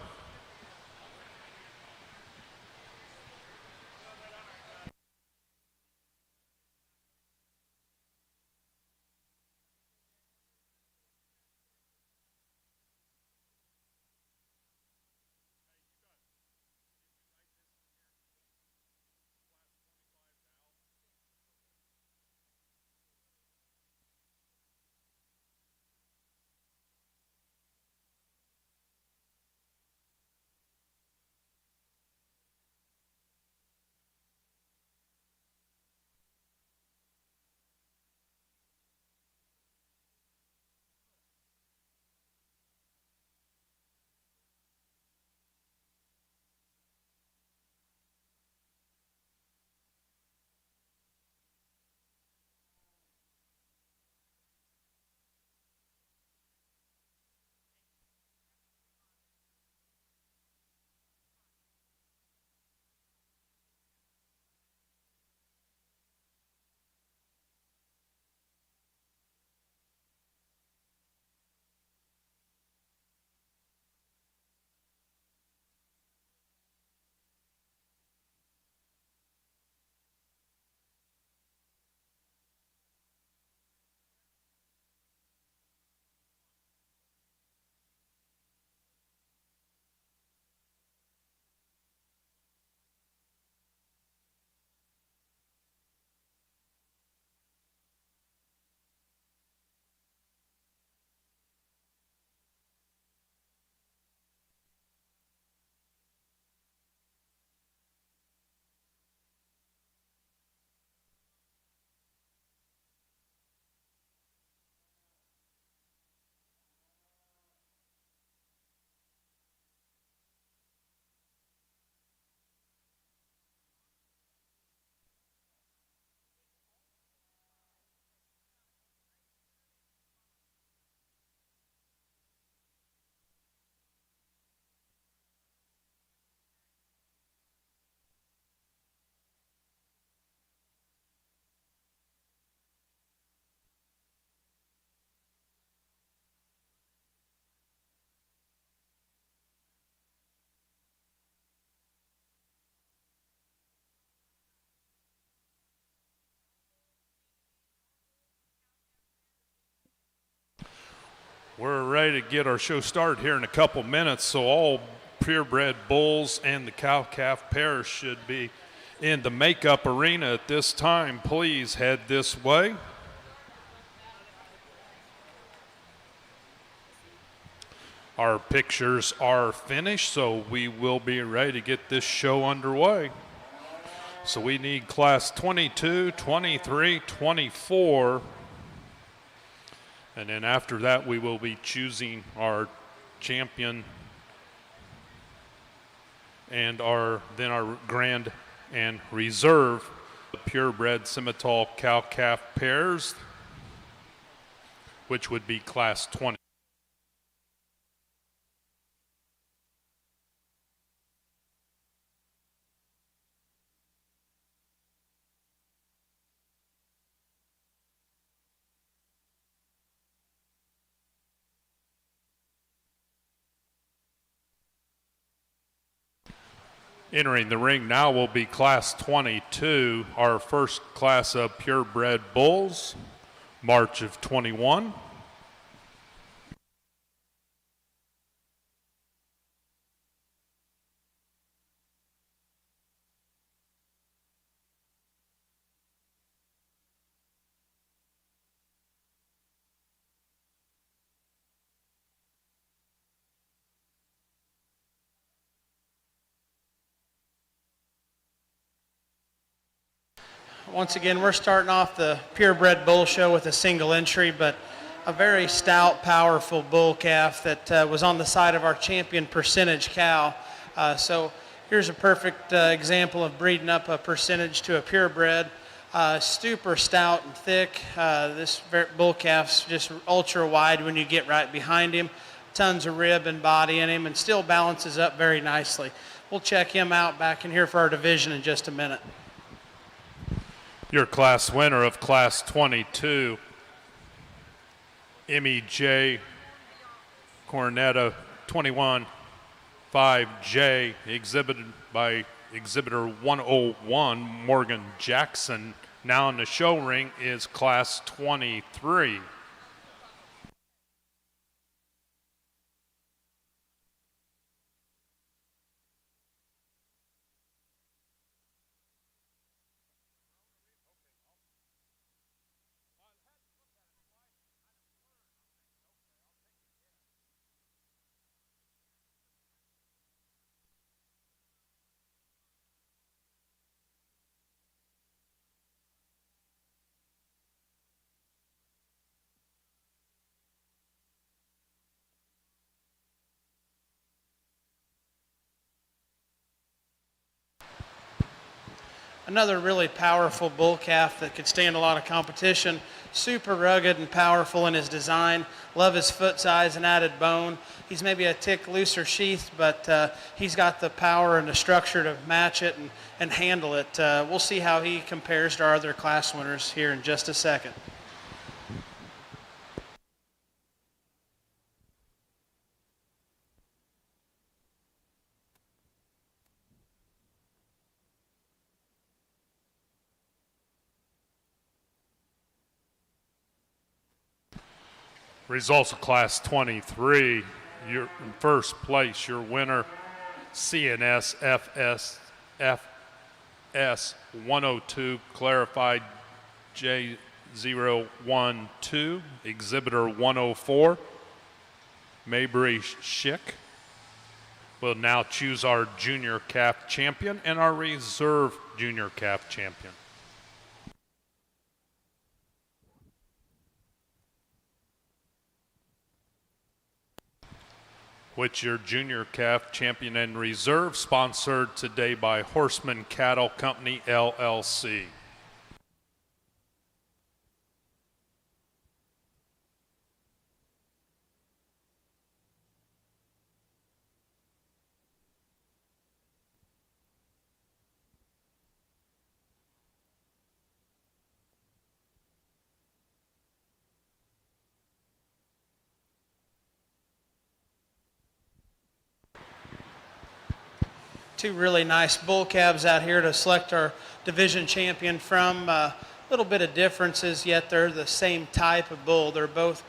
We're ready to get our show started here in a couple minutes, so all purebred bulls and the cow-calf pairs should be in the makeup arena at this time. Please head this way. Our pictures are finished, so we will be ready to get this show underway. So we need class 22, 23, 24. And then after that, we will be choosing our champion and our grand and reserve purebred Simmental cow-calf pairs, which would be class 20. Entering the ring now will be class 22, our first class of purebred bulls, March of 21. Once again, we're starting off the purebred bull show with a single entry, but a very stout, powerful bull calf that was on the side of our champion percentage cow. So here's a perfect example of breeding up a percentage to a purebred. Super stout and thick. This bull calf's just ultra wide when you get right behind him. Tons of rib and body in him, and still balances up very nicely. We'll check him out back in here for our division in just a minute. Your class winner of class 22 Emmy J. Cornetta, 21-5J, exhibited by exhibitor 101, Morgan Jackson. Now in the show ring is class 23. Another really powerful bull calf that could stand a lot of competition. Super rugged and powerful in his design. Love his foot size and added bone. He's maybe a tick looser sheathed, but he's got the power and the structure to match it and handle it. We'll see how he compares to our other class winners here in just a second. Results of class 23, you're in first place, your winner, CNS FS 102, clarified J012, exhibitor 104, Mabry Schick. We'll now choose our junior calf champion and our reserve junior calf champion. Which your junior calf champion and reserve, sponsored today by Horseman Cattle Company, LLC. Two really nice bull calves out here to select our division champion from. A little bit of differences, yet they're the same type of bull. They're both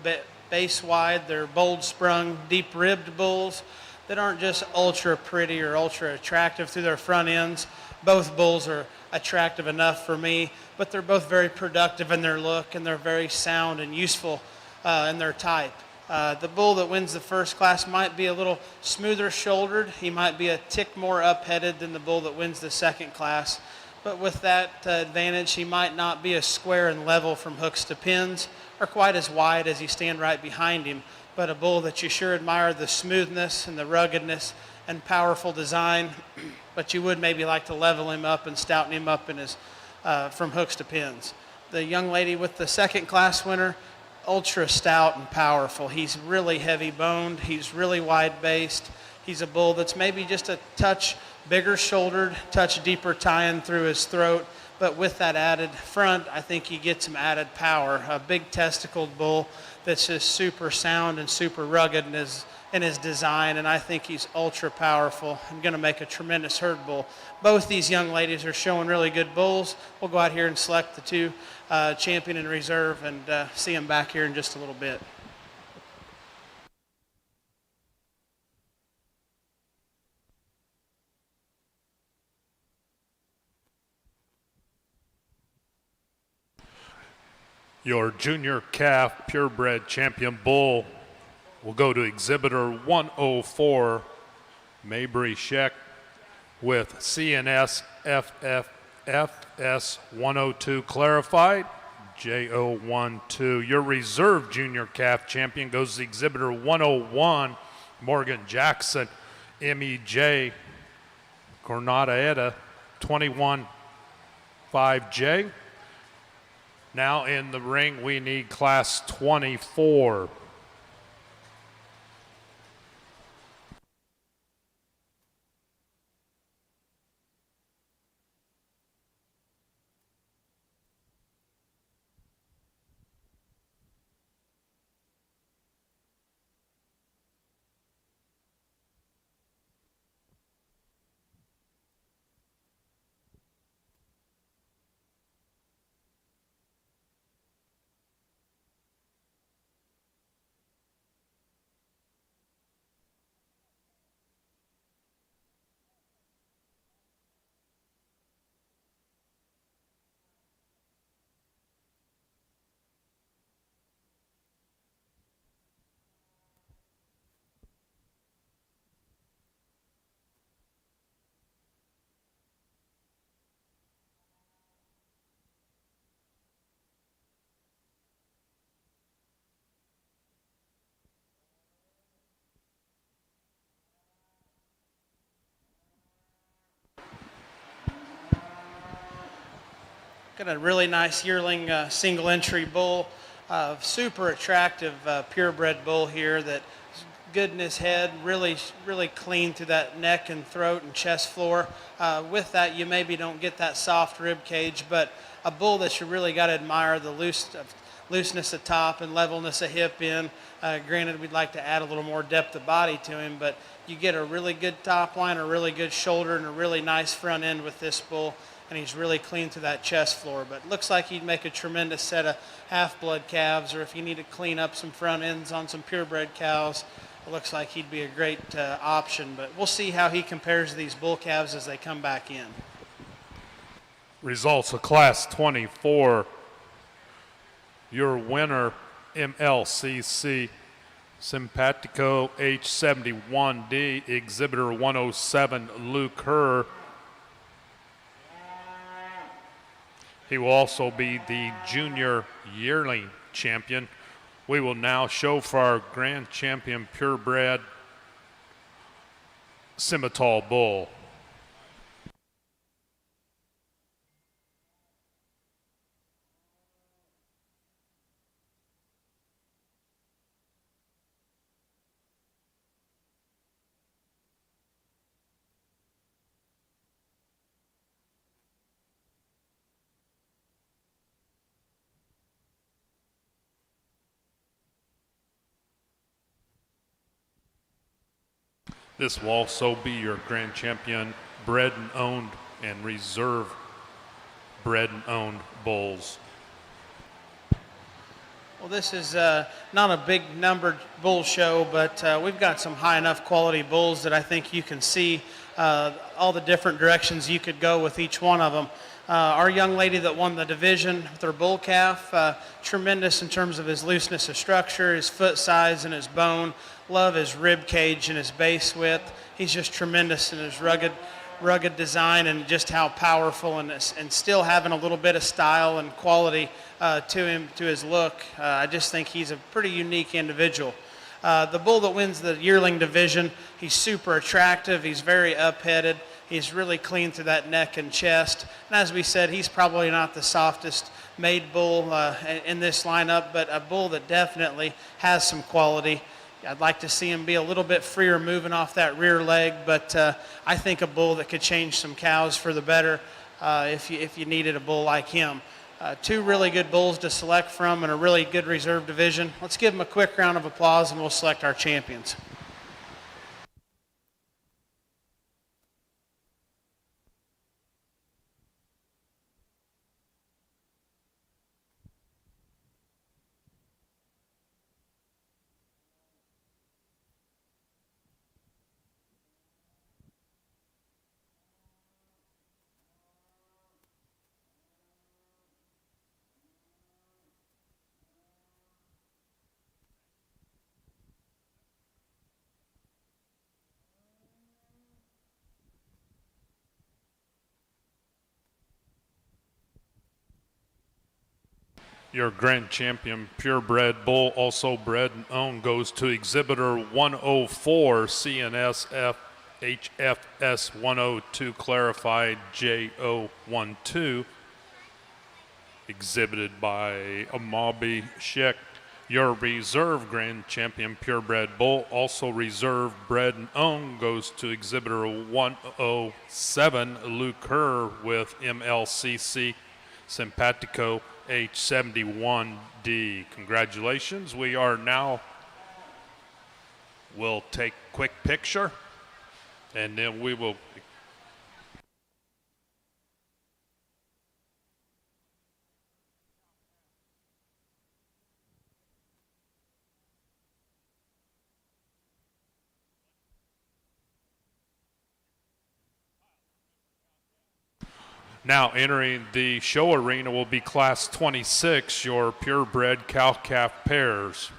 base wide. They're bold sprung, deep ribbed bulls that aren't just ultra pretty or ultra attractive through their front ends. Both bulls are attractive enough for me, but they're both very productive in their look, and they're very sound and useful in their type. The bull that wins the first class might be a little smoother shouldered. He might be a tick more up-headed than the bull that wins the second class. But with that advantage, he might not be as square and level from hooks to pins or quite as wide as you stand right behind him. But a bull that you sure admire the smoothness and the ruggedness and powerful design, but you would maybe like to level him up and stouten him up in his from hooks to pins. The young lady with the second class winner, ultra stout and powerful. He's really heavy boned. He's really wide based. He's a bull that's maybe just a touch bigger shouldered, touch deeper tying through his throat. But with that added front, I think he gets some added power. A big testicled bull that's just super sound and super rugged in his design. And I think he's ultra powerful and going to make a tremendous herd bull. Both these young ladies are showing really good bulls. We'll go out here and select the two champion and reserve and see them back here in just a little bit. Your junior calf purebred champion bull will go to exhibitor 104, Mabry Scheck, with CNS FS 102 clarified, J012. Your reserve junior calf champion goes to exhibitor 101, Morgan Jackson, MEJ, Cornetta, 21-5J. Now in the ring, we need class 24. Got a really nice yearling single entry bull, super attractive purebred bull here that good in his head, really clean to that neck and throat and chest floor. With that, you maybe don't get that soft rib cage, but a bull that you really got to admire the looseness of top and levelness of hip in. Granted, we'd like to add a little more depth of body to him, but you get a really good top line, a really good shoulder, and a really nice front end with this bull, and he's really clean to that chest floor. But looks like he'd make a tremendous set of half-blood calves, or if you need to clean up some front ends on some purebred cows, it looks like he'd be a great option. But we'll see how he compares to these bull calves as they come back in. Results of Class 24. Your winner, MLCC Simpatico H71D, Exhibitor 107, Luke Herr. He will also be the junior yearling champion. We will now show for our grand champion purebred Simmental bull. This will also be your grand champion bred and owned and reserve bred and owned bulls. Well, this is not a big numbered bull show, but we've got some high enough quality bulls that I think you can see all the different directions you could go with each one of them. Our young lady that won the division with her bull calf, tremendous in terms of his looseness of structure, his foot size, and his bone. Love his rib cage and his base width. He's just tremendous in his rugged design and just how powerful and still having a little bit of style and quality to him, to his look. I just think he's a pretty unique individual. The bull that wins the yearling division, he's super attractive. He's very up-headed. He's really clean to that neck and chest. And as we said, he's probably not the softest made bull in this lineup, but a bull that definitely has some quality. I'd like to see him be a little bit freer moving off that rear leg, but I think a bull that could change some cows for the better if you needed a bull like him. Two really good bulls to select from and a really good reserve division. Let's give them a quick round of applause and we'll select our champions. Your grand champion purebred bull, also bred and owned, goes to Exhibitor 104, CNSF HFS 102, Clarified JO12, exhibited by Amabi Sheikh. Your reserve grand champion purebred bull, also reserve bred and owned, goes to Exhibitor 107, Luke Herr with MLCC Simpatico H71D. Congratulations. We'll take a quick picture and then we will now entering the show arena will be Class 26, your purebred cow-calf pairs.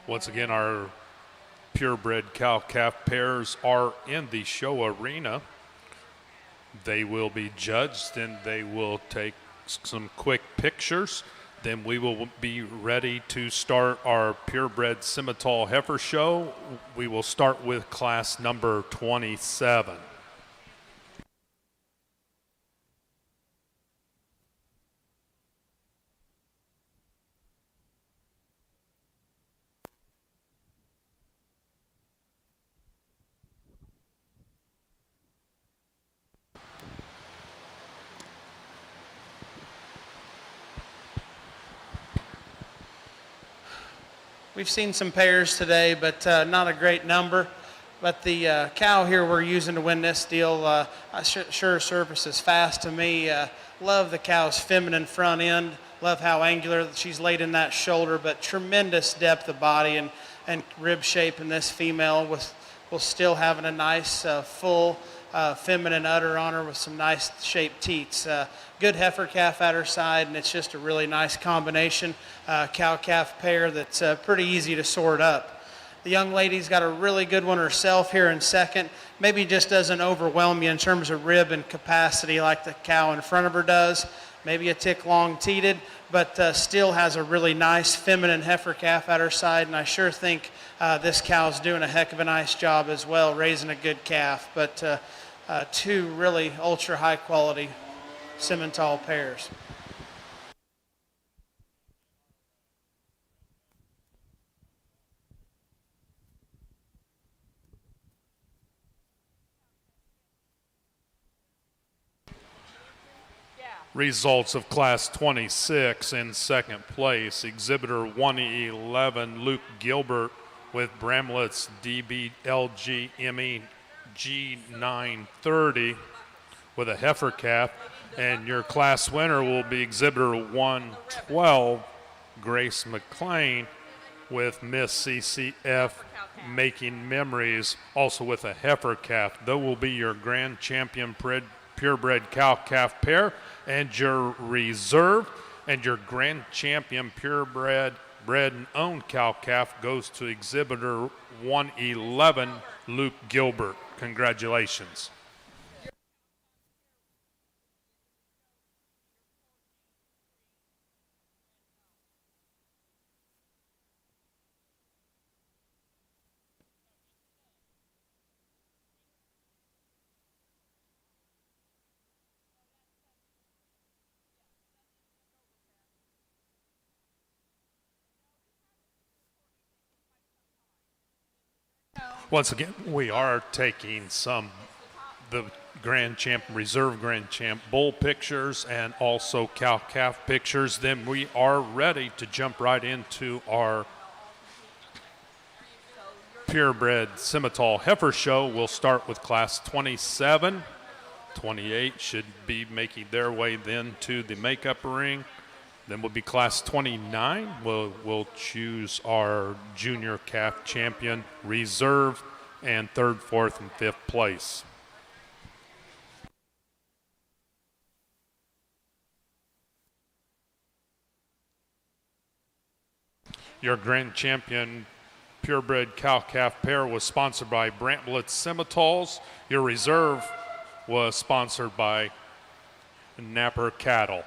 Once again, our purebred cow-calf pairs are in the show arena. They will be judged, and they will take some quick pictures. Then we will be ready to start our purebred Simmental heifer show. We will start with class number 27. We've seen some pairs today, but not a great number. But the cow here we're using to win this deal sure surfaces fast to me. Love the cow's feminine front end. Love how angular she's laid in that shoulder, but tremendous depth of body and rib shape in this female with still having a nice full feminine udder on her with some nice shaped teats. Good heifer calf at her side, and it's just a really nice combination cow calf pair that's pretty easy to sort up. The young lady's got a really good one herself here in second. Maybe just doesn't overwhelm you in terms of rib and capacity like the cow in front of her does. Maybe a tick long teated, but still has a really nice feminine heifer calf at her side, and I sure think this cow's doing a heck of a nice job as well, raising a good calf. But two really ultra high quality Simmental pairs. Results of class 26 in second place. Exhibitor 111, Luke Gilbert with Bramlett's DBLG ME G930 with a heifer calf. And your class winner will be exhibitor 112, Grace McLean with Miss CCF Making Memories, also with a heifer calf. They will be your grand champion purebred cow-calf pair, and your reserve and your grand champion purebred bred and owned cow-calf goes to exhibitor 111, Luke Gilbert. Congratulations. Once again, we are taking the grand champ, reserve grand champ bull pictures and also cow-calf pictures. Then we are ready to jump right into our purebred Simmental heifer show. We'll start with class 27. 28 should be making their way then to the makeup ring. Then will be class 29. We'll choose our junior calf champion, reserve, and third, fourth, and fifth place. Your grand champion purebred cow-calf pair was sponsored by Brantlet Simmentals. Your reserve was sponsored by Napper Cattle.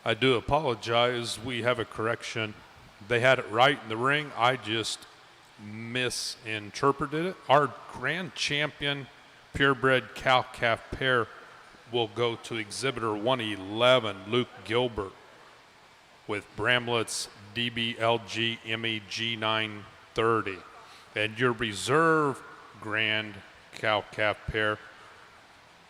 I do apologize. We have a correction. They had it right in the ring. I just misinterpreted it. Our grand champion purebred cow-calf pair will go to exhibitor 111, Luke Gilbert, with Bramlett's DBLG MEG 930. And your reserve grand cow-calf pair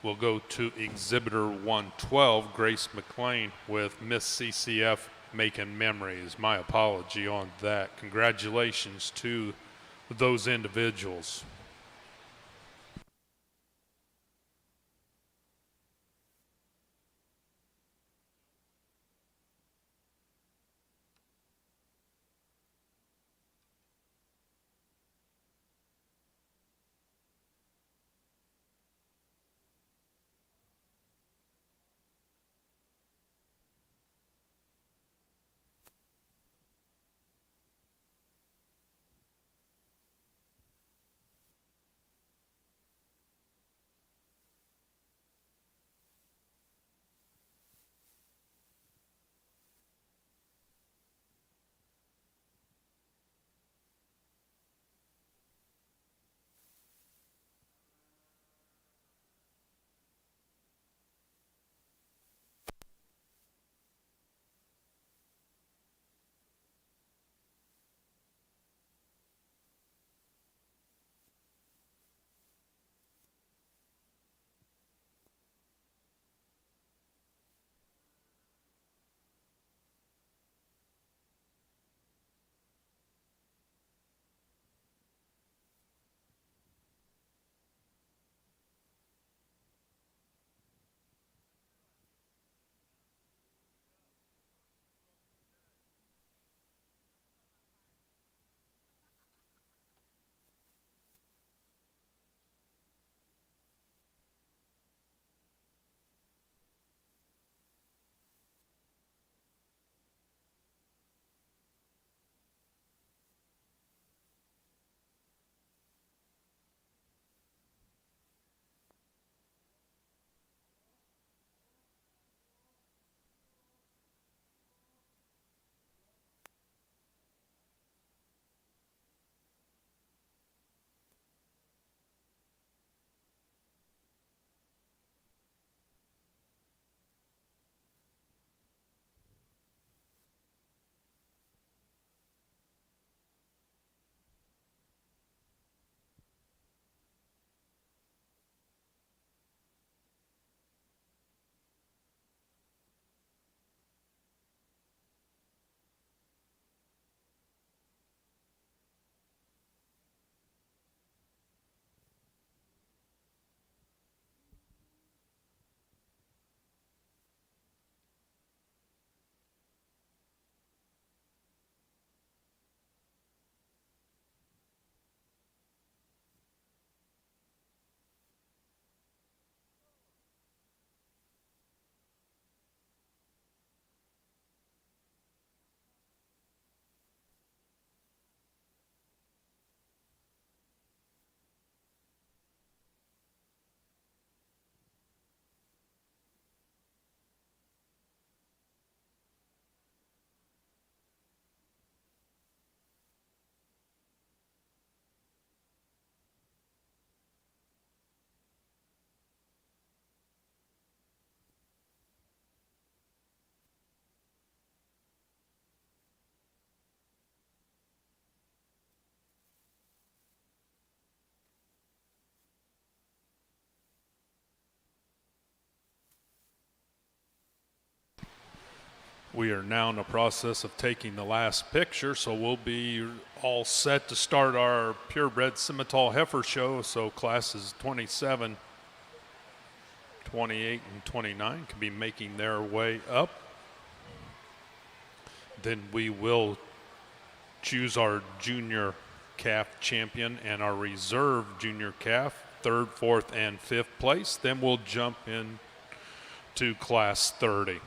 will go to exhibitor 112, Grace McLean, with Miss CCF Making Memories. My apology on that. Congratulations to those individuals. We are now in the process of taking the last picture, so we'll be all set to start our purebred Simmental heifer show. So classes 27, 28, and 29 can be making their way up. Then we will choose our junior calf champion and our reserve junior calf, 3rd, 4th, and 5th place. Then we'll jump in to class 30.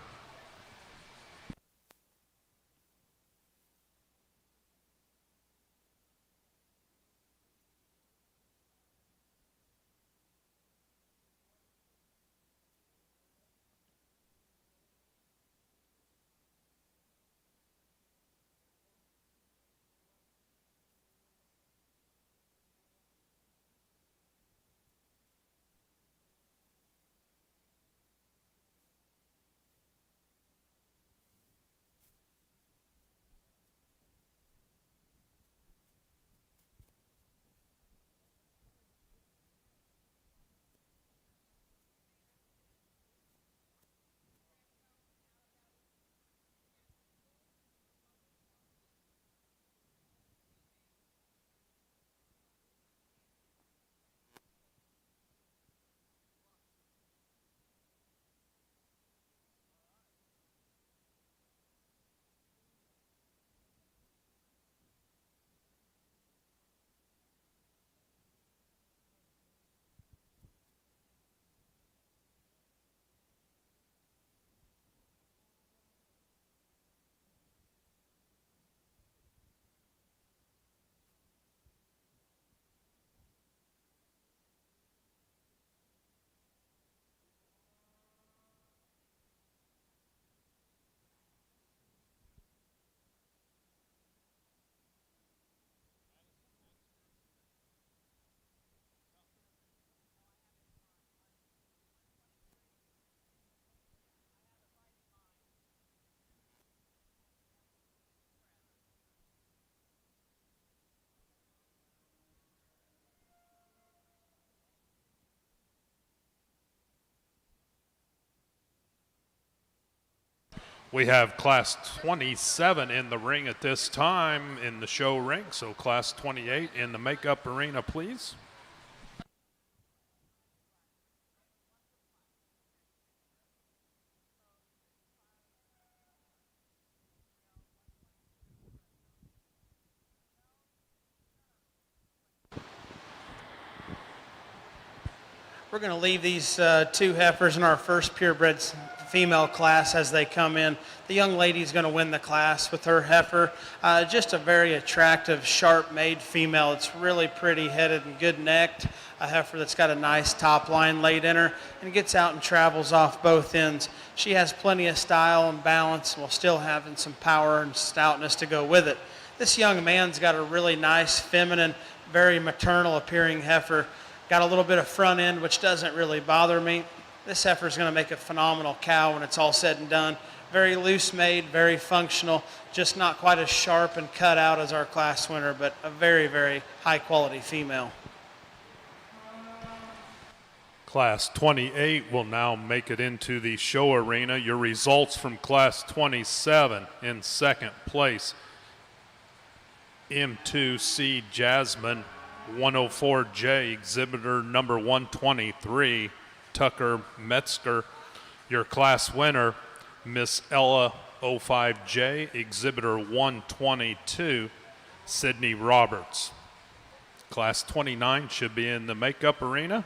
We have Class 27 in the ring at this time in the show ring, so Class 28 in the makeup arena, please. We're going to leave these two heifers in our first purebred female class as they come in. The young lady's going to win the class with her heifer. Just a very attractive, sharp-made female. It's really pretty headed and good-necked. A heifer that's got a nice top line laid in her and gets out and travels off both ends. She has plenty of style and balance while still having some power and stoutness to go with it. This young man's got a really nice, feminine, very maternal-appearing heifer. Got a little bit of front end, which doesn't really bother me. This heifer is going to make a phenomenal cow when it's all said and done. Very loose made, very functional, just not quite as sharp and cut out as our class winner, but a very, very high quality female. Class 28 will now make it into the show arena. Your results from Class 27 in second place. M2C Jasmine 104J, exhibitor number 123, Tucker Metzger. Your class winner, Miss Ella 05J, exhibitor 122, Sydney Roberts. Class 29 should be in the makeup arena.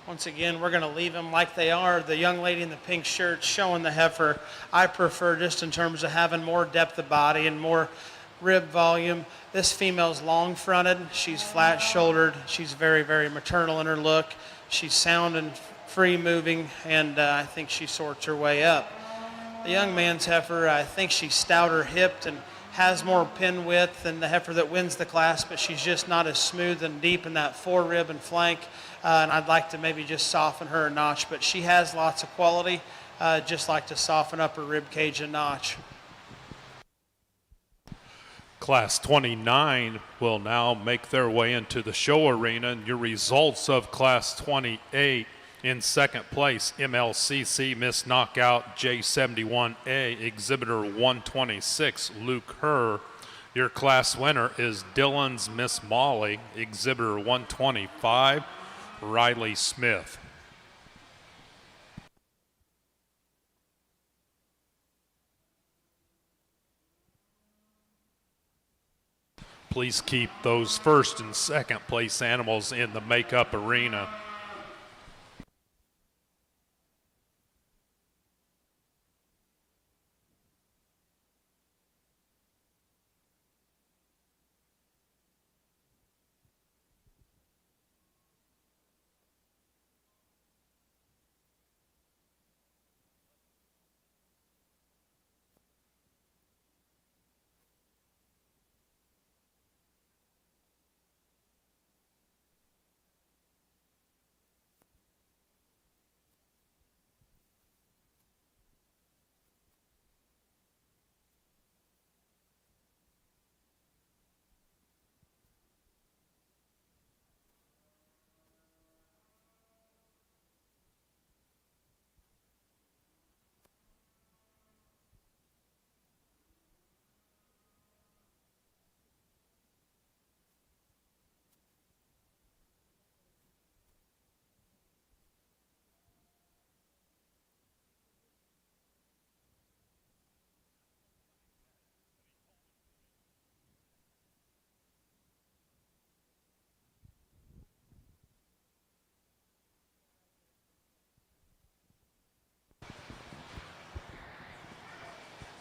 Once again, we're going to leave them like they are. The young lady in the pink shirt showing the heifer. I prefer, just in terms of having more depth of body and more rib volume. This female's long fronted. She's flat shouldered. She's very, very maternal in her look. She's sound and free moving, and I think she sorts her way up. The young man's heifer, I think she's stouter hipped and has more pin width than the heifer that wins the class, but she's just not as smooth and deep in that forerib and flank. And I'd like to maybe just soften her a notch, but she has lots of quality. Just like to soften up her rib cage a notch. Class 29 will now make their way into the show arena, and your results of Class 28 in second place, MLCC Miss Knockout J71A, exhibitor 126, Luke Herr. Your class winner is Dillon's Miss Molly, exhibitor 125, Riley Smith. Please keep those first and second place animals in the makeup arena.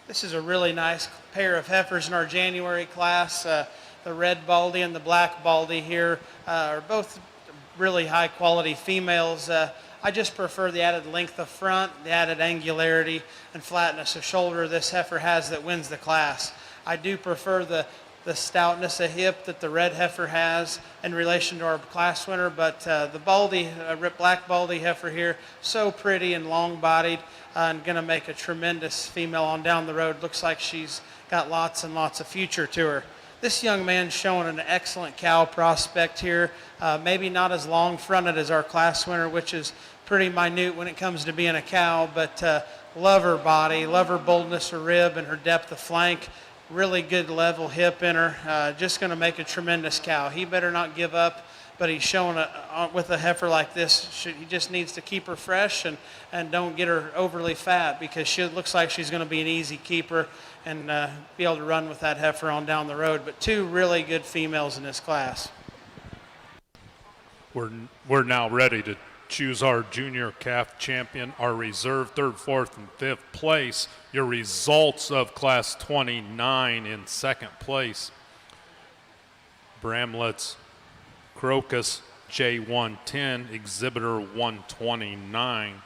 This is a really nice pair of heifers in our January class. The red baldy and the black baldy here are both really high quality females. I just prefer the added length of front, the added angularity and flatness of shoulder this heifer has that wins the class. I do prefer the stoutness of hip that the red heifer has in relation to our class winner, but the baldy, black baldy heifer here, so pretty and long-bodied and going to make a tremendous female on down the road. Looks like she's got lots and lots of future to her. This young man's showing an excellent cow prospect here. Maybe not as long-fronted as our class winner, which is pretty minute when it comes to being a cow, but love her body, love her boldness of rib and her depth of flank. Really good level hip in her. Just going to make a tremendous cow. He better not give up, but he's showing with a heifer like this, he just needs to keep her fresh and don't get her overly fat, because she looks like she's going to be an easy keeper and be able to run with that heifer on down the road. But two really good females in this class. We're now ready to choose our junior calf champion, our reserve third, fourth, and fifth place. Your results of class 29 in second place: Bramlett's Crocus J110, exhibitor 129.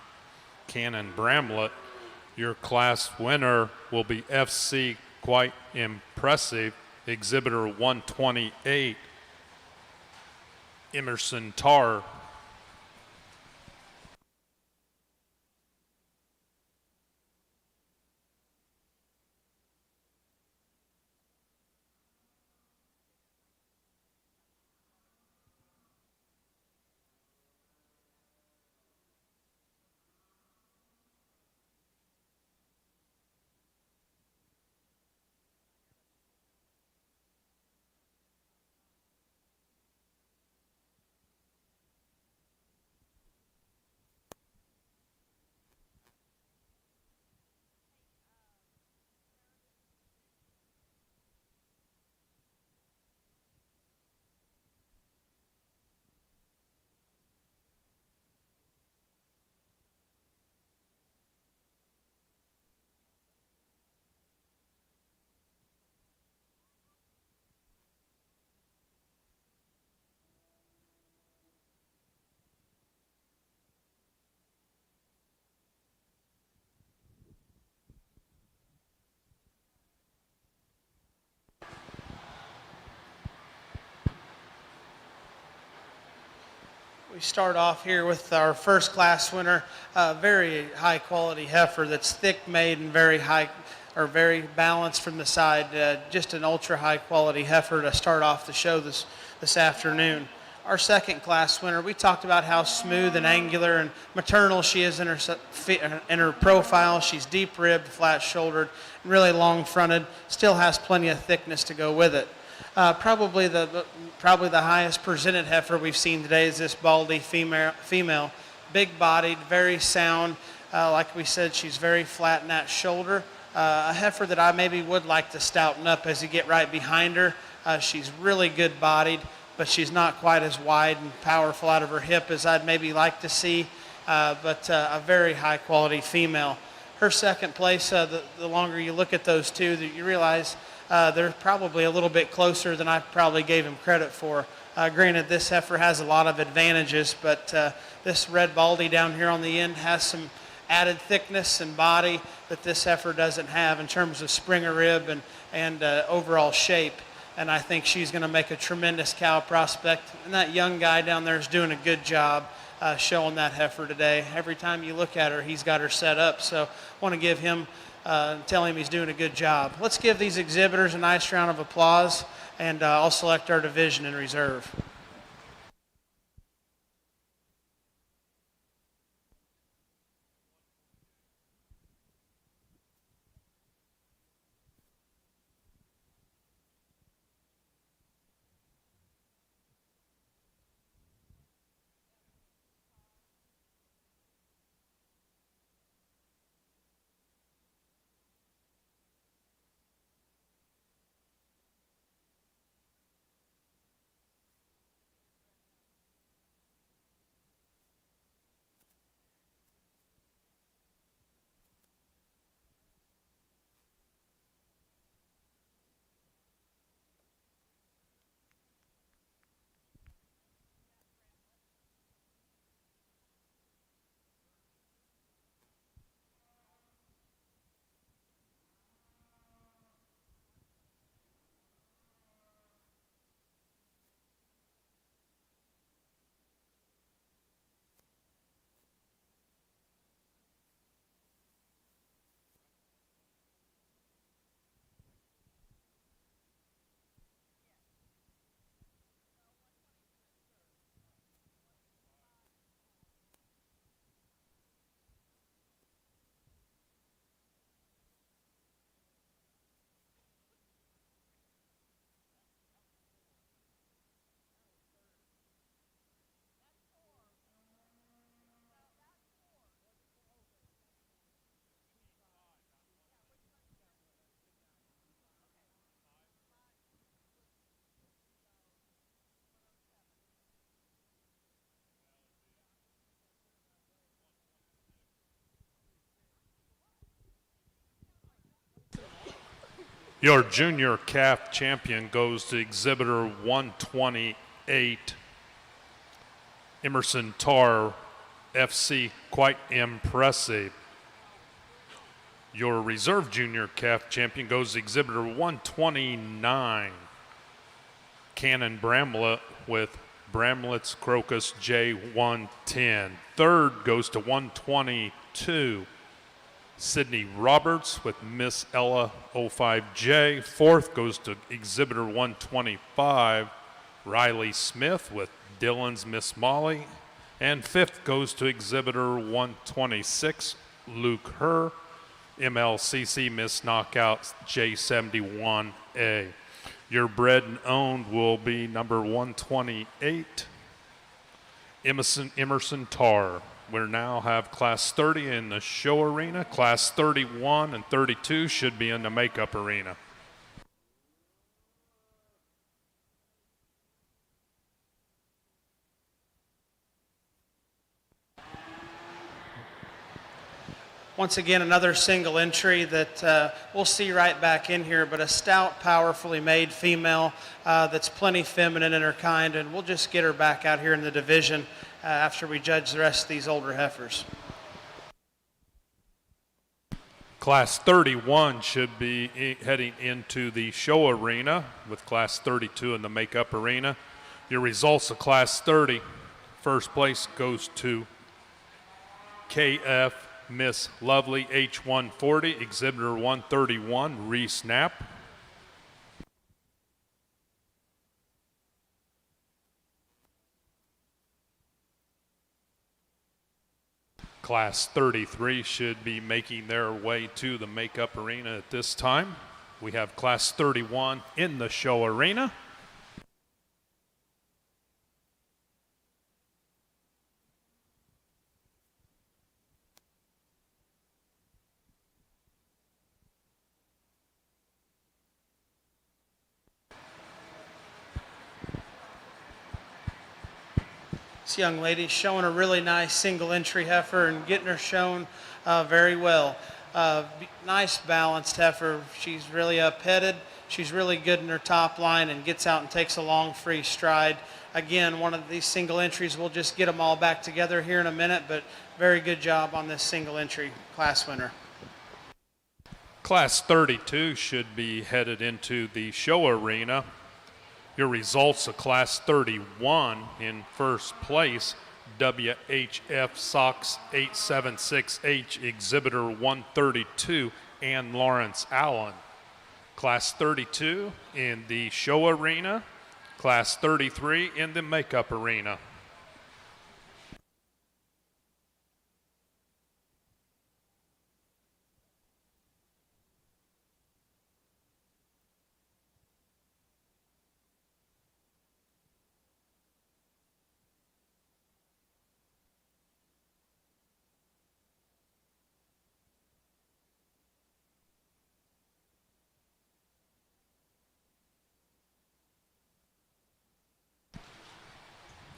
Cannon Bramlett. Your class winner will be FC Quite Impressive, exhibitor 128. Emerson Tarr. We start off here with our first class winner, a very high quality heifer that's thick made and very high, or very balanced from the side. Just an ultra high quality heifer to start off the show this afternoon. Our second class winner, we talked about how smooth and angular and maternal she is in her profile. She's deep ribbed, flat shouldered, really long fronted, still has plenty of thickness to go with it. Probably the highest presented heifer we've seen today is this baldy female, big bodied, very sound. Like we said, she's very flat in that shoulder. A heifer that I maybe would like to stouten up as you get right behind her. She's really good bodied, but she's not quite as wide and powerful out of her hip as I'd maybe like to see, but a very high quality female. Her second place, the longer you look at those two, that you realize they're probably a little bit closer than I probably gave him credit for. Granted, this heifer has a lot of advantages, but this red baldy down here on the end has some added thickness and body that this heifer doesn't have in terms of springer rib and overall shape. And I think she's going to make a tremendous cow prospect. And that young guy down there is doing a good job showing that heifer today. Every time you look at her, he's got her set up. So I want to give him tell him he's doing a good job. Let's give these exhibitors a nice round of applause, and I'll select our division in reserve. Your junior calf champion goes to exhibitor 128, Emerson Tar, FC, quite impressive. Your reserve junior calf champion goes to exhibitor 129, Cannon Bramlett with Bramlett's Crocus J110. Third goes to 122, Sydney Roberts with Miss Ella 05J. Fourth goes to exhibitor 125, Riley Smith with Dylan's Miss Molly. And fifth goes to exhibitor 126, Luke Herr, MLCC Miss Knockout J71A. Your bred and owned will be number 128, Emerson Tar. We now have class 30 in the show arena. Class 31 and 32 should be in the makeup arena. Once again, another single entry that we'll see right back in here, but a stout, powerfully made female that's plenty feminine in her kind, and we'll just get her back out here in the division after we judge the rest of these older heifers. Class 31 should be heading into the show arena with class 32 in the makeup arena. Your results of class 30, first place goes to KF Miss Lovely H140, exhibitor 131, Reese Knapp. Class 33 should be making their way to the makeup arena at this time. We have class 31 in the show arena. This young lady's showing a really nice single entry heifer and getting her shown very well. Nice balanced heifer. She's really up-headed. She's really good in her top line and gets out and takes a long free stride. Again, one of these single entries, we'll just get them all back together here in a minute, but very good job on this single entry class winner. Class 32 should be headed into the show arena. Your results of class 31 in first place, WHF Sox 876H, exhibitor 132, Ann Lawrence Allen. Class 32 in the show arena, class 33 in the makeup arena.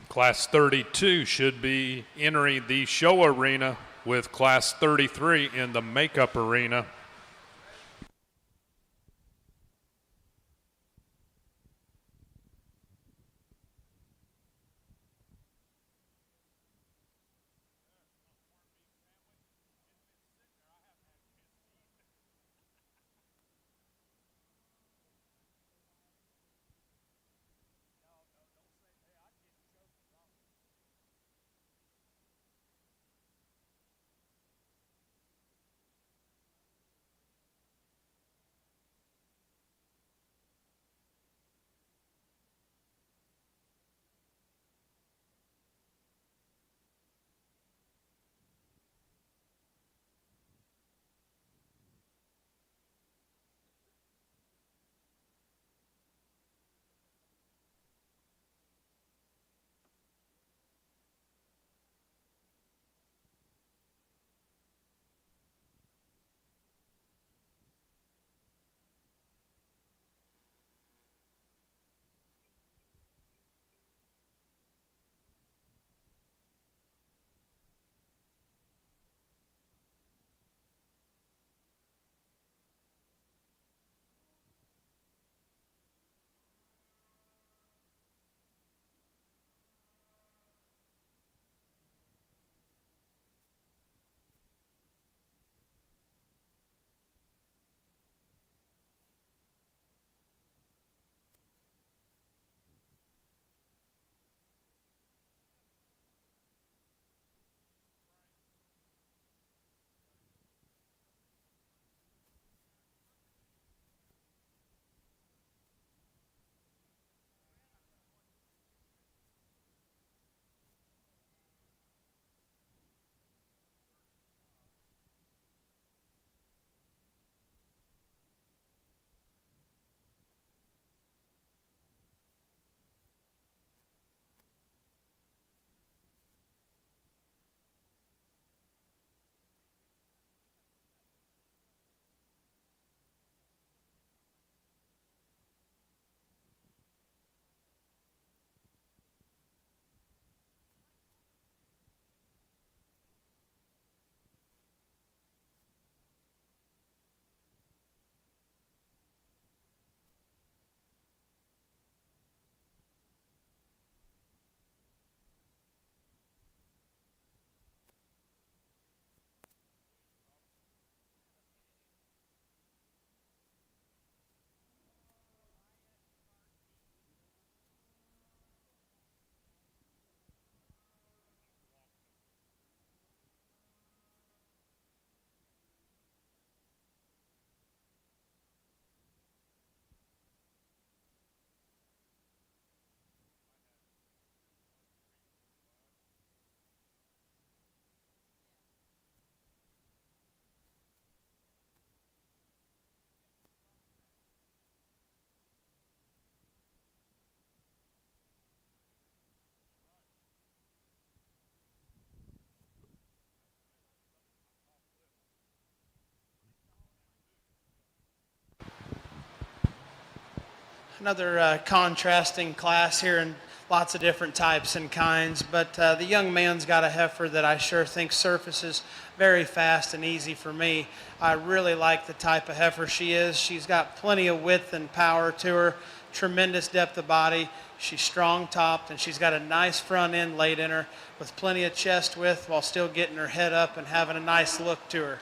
Class 32 should be entering the show arena with class 33 in the makeup arena. Another contrasting class here, and lots of different types and kinds, but the young man's got a heifer that I sure think surfaces very fast and easy for me. I really like the type of heifer she is. She's got plenty of width and power to her, tremendous depth of body. She's strong topped, and she's got a nice front end laid in her with plenty of chest width while still getting her head up and having a nice look to her.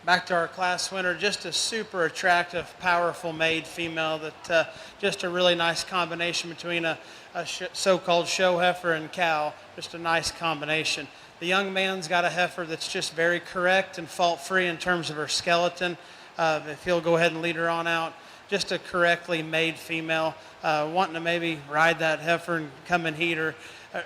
Back to our class winner, just a super attractive, powerful made female that just a really nice combination between a so-called show heifer and cow, just a nice combination. The young man's got a heifer that's just very correct and fault-free in terms of her skeleton. If he'll go ahead and lead her on out, just a correctly made female, wanting to maybe ride that heifer and come and heat her.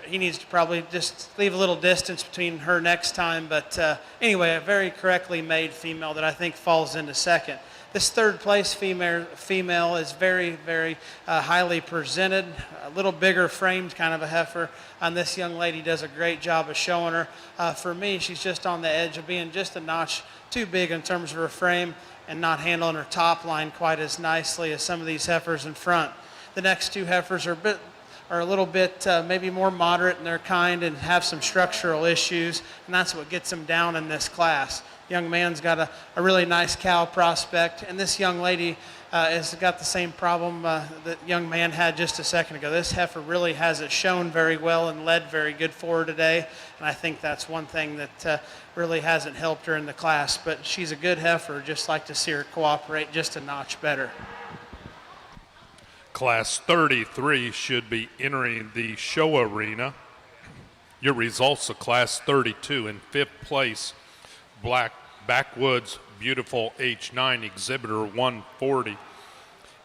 He needs to probably just leave a little distance between her next time. But anyway, a very correctly made female that I think falls into second. This third place female is very, very highly presented, a little bigger framed kind of a heifer. And this young lady does a great job of showing her. For me, she's just on the edge of being just a notch too big in terms of her frame and not handling her top line quite as nicely as some of these heifers in front. The next two heifers are a little bit maybe more moderate in their kind and have some structural issues, and that's what gets them down in this class. Young man's got a really nice cow prospect, and this young lady has got the same problem that young man had just a second ago. This heifer really hasn't shown very well and led very good for her today, and I think that's one thing that really hasn't helped her in the class, but she's a good heifer. Just like to see her cooperate just a notch better. Class 33 should be entering the show arena. Your results of Class 32 in 5th place, Black Backwoods Beautiful H9 Exhibitor 140,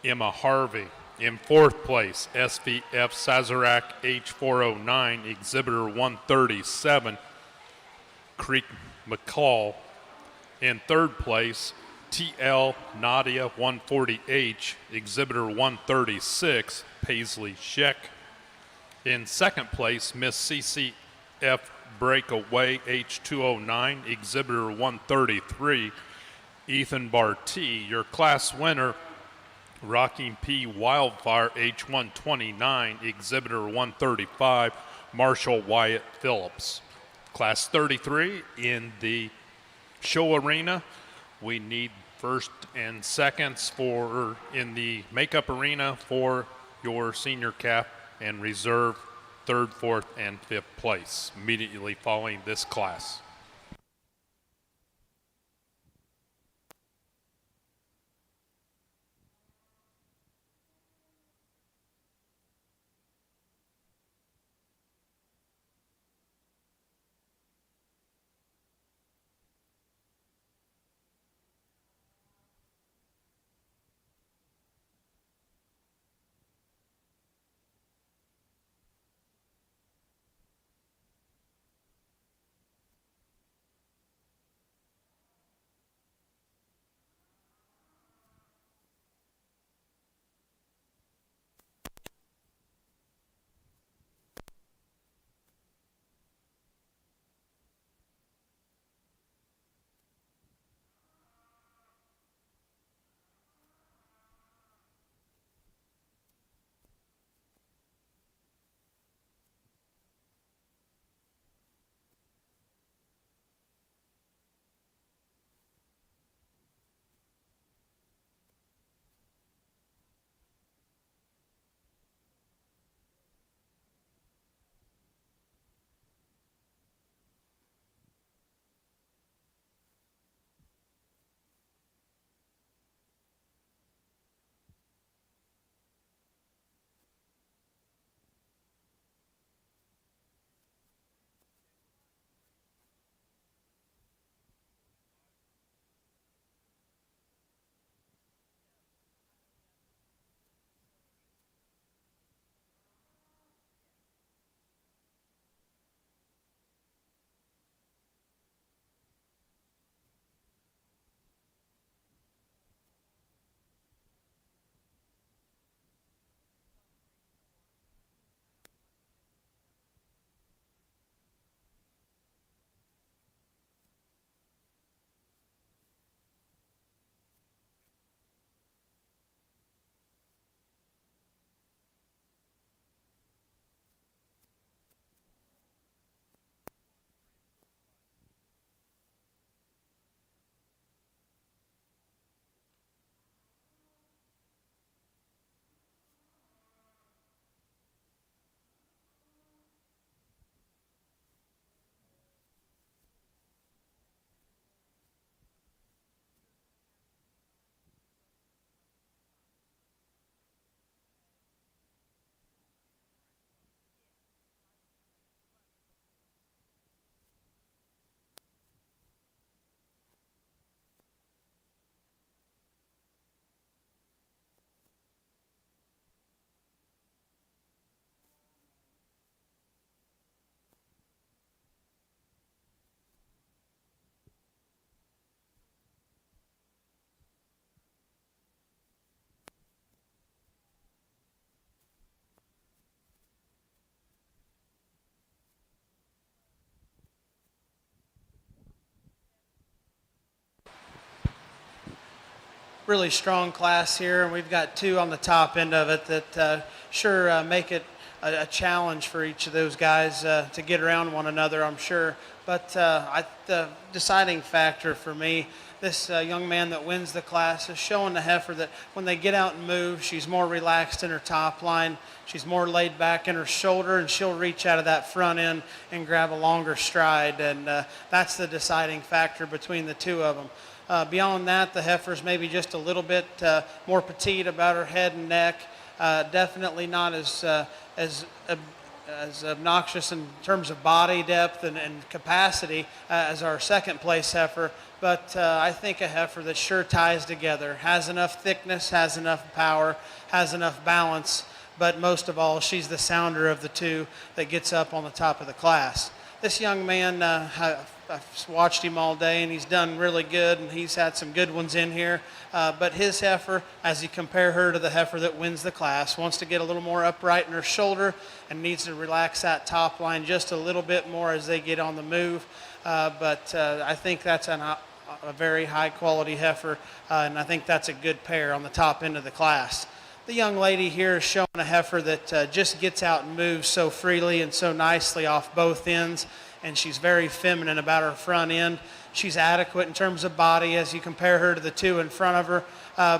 Emma Harvey. In 4th place, SVF Sazerac H409 Exhibitor 137, Creek McCall. In 3rd place, TL Nadia 140H Exhibitor 136 Paisley Sheck. In 2nd place, Miss CCF Breakaway H209 Exhibitor 133 Ethan Barty. Your class winner, Rocking P Wildfire H129 Exhibitor 135 Marshall Wyatt Phillips. Class 33 in the show arena. We need first and seconds in the makeup arena for your senior calf, and reserve 3rd, 4th, and 5th place immediately following this class. really strong class here, and we've got two on the top end of it that sure make it a challenge for each of those guys to get around one another, I'm sure. But the deciding factor for me, this young man that wins the class is showing the heifer that when they get out and move, she's more relaxed in her top line. She's more laid back in her shoulder, and she'll reach out of that front end and grab a longer stride. And that's the deciding factor between the two of them. Beyond that, the heifer's maybe just a little bit more petite about her head and neck. Definitely not as obnoxious in terms of body depth and capacity as our second place heifer, but I think a heifer that sure ties together, has enough thickness, has enough power, has enough balance, but most of all, she's the sounder of the two that gets up on the top of the class. This young man, I've watched him all day, and he's done really good, and he's had some good ones in here. But his heifer, as you compare her to the heifer that wins the class, wants to get a little more upright in her shoulder and needs to relax that top line just a little bit more as they get on the move. But I think that's a very high-quality heifer, and I think that's a good pair on the top end of the class. The young lady here is showing a heifer that just gets out and moves so freely and so nicely off both ends, and she's very feminine about her front end. She's adequate in terms of body as you compare her to the two in front of her,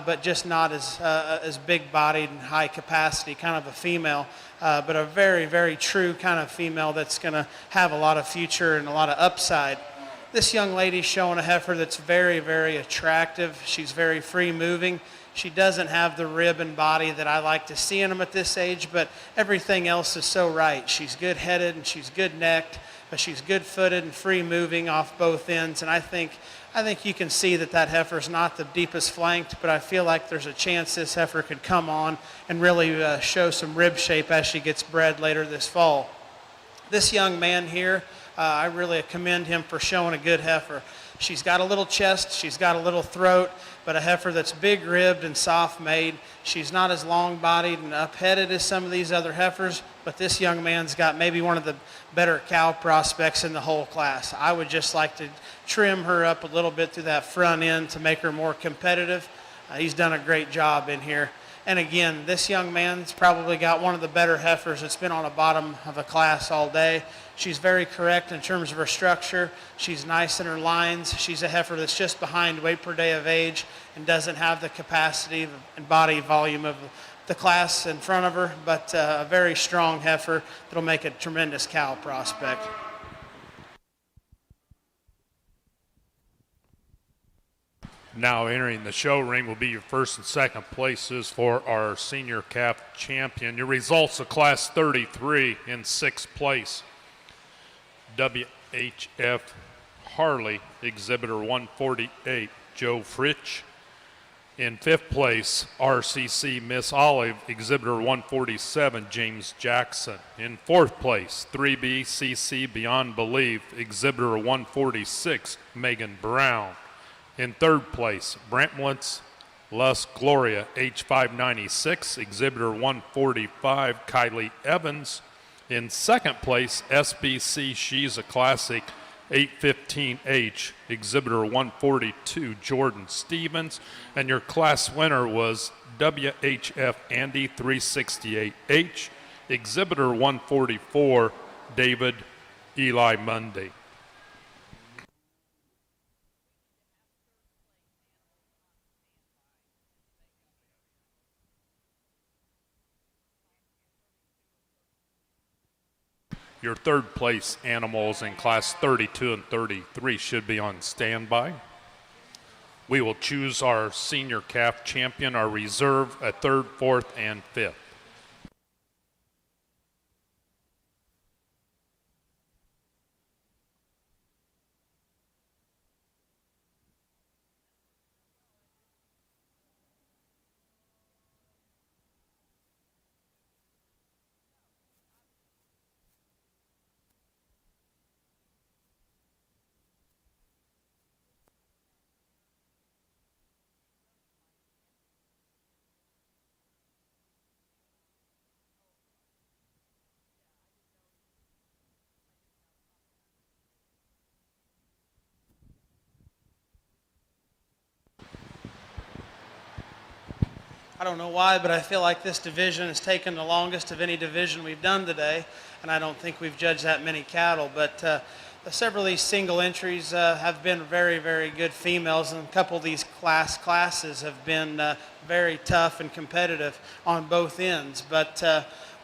but just not as big-bodied and high capacity, kind of a female, but a very, very true kind of female that's going to have a lot of future and a lot of upside. This young lady's showing a heifer that's very, very attractive. She's very free-moving. She doesn't have the rib and body that I like to see in them at this age, but everything else is so right. She's good-headed and she's good-necked, but she's good-footed and free-moving off both ends. And I think you can see that heifer's not the deepest flanked, but I feel like there's a chance this heifer could come on and really show some rib shape as she gets bred later this fall. This young man here, I really commend him for showing a good heifer. She's got a little chest, she's got a little throat, but a heifer that's big-ribbed and soft-made. She's not as long-bodied and up-headed as some of these other heifers, but this young man's got maybe one of the better cow prospects in the whole class. I would just like to trim her up a little bit through that front end to make her more competitive. He's done a great job in here. And again, this young man's probably got one of the better heifers that's been on the bottom of a class all day. She's very correct in terms of her structure. She's nice in her lines. She's a heifer that's just behind weight per day of age and doesn't have the capacity and body volume of the class in front of her, but a very strong heifer that'll make a tremendous cow prospect. Now entering the show ring will be your first and second places for our senior calf champion. Your results of class 33 in sixth place. WHF Harley, exhibitor 148, Joe Fritsch. In fifth place, RCC Miss Olive, exhibitor 147, James Jackson. In fourth place, 3BCC Beyond Belief, exhibitor 146, Megan Brown. In third place, Brentwood's Lus Gloria, H596, exhibitor 145, Kylie Evans. In second place, SBC She's a Classic, 815H, exhibitor 142, Jordan Stevens. And your class winner was WHF Andy 368H, exhibitor 144, David Eli Mundy. Your third place animals in class 32 and 33 should be on standby. We will choose our senior calf champion, our reserve at third, fourth, and fifth. I don't know why, but I feel like this division has taken the longest of any division we've done today, and I don't think we've judged that many cattle. But several of these single entries have been very, very good females, and a couple of these classes have been very tough and competitive on both ends. But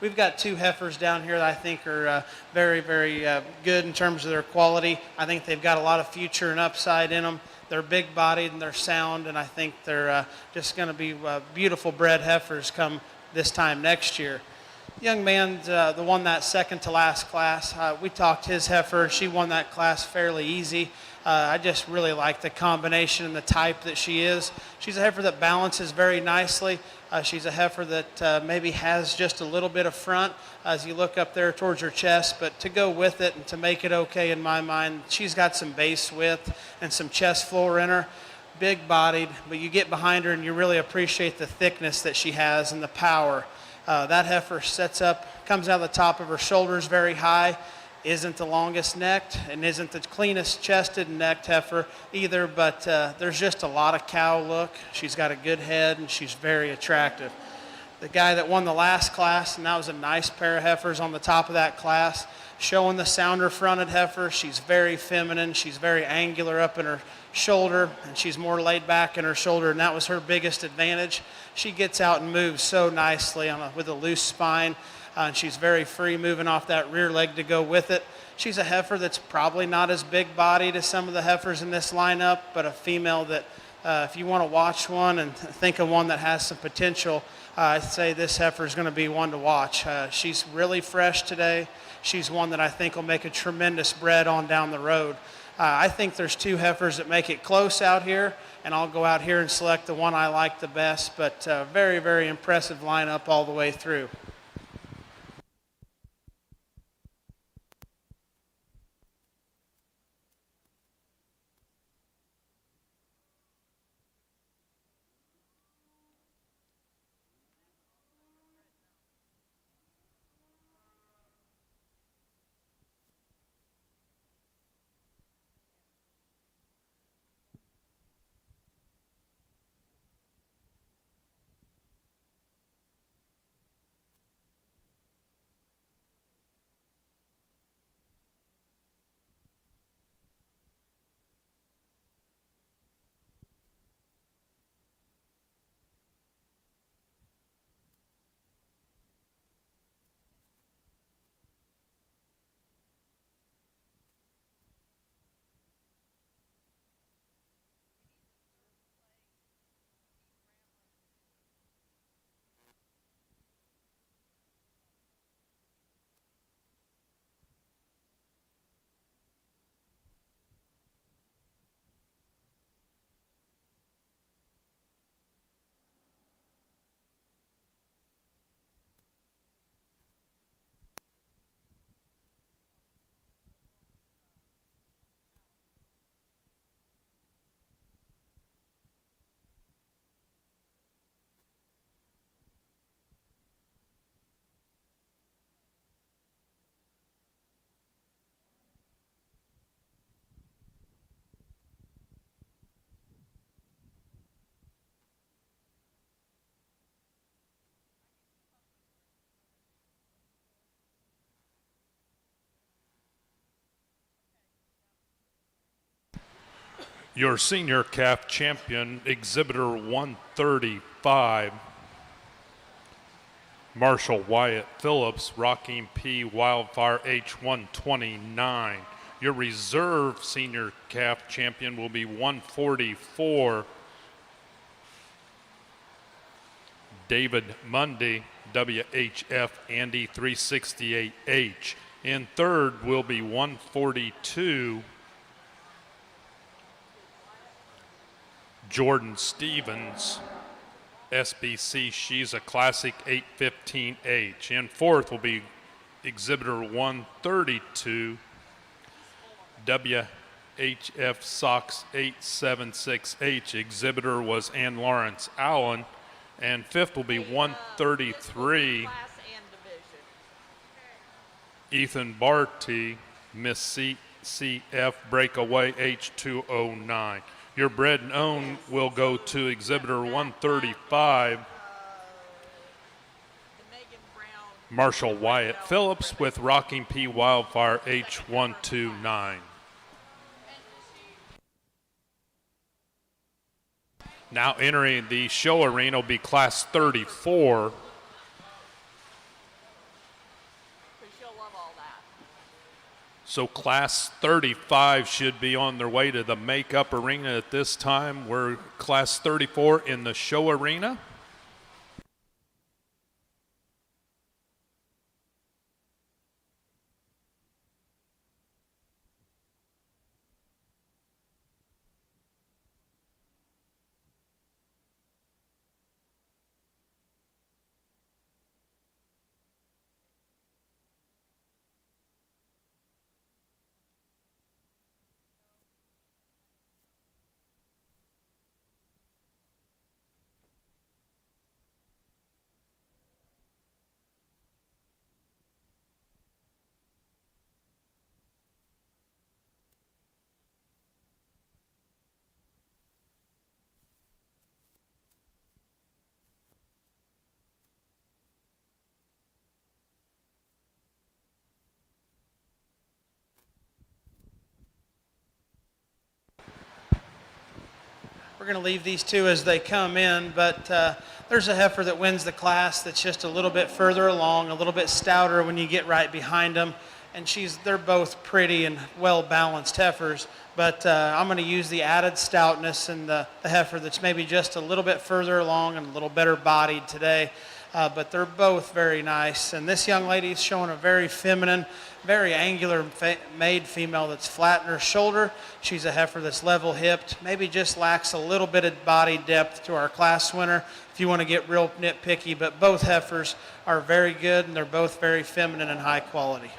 we've got two heifers down here that I think are very, very good in terms of their quality. I think they've got a lot of future and upside in them. They're big-bodied and they're sound, and I think they're just going to be beautiful bred heifers come this time next year. Young man, the one that second to last class, we talked his heifer. She won that class fairly easy. I just really like the combination and the type that she is. She's a heifer that balances very nicely. She's a heifer that maybe has just a little bit of front as you look up there towards her chest, but to go with it and to make it okay in my mind, she's got some base width and some chest floor in her. Big bodied, but you get behind her and you really appreciate the thickness that she has and the power. That heifer sets up, comes out of the top of her shoulders very high, isn't the longest necked and isn't the cleanest chested and necked heifer either, but there's just a lot of cow look. She's got a good head and she's very attractive. The guy that won the last class, and that was a nice pair of heifers on the top of that class, showing the sounder fronted heifer. She's very feminine. She's very angular up in her shoulder, and she's more laid back in her shoulder, and that was her biggest advantage. She gets out and moves so nicely with a loose spine, and she's very free moving off that rear leg to go with it. She's a heifer that's probably not as big-bodied as some of the heifers in this lineup, but a female that if you want to watch one and think of one that has some potential, I'd say this heifer is going to be one to watch. She's really fresh today. She's one that I think will make a tremendous bred on down the road. I think there's two heifers that make it close out here, and I'll go out here and select the one I like the best, but very, very impressive lineup all the way through. Your senior calf champion, exhibitor 135, Marshall Wyatt Phillips, Rocking P Wildfire H129. Your reserve senior calf champion will be 144, David Mundy, WHF Andy 368H. In third will be 142, Jordan Stevens, SBC, she's a classic 815H. In fourth will be exhibitor 132, WHF Sox 876H. Exhibitor was Ann Lawrence Allen. And fifth will be 133, Ethan Barty, Miss CCF Breakaway H209. Your bred and own will go to exhibitor 135, Marshall Wyatt Phillips with Rocking P Wildfire H129. Now entering the show arena will be Class 34. So Class 35 should be on their way to the makeup arena at this time. We're Class 34 in the show arena. We're going to leave these two as they come in, but there's a heifer that wins the class that's just a little bit further along, a little bit stouter when you get right behind them, and they're both pretty and well-balanced heifers, but I'm going to use the added stoutness in the heifer that's maybe just a little bit further along and a little better bodied today, but they're both very nice, and this young lady is showing a very feminine, very angular made female that's flat in her shoulder. She's a heifer that's level hipped, maybe just lacks a little bit of body depth to our class winner if you want to get real nitpicky, but both heifers are very good and they're both very feminine and high quality.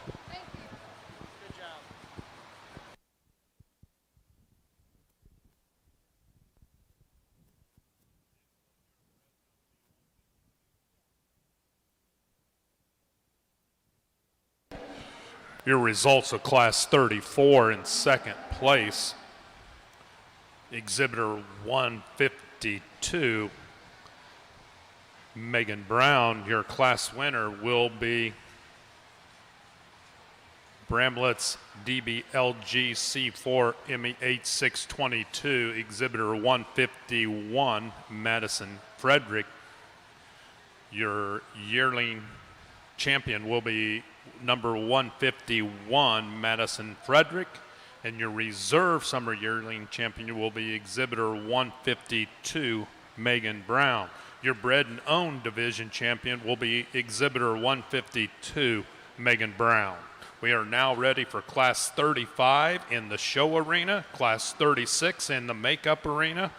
Your results of Class 34 in second place. Exhibitor 152, Megan Brown. Your class winner will be Bramlett's DBLG C4 ME8622, Exhibitor 151, Madison Frederick. Your yearling champion will be number 151, Madison Frederick, and your reserve summer yearling champion will be Exhibitor 152, Megan Brown. Your bred and owned division champion will be Exhibitor 152, Megan Brown. We are now ready for Class 35 in the show arena, Class 36 in the makeup arena.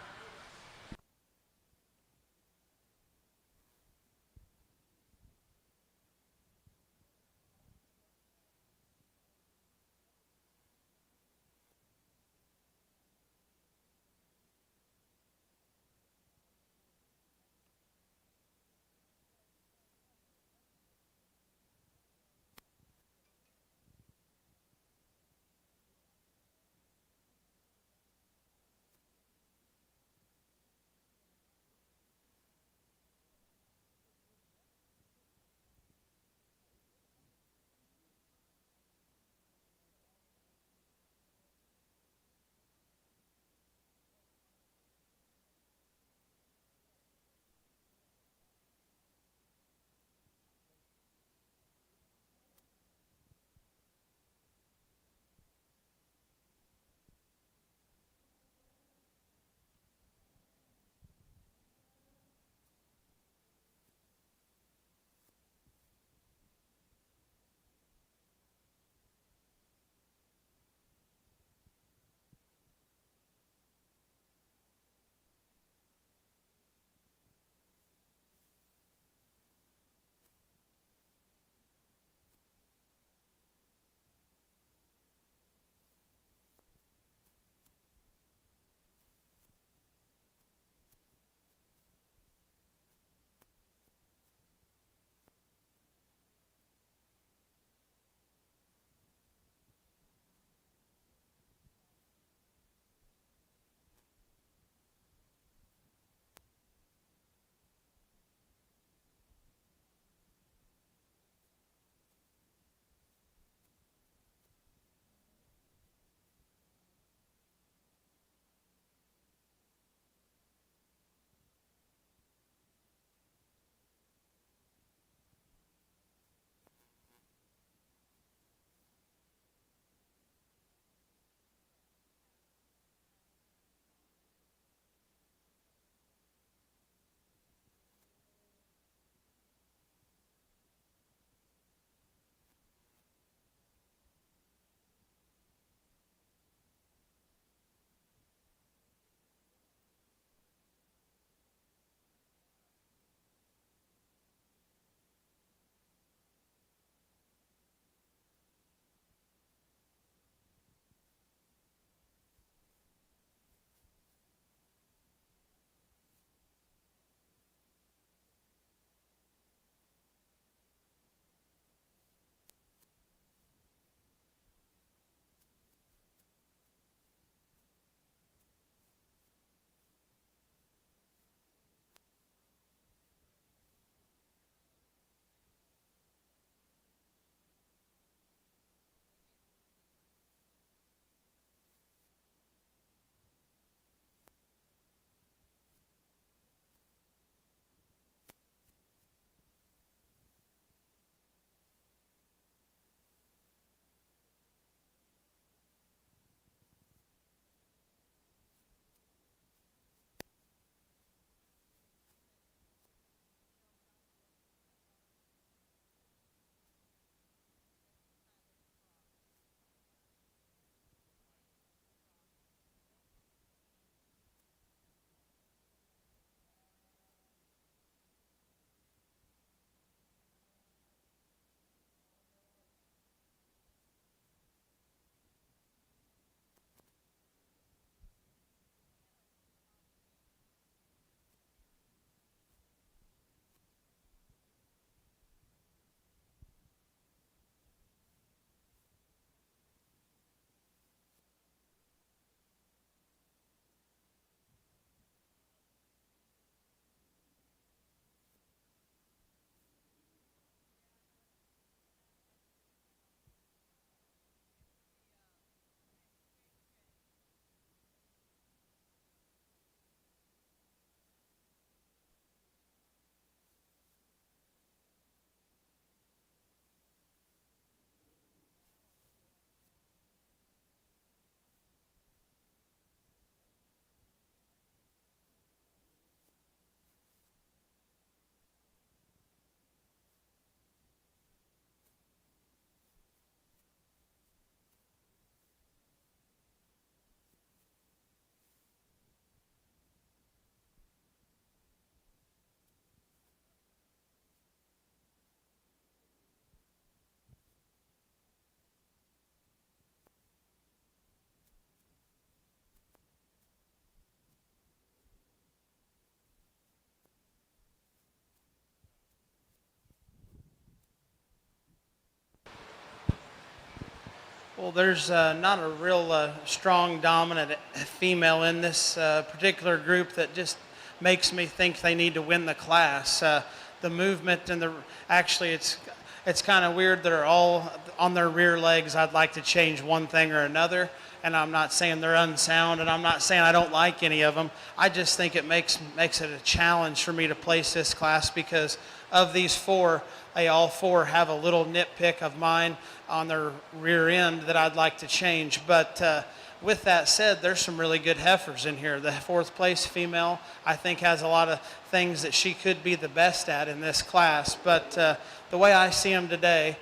Well, there's not a real strong dominant female in this particular group that just makes me think they need to win the class. The movement and the actually it's kind of weird. They're all on their rear legs. I'd like to change one thing or another, and I'm not saying they're unsound, and I'm not saying I don't like any of them. I just think it makes it a challenge for me to place this class because of these four. They all four have a little nitpick of mine on their rear end that I'd like to change. But with that said, there's some really good heifers in here. The fourth place female, I think, has a lot of things that she could be the best at in this class. But the way I see them today,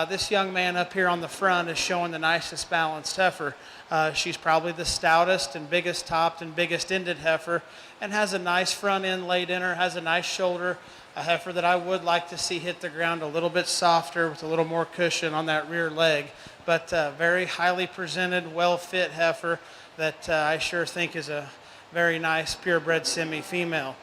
this young man up here on the front is showing the nicest balanced heifer. She's probably the stoutest and biggest topped and biggest ended heifer and has a nice front end laid in her, has a nice shoulder, a heifer that I would like to see hit the ground a little bit softer with a little more cushion on that rear leg. But very highly presented, well-fit heifer that I sure think is a very nice purebred semi-female.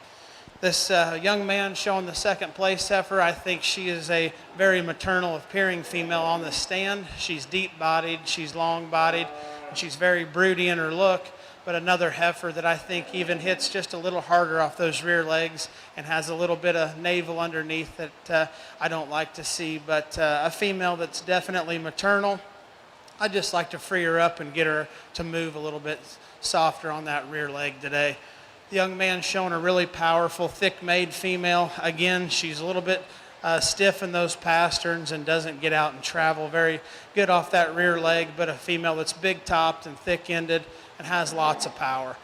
This young man showing the second place heifer, I think she is a very maternal appearing female on the stand. She's deep-bodied, she's long-bodied, and she's very broody in her look. But another heifer that I think even hits just a little harder off those rear legs and has a little bit of navel underneath that I don't like to see. But a female that's definitely maternal. I'd just like to free her up and get her to move a little bit softer on that rear leg today. The young man showing a really powerful, thick-made female. Again, she's a little bit stiff in those pasterns and doesn't get out and travel very good off that rear leg, but a female that's big-topped and thick-ended and has lots of power.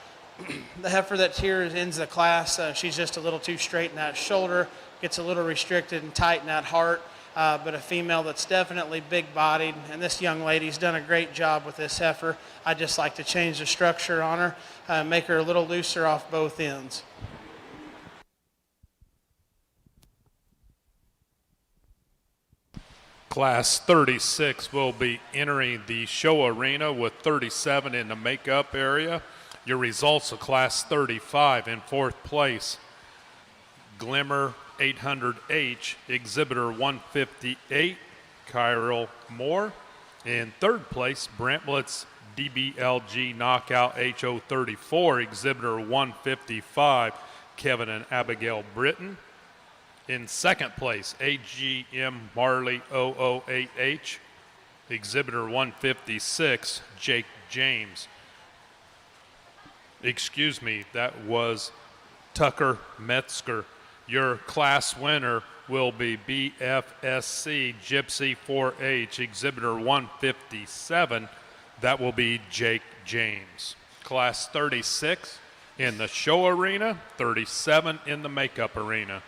The heifer that's here ends the class. She's just a little too straight in that shoulder, gets a little restricted and tight in that heart, but a female that's definitely big-bodied, and this young lady's done a great job with this heifer. I'd just like to change the structure on her, make her a little looser off both ends. Class 36 will be entering the show arena with 37 in the makeup area. Your results of Class 35 in fourth place, Glimmer 800H, Exhibitor 158, Kyril Moore. In third place, Brentwood's DBLG Knockout HO34, Exhibitor 155, Kevin and Abigail Britton. In second place, AGM Marley 008H, Exhibitor 156, Jake James. Excuse me, that was Tucker Metzger. Your class winner will be BFSC Gypsy 4H, Exhibitor 157. That will be Jake James. Class 36 in the show arena, 37 in the makeup arena.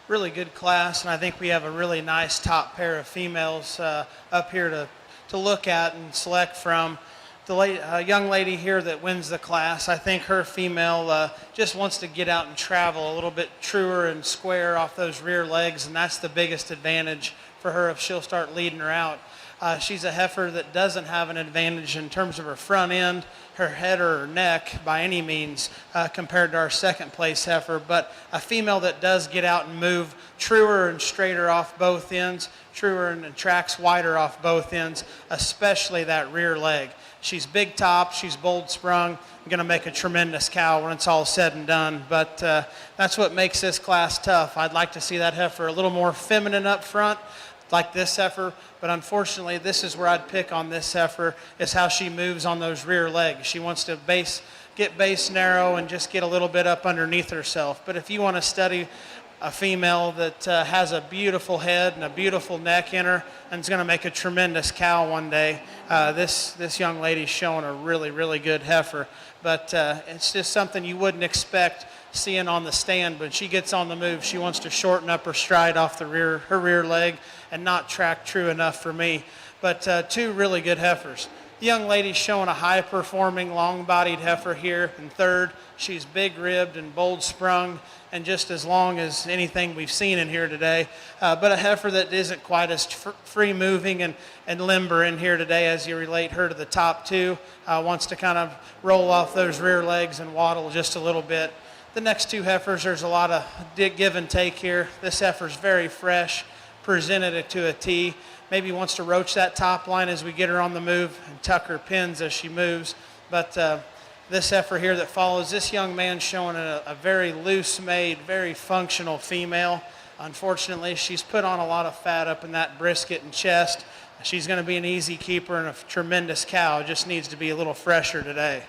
really good class, and I think we have a really nice top pair of females up here to look at and select from. The young lady here that wins the class, I think her female just wants to get out and travel a little bit truer and square off those rear legs, and that's the biggest advantage for her if she'll start leading her out. She's a heifer that doesn't have an advantage in terms of her front end, her head, or her neck by any means compared to our second place heifer, but a female that does get out and move truer and straighter off both ends, truer and tracks wider off both ends, especially that rear leg. She's big top, she's bold sprung, going to make a tremendous cow when it's all said and done, but that's what makes this class tough. I'd like to see that heifer a little more feminine up front, like this heifer, but unfortunately this is where I'd pick on this heifer, is how she moves on those rear legs. She wants to get base narrow and just get a little bit up underneath herself. But if you want to study a female that has a beautiful head and a beautiful neck in her and is going to make a tremendous cow one day, this young lady's showing a really, really good heifer. But it's just something you wouldn't expect seeing on the stand. When she gets on the move, she wants to shorten up her stride off her rear leg and not track true enough for me. But two really good heifers. The young lady's showing a high-performing, long-bodied heifer here in third. She's big-ribbed and bold-sprung and just as long as anything we've seen in here today. But a heifer that isn't quite as free-moving and limber in here today as you relate her to the top two. Wants to kind of roll off those rear legs and waddle just a little bit. The next two heifers, there's a lot of give and take here. This heifer's very fresh, presented it to a T. Maybe wants to roach that top line as we get her on the move and tuck her pins as she moves. But this heifer here that follows, this young man showing a very loose-made, very functional female. Unfortunately, she's put on a lot of fat up in that brisket and chest. She's going to be an easy keeper and a tremendous cow. Just needs to be a little fresher today.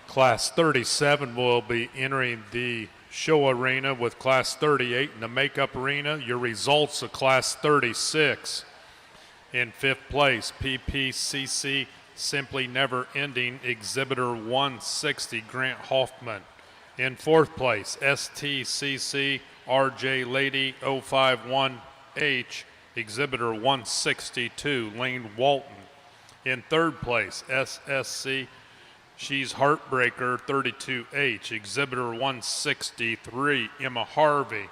Class 37 will be entering the show arena with Class 38 in the makeup arena. Your results of Class 36. In fifth place, PPCC Simply Never Ending Exhibitor 160 Grant Hoffman. In fourth place, STCC RJ Lady 051H Exhibitor 162 Lane Walton. In third place, SSC She's Heartbreaker 32H, Exhibitor 163, Emma Harvey.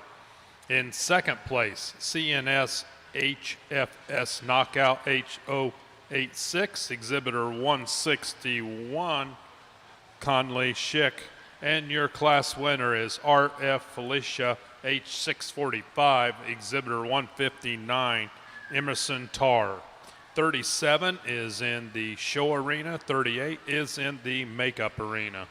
In second place, CNS HFS Knockout HO86, Exhibitor 161, Conley Schick. And your class winner is RF Felicia H645, Exhibitor 159, Emerson Tarr. 37 is in the show arena, 38 is in the makeup arena.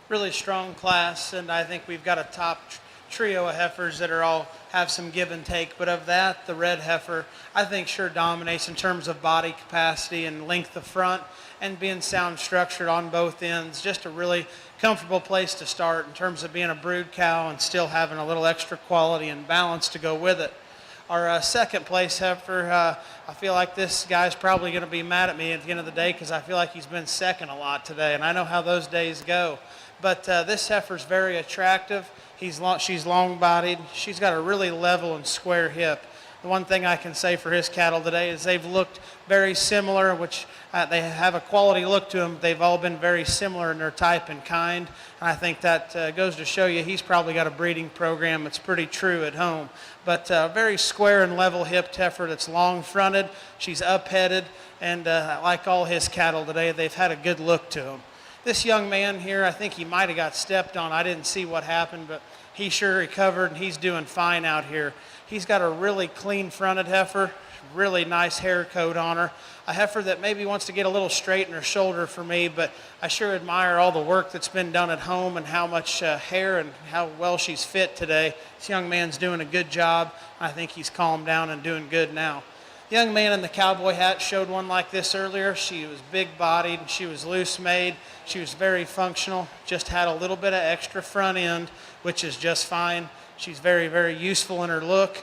really strong class, and I think we've got a top trio of heifers that are all have some give and take. But of that, the red heifer, I think, sure dominates in terms of body capacity and length of front and being sound structured on both ends. Just a really comfortable place to start in terms of being a brood cow and still having a little extra quality and balance to go with it. Our second place heifer, I feel like this guy's probably going to be mad at me at the end of the day because I feel like he's been second a lot today, and I know how those days go. But this heifer's very attractive. She's long-bodied. She's got a really level and square hip. The one thing I can say for his cattle today is they've looked very similar, which they have a quality look to them. They've all been very similar in their type and kind. And I think that goes to show you he's probably got a breeding program that's pretty true at home. But very square and level-hipped heifer that's long-fronted. She's up-headed. And like all his cattle today, they've had a good look to them. This young man here, I think he might have got stepped on. I didn't see what happened, but he sure recovered, and he's doing fine out here. He's got a really clean-fronted heifer, really nice hair coat on her, a heifer that maybe wants to get a little straight in her shoulder for me, but I sure admire all the work that's been done at home and how much hair and how well she's fit today. This young man's doing a good job. I think he's calmed down and doing good now. The young man in the cowboy hat showed one like this earlier. She was big-bodied, she was loose-made, she was very functional, just had a little bit of extra front end, which is just fine. She's very, very useful in her look,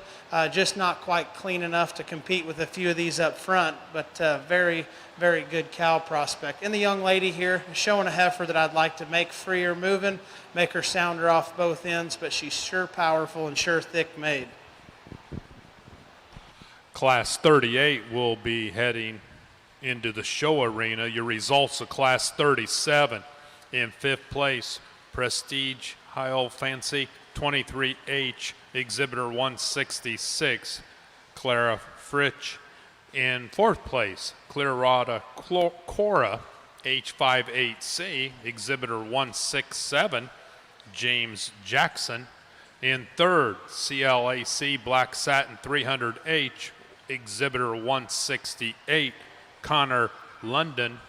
just not quite clean enough to compete with a few of these up front, but very, very good cow prospect. And the young lady here is showing a heifer that I'd like to make freer moving, make her sounder off both ends, but she's sure powerful and sure thick-made. Class 38 will be heading into the show arena. Your results of Class 37. In fifth place, Prestige High Old Fancy 23H Exhibitor 166, Clara Fritsch. In fourth place, Clearwater Cora H58C Exhibitor 167, James Jackson. In third, CLAC Black Satin 300H Exhibitor 168, Connor London.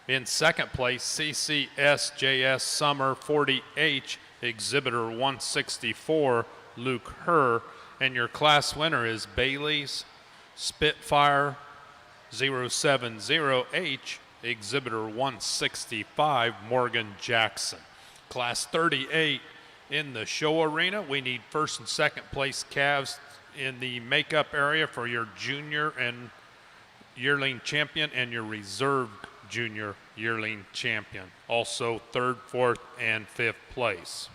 In second place, CCSJS Summer 40H Exhibitor 164, Luke Herr. And your class winner is Bailey's Spitfire 070H Exhibitor 165, Morgan Jackson. Class 38 in the show arena. We need first and second place calves in the makeup area for your junior and yearling champion and your reserve junior yearling champion. Also third, fourth, and fifth place.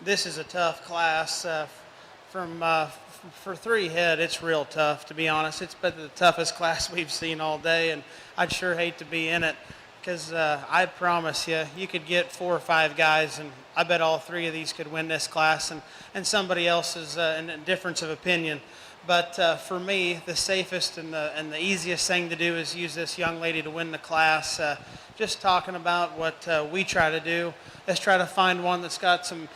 This is a tough class. For three head, it's real tough, to be honest. It's been the toughest class we've seen all day, and I'd sure hate to be in it because I promise you, you could get 4 or 5 guys, and I bet all 3 of these could win this class, and somebody else is in a difference of opinion. But for me, the safest and the easiest thing to do is use this young lady to win the class. Just talking about what we try to do. Let's try to find one that's got some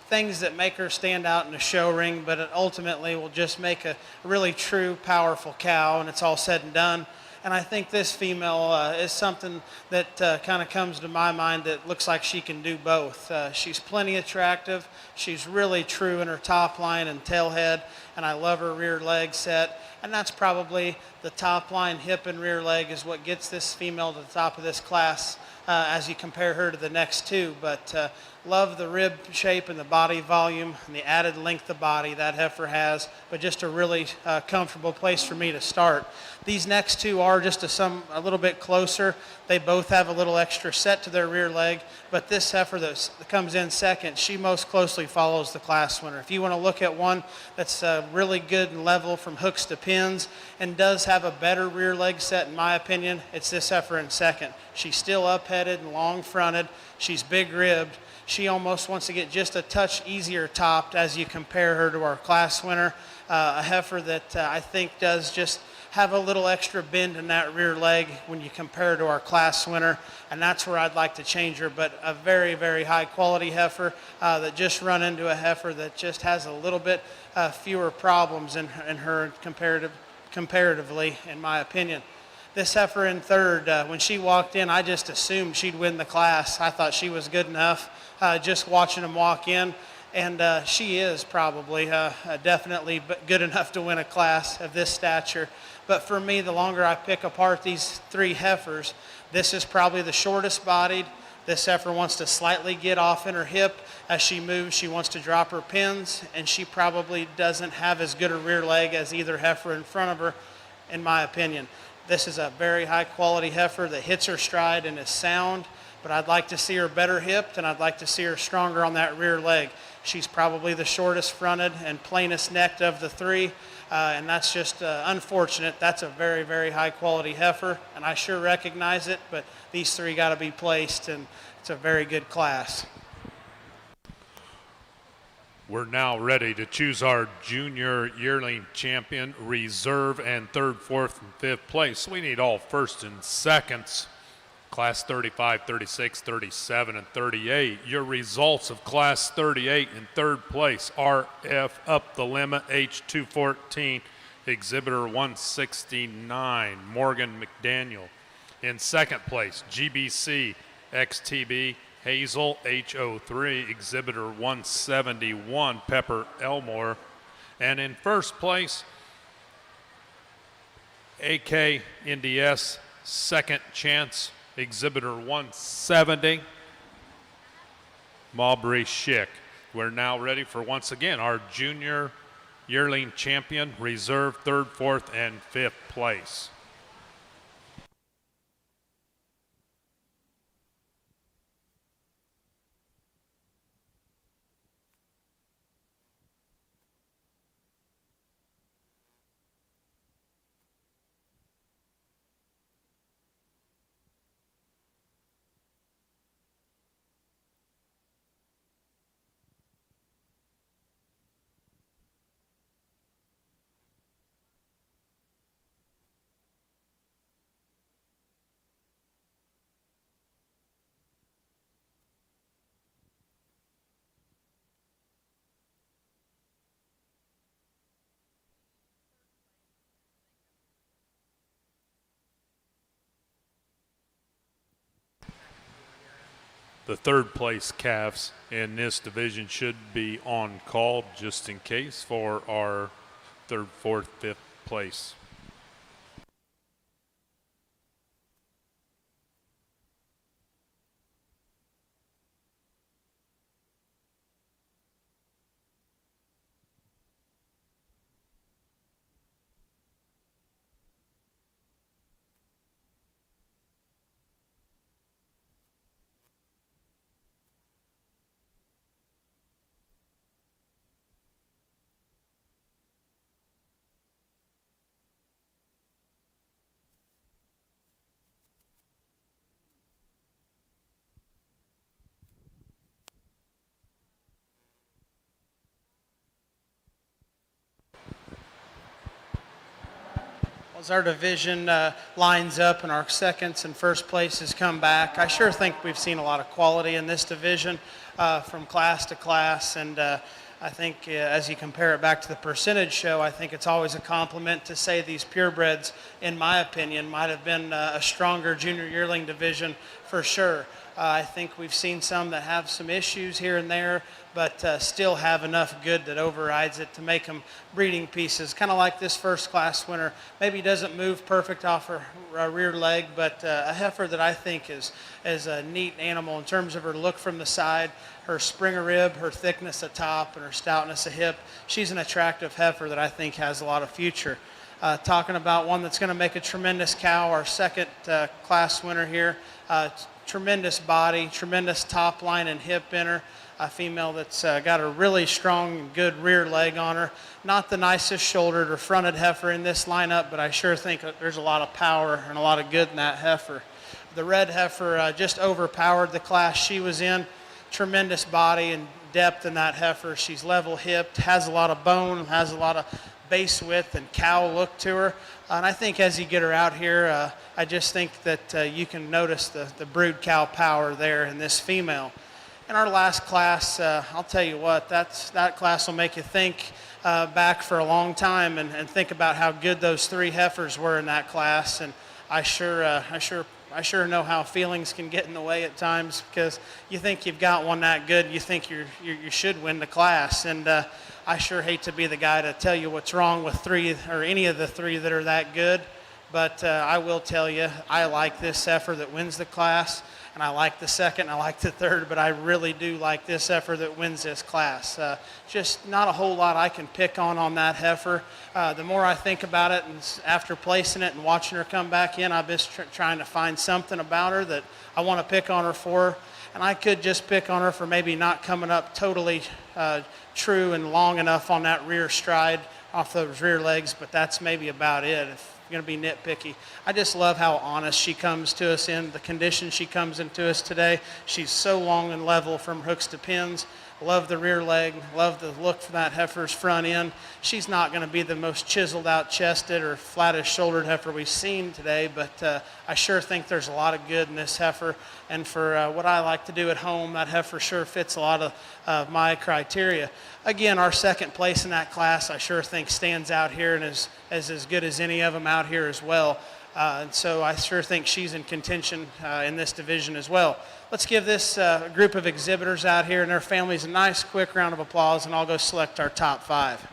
things that make her stand out in the show ring, but it ultimately will just make a really true, powerful cow, and it's all said and done. And I think this female is something that kind of comes to my mind that looks like she can do both. She's plenty attractive. She's really true in her top line and tail head, and I love her rear leg set. And that's probably the top line hip and rear leg is what gets this female to the top of this class as you compare her to the next 2. But love the rib shape and the body volume and the added length of body that heifer has, but just a really comfortable place for me to start. These next 2 are just a little bit closer. They both have a little extra set to their rear leg, but this heifer that comes in second, she most closely follows the class winner. If you want to look at one that's really good and level from hooks to pins and does have a better rear leg set, in my opinion, it's this heifer in second. She's still up-headed and long-fronted. She's big-ribbed. She almost wants to get just a touch easier topped as you compare her to our class winner, a heifer that I think does just have a little extra bend in that rear leg when you compare to our class winner, and that's where I'd like to change her. But a very, very high quality heifer that just run into a heifer that just has a little bit fewer problems in her comparatively, in my opinion. This heifer in third, when she walked in, I just assumed she'd win the class. I thought she was good enough just watching them walk in. And she is probably definitely good enough to win a class of this stature. But for me, the longer I pick apart these 3 heifers, this is probably the shortest bodied. This heifer wants to slightly get off in her hip. As she moves, she wants to drop her pins, and she probably doesn't have as good a rear leg as either heifer in front of her, in my opinion. This is a very high quality heifer that hits her stride and is sound, but I'd like to see her better hipped, and I'd like to see her stronger on that rear leg. She's probably the shortest fronted and plainest necked of the 3, and that's just unfortunate. That's a very, very high quality heifer, and I sure recognize it, but these 3 got to be placed, and it's a very good class. We're now ready to choose our junior yearling champion, reserve, and 3rd, 4th, and 5th place. We need all first and seconds. Class 35, 36, 37, and 38. Your results of Class 38 in 3rd place, RF Up the Limit, H214, Exhibitor 169, Morgan McDaniel. In 2nd place, GBC XTB, Hazel H03, Exhibitor 171, Pepper Elmore. And in 1st place, AK NDS, Second Chance, Exhibitor 170, Maubrey Schick. We're now ready for, once again, our junior yearling champion, reserve 3rd, 4th, and 5th place. The 3rd place calves in this division should be on call just in case for our 3rd, 4th, 5th place. As our division lines up and our seconds and first places come back, I sure think we've seen a lot of quality in this division from class to class. And I think as you compare it back to the percentage show, I think it's always a compliment to say these purebreds, in my opinion, might have been a stronger junior yearling division for sure. I think we've seen some that have some issues here and there, but still have enough good that overrides it to make them breeding pieces. Kind of like this first class winner. Maybe doesn't move perfect off her rear leg, but a heifer that I think is a neat animal in terms of her look from the side, her spring of rib, her thickness of top, and her stoutness of hip. She's an attractive heifer that I think has a lot of future. Talking about one that's going to make a tremendous cow, our second class winner here. Tremendous body, tremendous top line and hip in her. A female that's got a really strong and good rear leg on her. Not the nicest shouldered or fronted heifer in this lineup, but I sure think there's a lot of power and a lot of good in that heifer. The red heifer just overpowered the class she was in. Tremendous body and depth in that heifer. She's level hipped, has a lot of bone, has a lot of base width and cow look to her. And I think as you get her out here, I just think that you can notice the brood cow power there in this female. In our last class, I'll tell you what, that class will make you think back for a long time and think about how good those three heifers were in that class. And I sure know how feelings can get in the way at times, because you think you've got one that good, you think you should win the class. And I sure hate to be the guy to tell you what's wrong with three or any of the three that are that good, but I will tell you, I like this heifer that wins the class, and I like the second, and I like the third, but I really do like this heifer that wins this class. Just not a whole lot I can pick on that heifer. The more I think about it, and after placing it and watching her come back in, I've been trying to find something about her that I want to pick on her for. And I could just pick on her for maybe not coming up totally true and long enough on that rear stride off those rear legs, but that's maybe about it. If you're going to be nitpicky. I just love how honest she comes to us in the condition she comes into us today. She's so long and level from hooks to pins. Love the rear leg, love the look from that heifer's front end. She's not going to be the most chiseled out chested or flattest shouldered heifer we've seen today, but I sure think there's a lot of good in this heifer. And for what I like to do at home, that heifer sure fits a lot of my criteria. Again, our second place in that class, I sure think stands out here and is as good as any of them out here as well. And so I sure think she's in contention in this division as well. Let's give this group of exhibitors out here and their families a nice quick round of applause, and I'll go select our top five.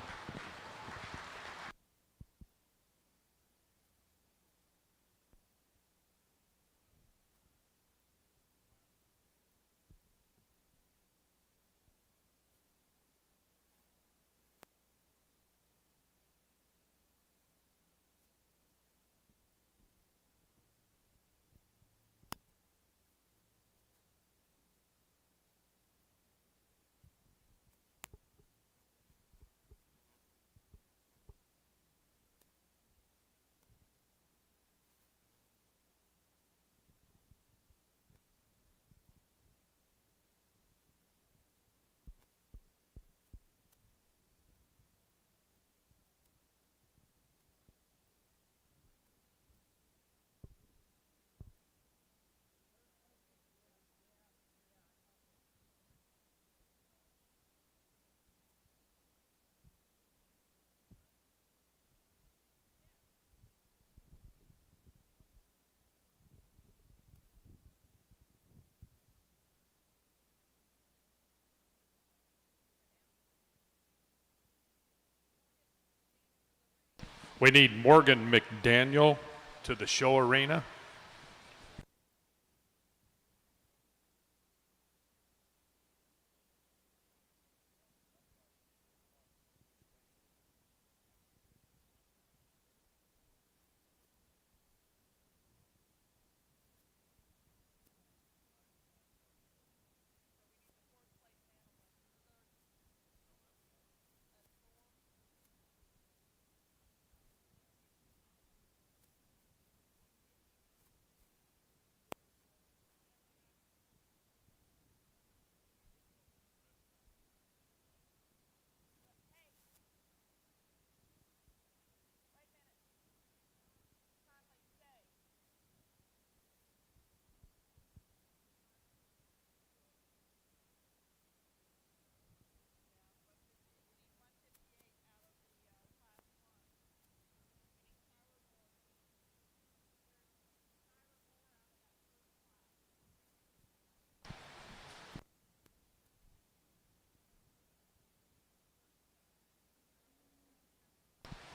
We need Morgan McDaniel to the show arena.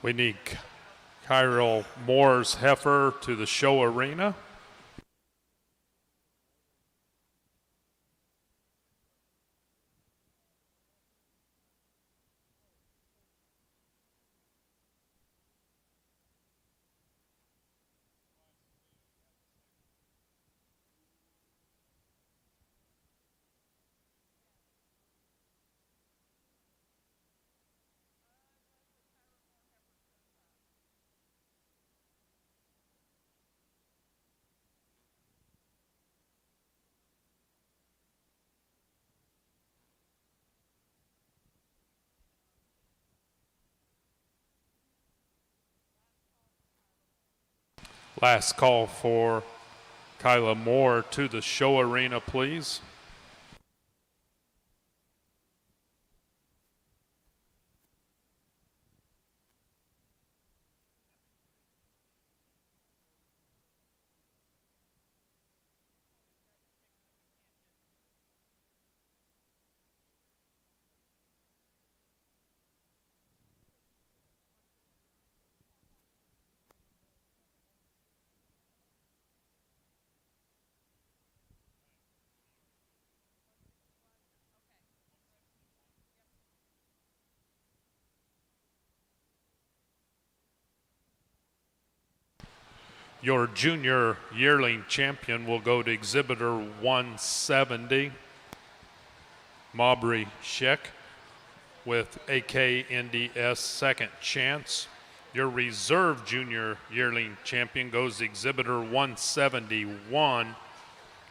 We need Kyril Moore's heifer to the show arena. Last call for Kyla Moore to the show arena, please. Your junior yearling champion will go to exhibitor 170, Maubrey Sheck with AKNDS Second Chance. Your reserve junior yearling champion goes to exhibitor 171,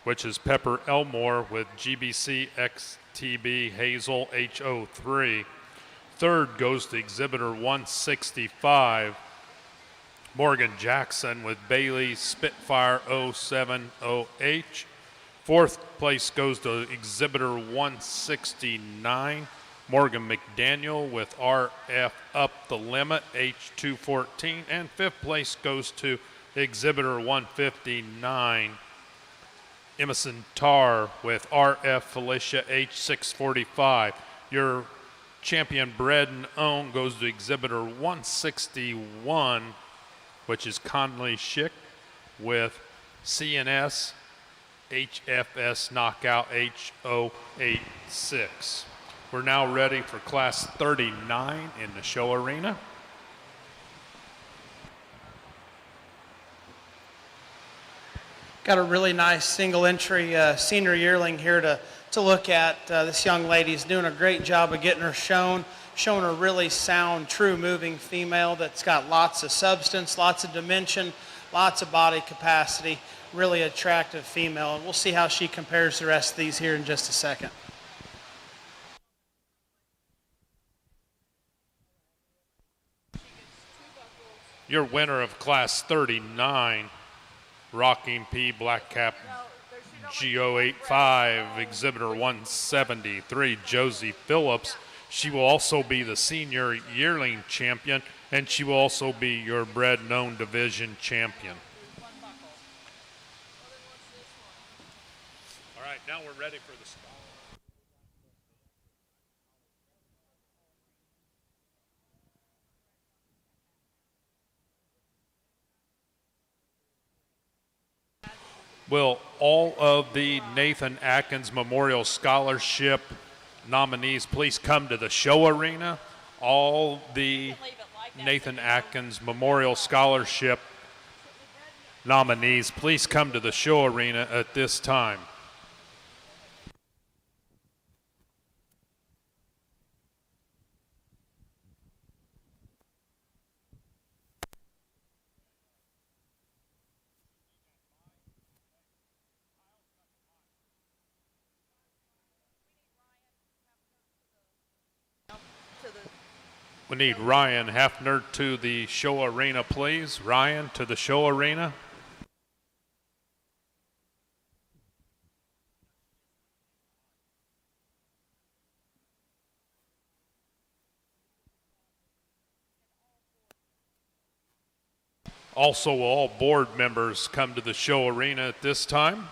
which is Pepper Elmore with GBC XTB Hazel HO3. Third goes to exhibitor 165, Morgan Jackson with Bailey Spitfire 070H. Fourth place goes to exhibitor 169, Morgan McDaniel with RF Up the Limit H214. And fifth place goes to exhibitor 159, Emerson Tarr with RF Felicia H645. Your champion bred and owned goes to exhibitor 161, which is Conley Schick with CNS HFS Knockout H086. We're now ready for class 39 in the show arena. Got a really nice single entry senior yearling here to look at. This young lady's doing a great job of getting her showing a really sound, true moving female that's got lots of substance, lots of dimension, lots of body capacity, really attractive female. And we'll see how she compares to the rest of these here in just a second. Your winner of class 39, Rocking P Black Cap G085, exhibitor 173, Josie Phillips. She will also be the senior yearling champion, and she will also be your bred known division champion. All right, now we're ready for the start. Will all of the Nathan Atkins Memorial Scholarship nominees please come to the show arena? All the Nathan Atkins Memorial Scholarship nominees, please come to the show arena at this time. We need Ryan Hafner to the show arena, please. Ryan, to the show arena. Also, will all board members come to the show arena at this time?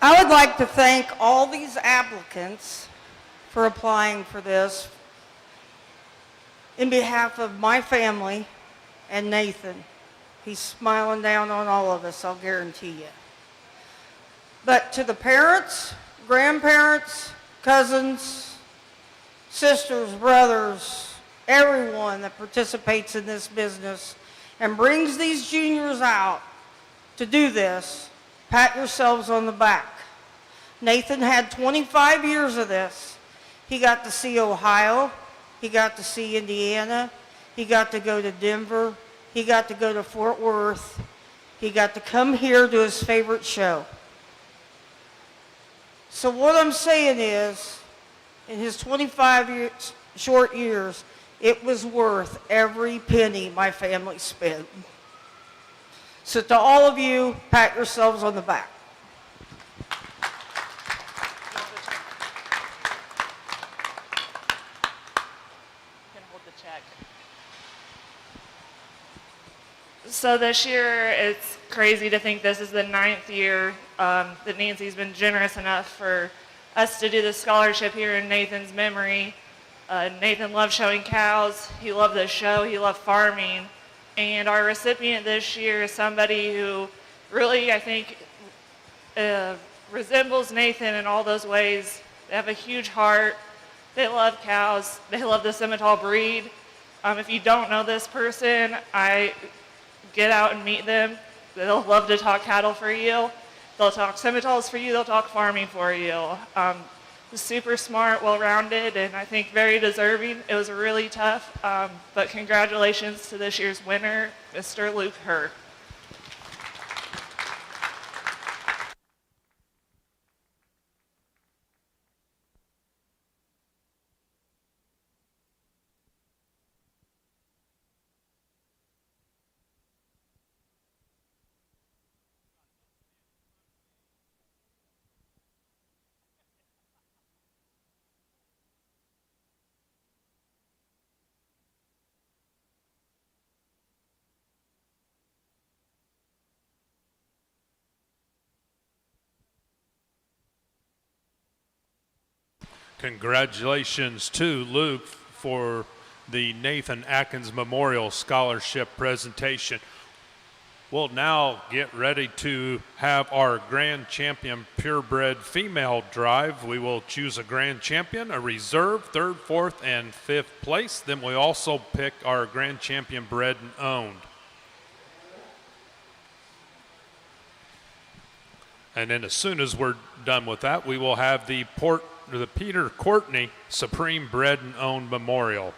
I would like to thank all these applicants for applying for this in behalf of my family and Nathan. He's smiling down on all of us, I'll guarantee you. But to the parents, grandparents, cousins, sisters, brothers, everyone that participates in this business and brings these juniors out to do this, pat yourselves on the back. Nathan had 25 years of this. He got to see Ohio. He got to see Indiana. He got to go to Denver. He got to go to Fort Worth. He got to come here to his favorite show. So what I'm saying is, in his 25 short years, it was worth every penny my family spent. So to all of you, pat yourselves on the back. So this year, it's crazy to think this is the 9th year that Nancy's been generous enough for us to do the scholarship here in Nathan's memory. Nathan loved showing cows. He loved the show. He loved farming. And our recipient this year is somebody who really, I think, resembles Nathan in all those ways. They have a huge heart. They love cows. They love the Simmental breed. If you don't know this person, get out and meet them. They'll love to talk cattle for you. They'll talk Simmentals for you. They'll talk farming for you. Super smart, well-rounded, and I think very deserving. It was really tough, but congratulations to this year's winner, Mr. Luke Herr. Congratulations to Luke for the Nathan Atkins Memorial Scholarship presentation. We'll now get ready to have our Grand Champion Purebred Female Drive. We will choose a Grand Champion, a reserve, third, fourth, and fifth place. Then we also pick our Grand Champion Bred and Owned. And then as soon as we're done with that, we will have the Peter Courtney Supreme Bred and Owned Memorial.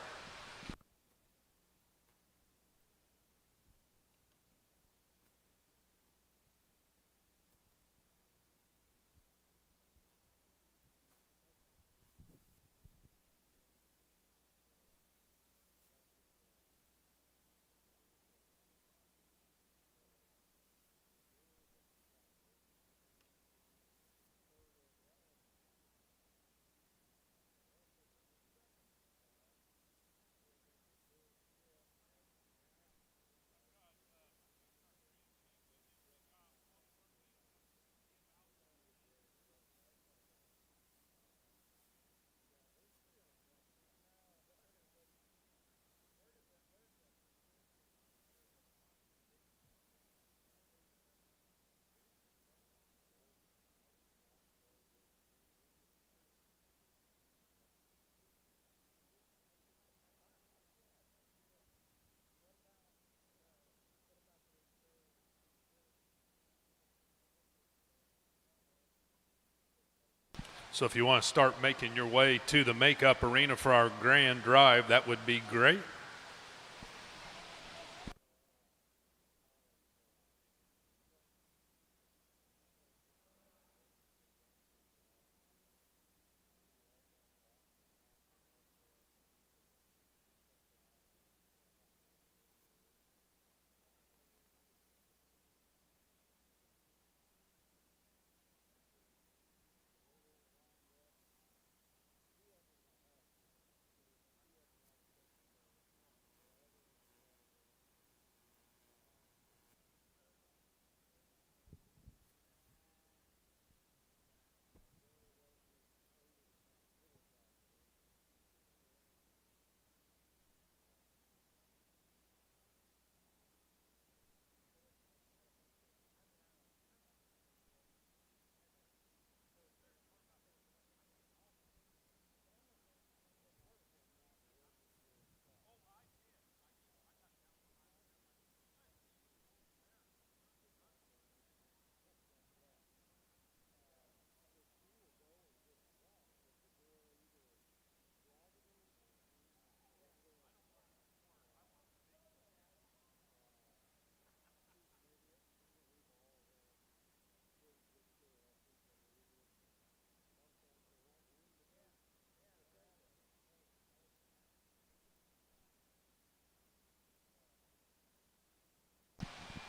So if you want to start making your way to the makeup arena for our grand drive, that would be great.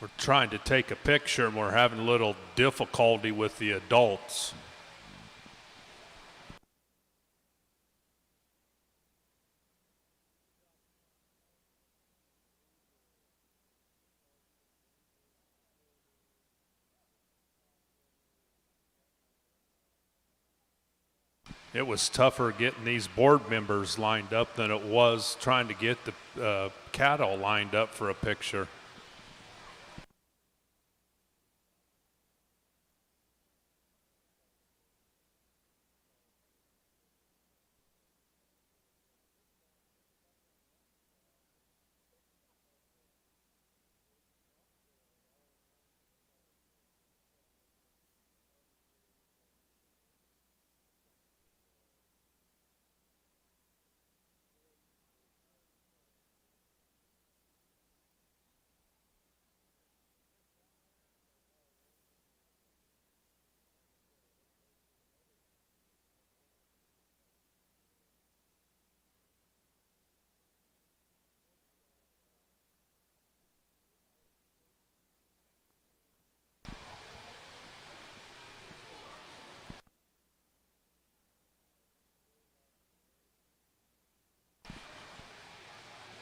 We're trying to take a picture and we're having a little difficulty with the adults. It was tougher getting these board members lined up than it was trying to get the cattle lined up for a picture.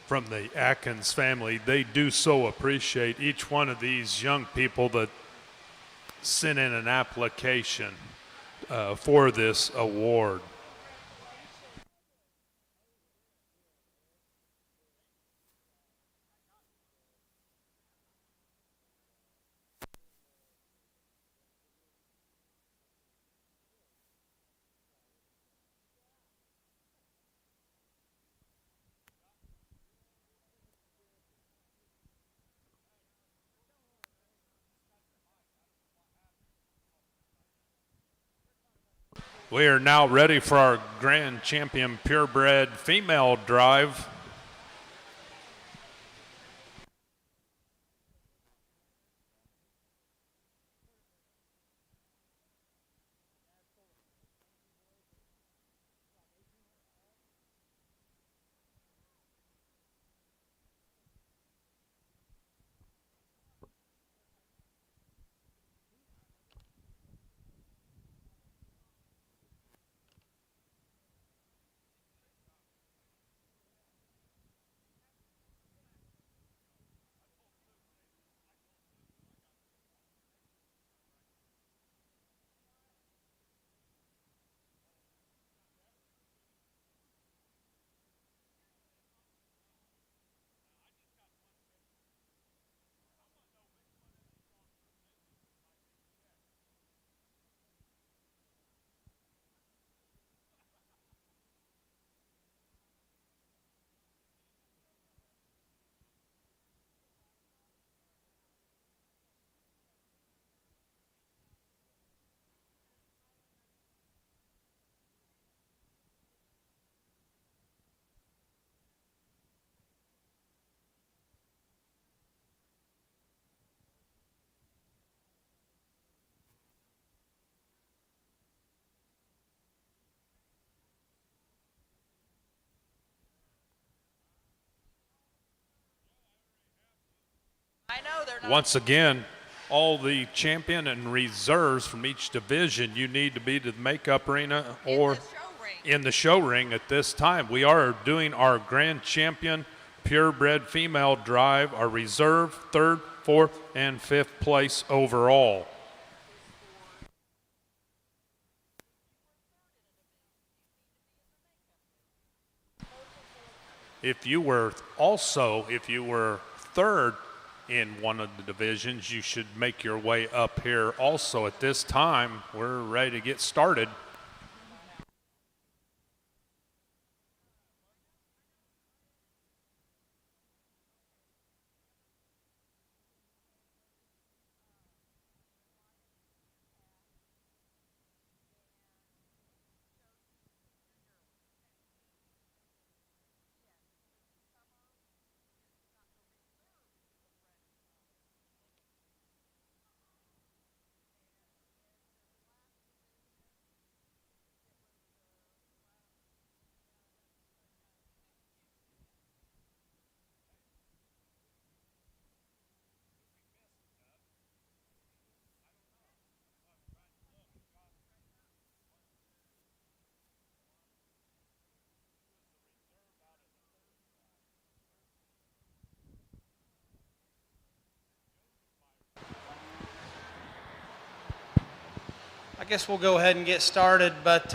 From the Atkins family, they do so appreciate each one of these young people that sent in an application for this award. We are now ready for our Grand Champion Purebred Female Drive. Once again, all the champion and reserves from each division, you need to be to the makeup arena or in the show ring at this time. We are doing our Grand Champion Purebred Female Drive, our reserve, 3rd, 4th, and 5th place overall. If you were 3rd in one of the divisions, you should make your way up here also. At this time, we're ready to get started. I guess we'll go ahead and get started. But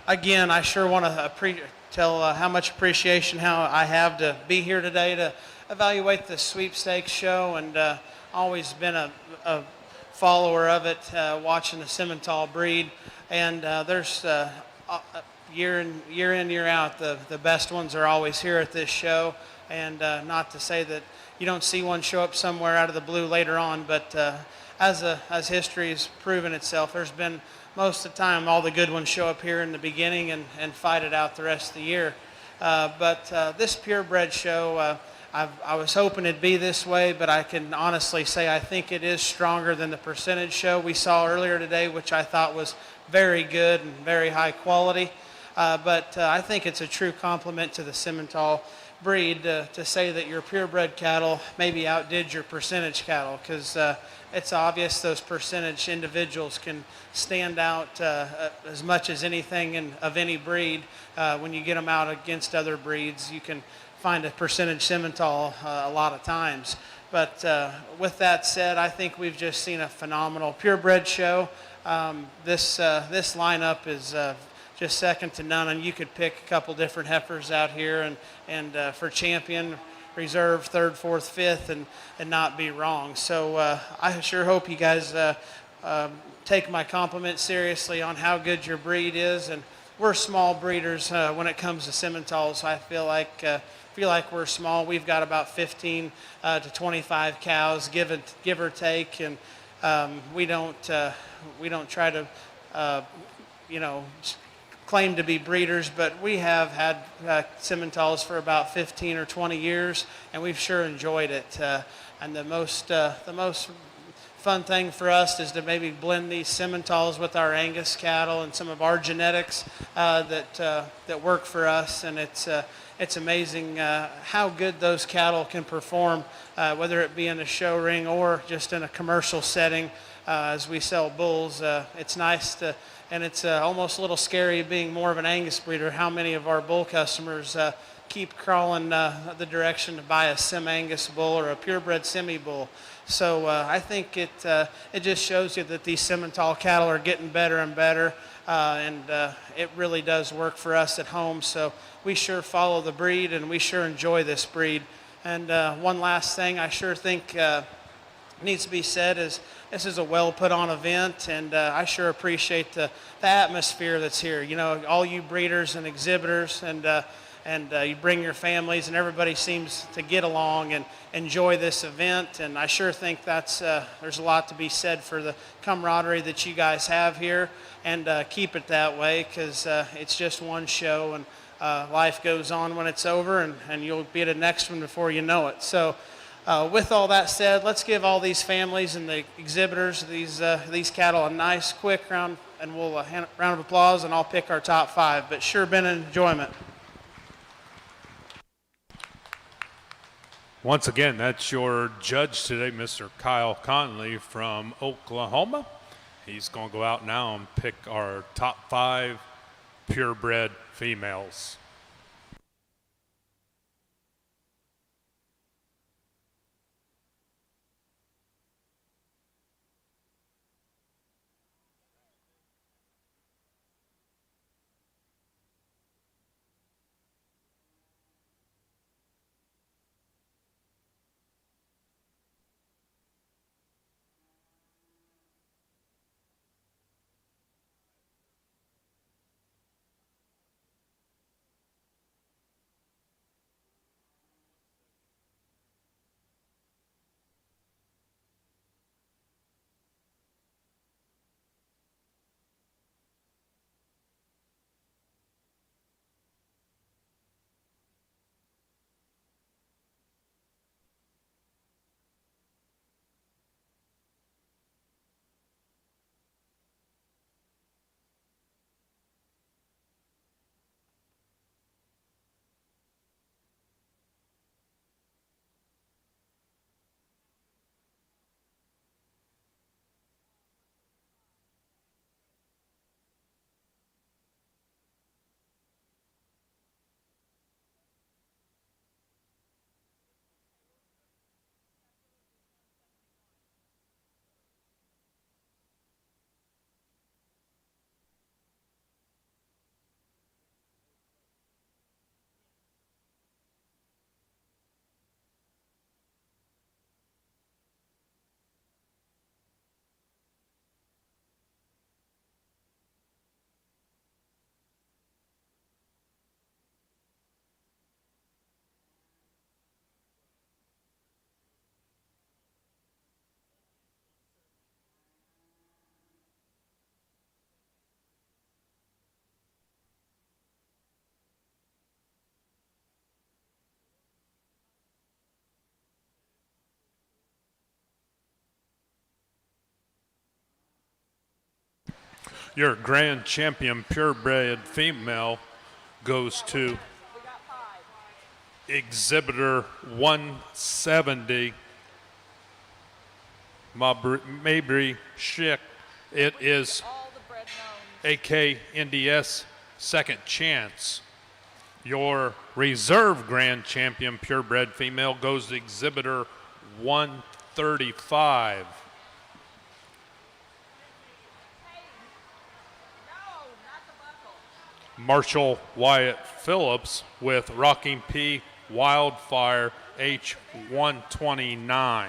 again, I sure want to tell how much appreciation how I have to be here today to evaluate the Sweepstakes show, and always been a follower of it, watching the Simmental breed. And there's year in, year out, the best ones are always here at this show. And not to say that you don't see one show up somewhere out of the blue later on, but as history has proven itself, there's been most of the time all the good ones show up here in the beginning and fight it out the rest of the year. But this purebred show, I was hoping it'd be this way, but I can honestly say I think it is stronger than the percentage show we saw earlier today, which I thought was very good and very high quality. But I think it's a true compliment to the Simmental breed to say that your purebred cattle maybe outdid your percentage cattle, because it's obvious those percentage individuals can stand out as much as anything of any breed. When you get them out against other breeds, you can find a percentage Simmental a lot of times. But with that said, I think we've just seen a phenomenal purebred show. This lineup is just second to none, and you could pick a couple different heifers out here and for champion, reserve, third, fourth, fifth, and not be wrong. So I sure hope you guys take my compliment seriously on how good your breed is. And we're small breeders when it comes to Simmentals. I feel like we're small. We've got about 15 to 25 cows, give or take, and we don't try to claim to be breeders, but we have had Simmentals for about 15 or 20 years, and we've sure enjoyed it. And the most fun thing for us is to maybe blend these Simmentals with our Angus cattle and some of our genetics that work for us. And it's amazing how good those cattle can perform, whether it be in a show ring or just in a commercial setting as we sell bulls. It's nice to. And it's almost a little scary being more of an Angus breeder, how many of our bull customers keep crawling the direction to buy a Sim-Angus bull or a purebred semi-bull. So I think it just shows you that these Simmental cattle are getting better and better, and it really does work for us at home. So we sure follow the breed, and we sure enjoy this breed. And one last thing I sure think needs to be said is this is a well put on event, and I sure appreciate the atmosphere that's here. You know, all you breeders and exhibitors, and you bring your families, and everybody seems to get along and enjoy this event. And I sure think there's a lot to be said for the camaraderie that you guys have here, and keep it that way, because it's just one show, and life goes on when it's over, and you'll be at the next one before you know it. So with all that said, let's give all these families and the exhibitors, these cattle, a nice quick round, and we'll round of applause, and I'll pick our top 5. But sure been an enjoyment. Once again, that's your judge today, Mr. Kyle Conley from Oklahoma. He's going to go out now and pick our top 5 purebred females. Your grand champion purebred female goes to exhibitor 170, Mabry Schick. It is AK NDS Second Chance. Your reserve grand champion purebred female goes to exhibitor 135. Marshall Wyatt Phillips with Rocking P Wildfire H129.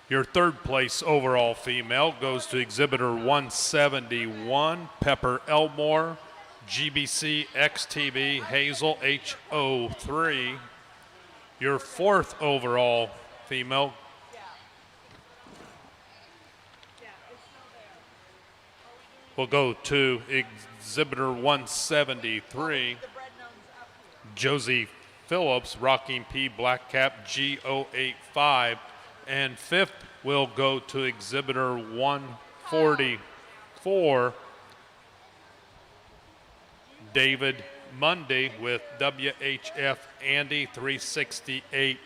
Your third place overall female goes to exhibitor 171, Pepper Elmore, GBC XTB Hazel H03. Your fourth overall female will go to exhibitor 173, Josie Phillips, Rocking P Black Cap G085. And fifth will go to exhibitor 144, David Mundy with WHF Andy 368H.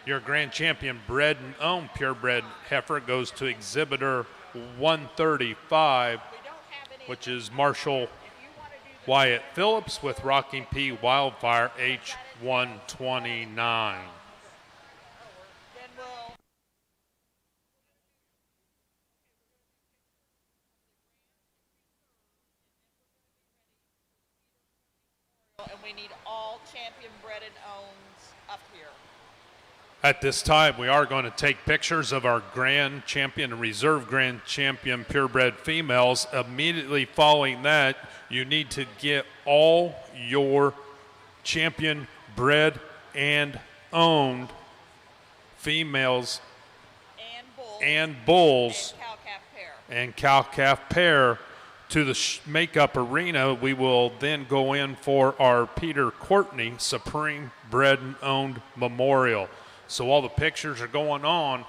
Your grand champion bred and owned purebred heifer goes to exhibitor 135, which is Marshall Wyatt Phillips with Rocking P Wildfire H129. And we need all champion bred and owns up here. At this time, we are going to take pictures of our grand champion and reserve grand champion purebred females. Immediately following that, you need to get all your champion bred and owned females and bulls and cow-calf pair to the makeup arena. We will then go in for our Peter Courtney Supreme Bred and Owned Memorial. So while the pictures are going on,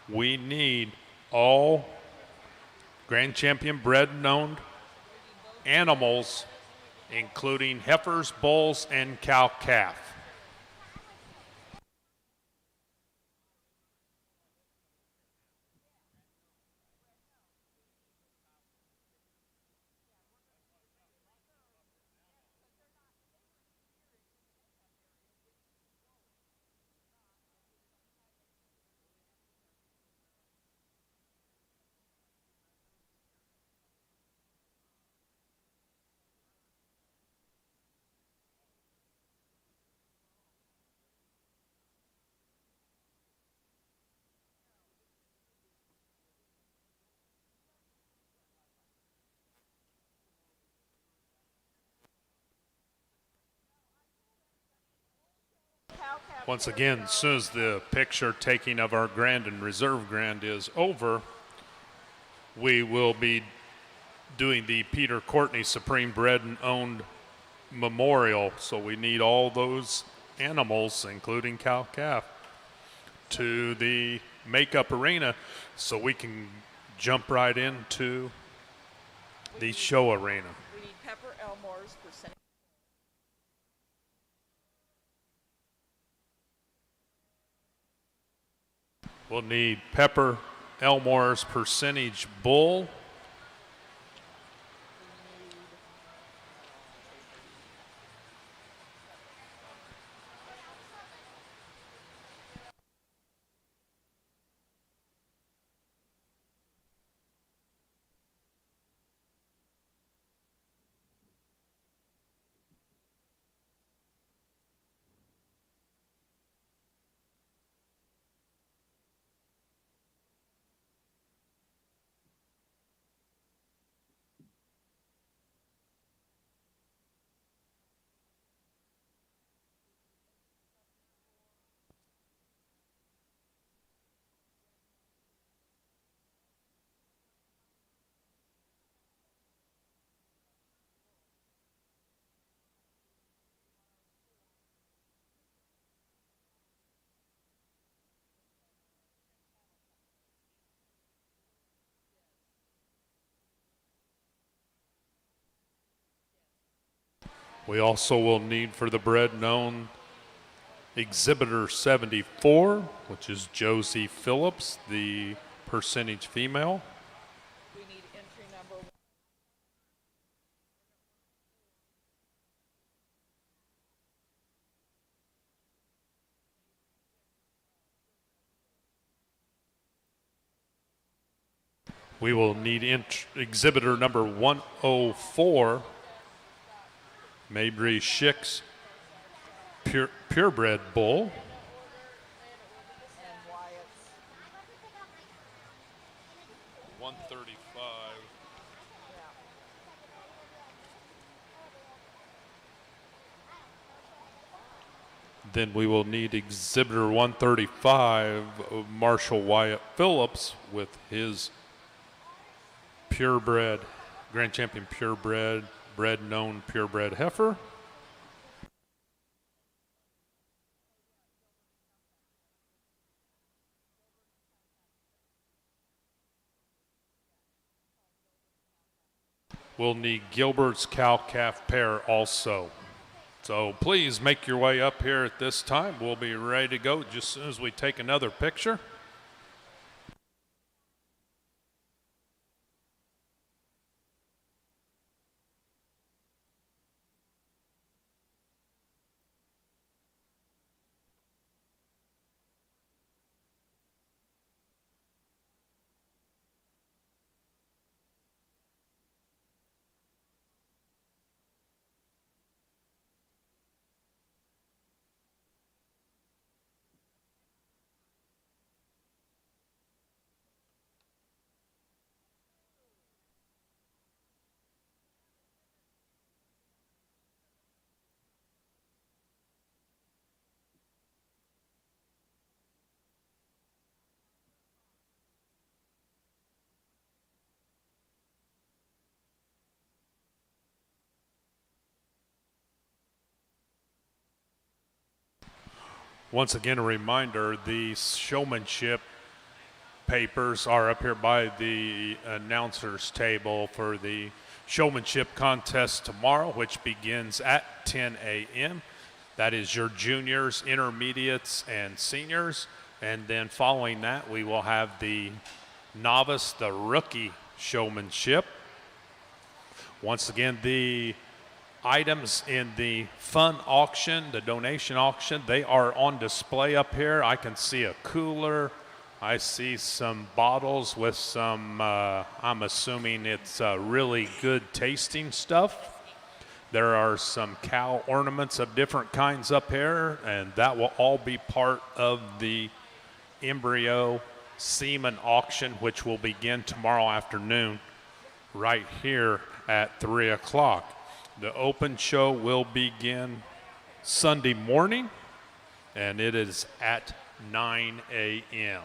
we need all grand champion bred and owned animals, including heifers, bulls, and cow-calf. Once again, as soon as the picture taking of our grand and reserve grand is over, we will be doing the Peter Courtney Supreme Bred and Owned Memorial. So we need all those animals, including cow-calf, to the makeup arena so we can jump right into the show arena. We need Pepper Elmore's percentage. We'll need Pepper Elmore's percentage bull. We also will need for the bred known exhibitor 74, which is Josie Phillips, the percentage female. We need entry number 1. We will need exhibitor number 104, Mabry Schicks, purebred bull. And Wyatt's 135. Then we will need exhibitor 135, Marshall Wyatt Phillips, with his purebred, Grand Champion purebred, bred known purebred heifer. We'll need Gilbert's cow-calf pair also. So please make your way up here at this time. We'll be ready to go just as soon as we take another picture. Once again, a reminder, the showmanship papers are up here by the announcer's table for the showmanship contest tomorrow, which begins at 10 a.m. That is your juniors, intermediates, and seniors. And then following that, we will have the novice, the rookie showmanship. Once again, the items in the fun auction, the donation auction, they are on display up here. I can see a cooler. I see some bottles with some, I'm assuming it's really good tasting stuff. There are some cow ornaments of different kinds up here, and that will all be part of the embryo semen auction, which will begin tomorrow afternoon right here at 3 o'clock. The open show will begin Sunday morning, and it is at 9 a.m.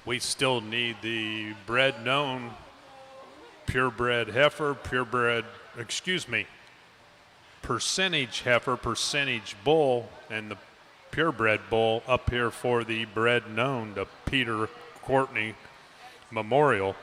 We still need the bred known purebred heifer, percentage heifer, percentage bull, and the purebred bull up here for the bred known, the Peter Courtney Memorial.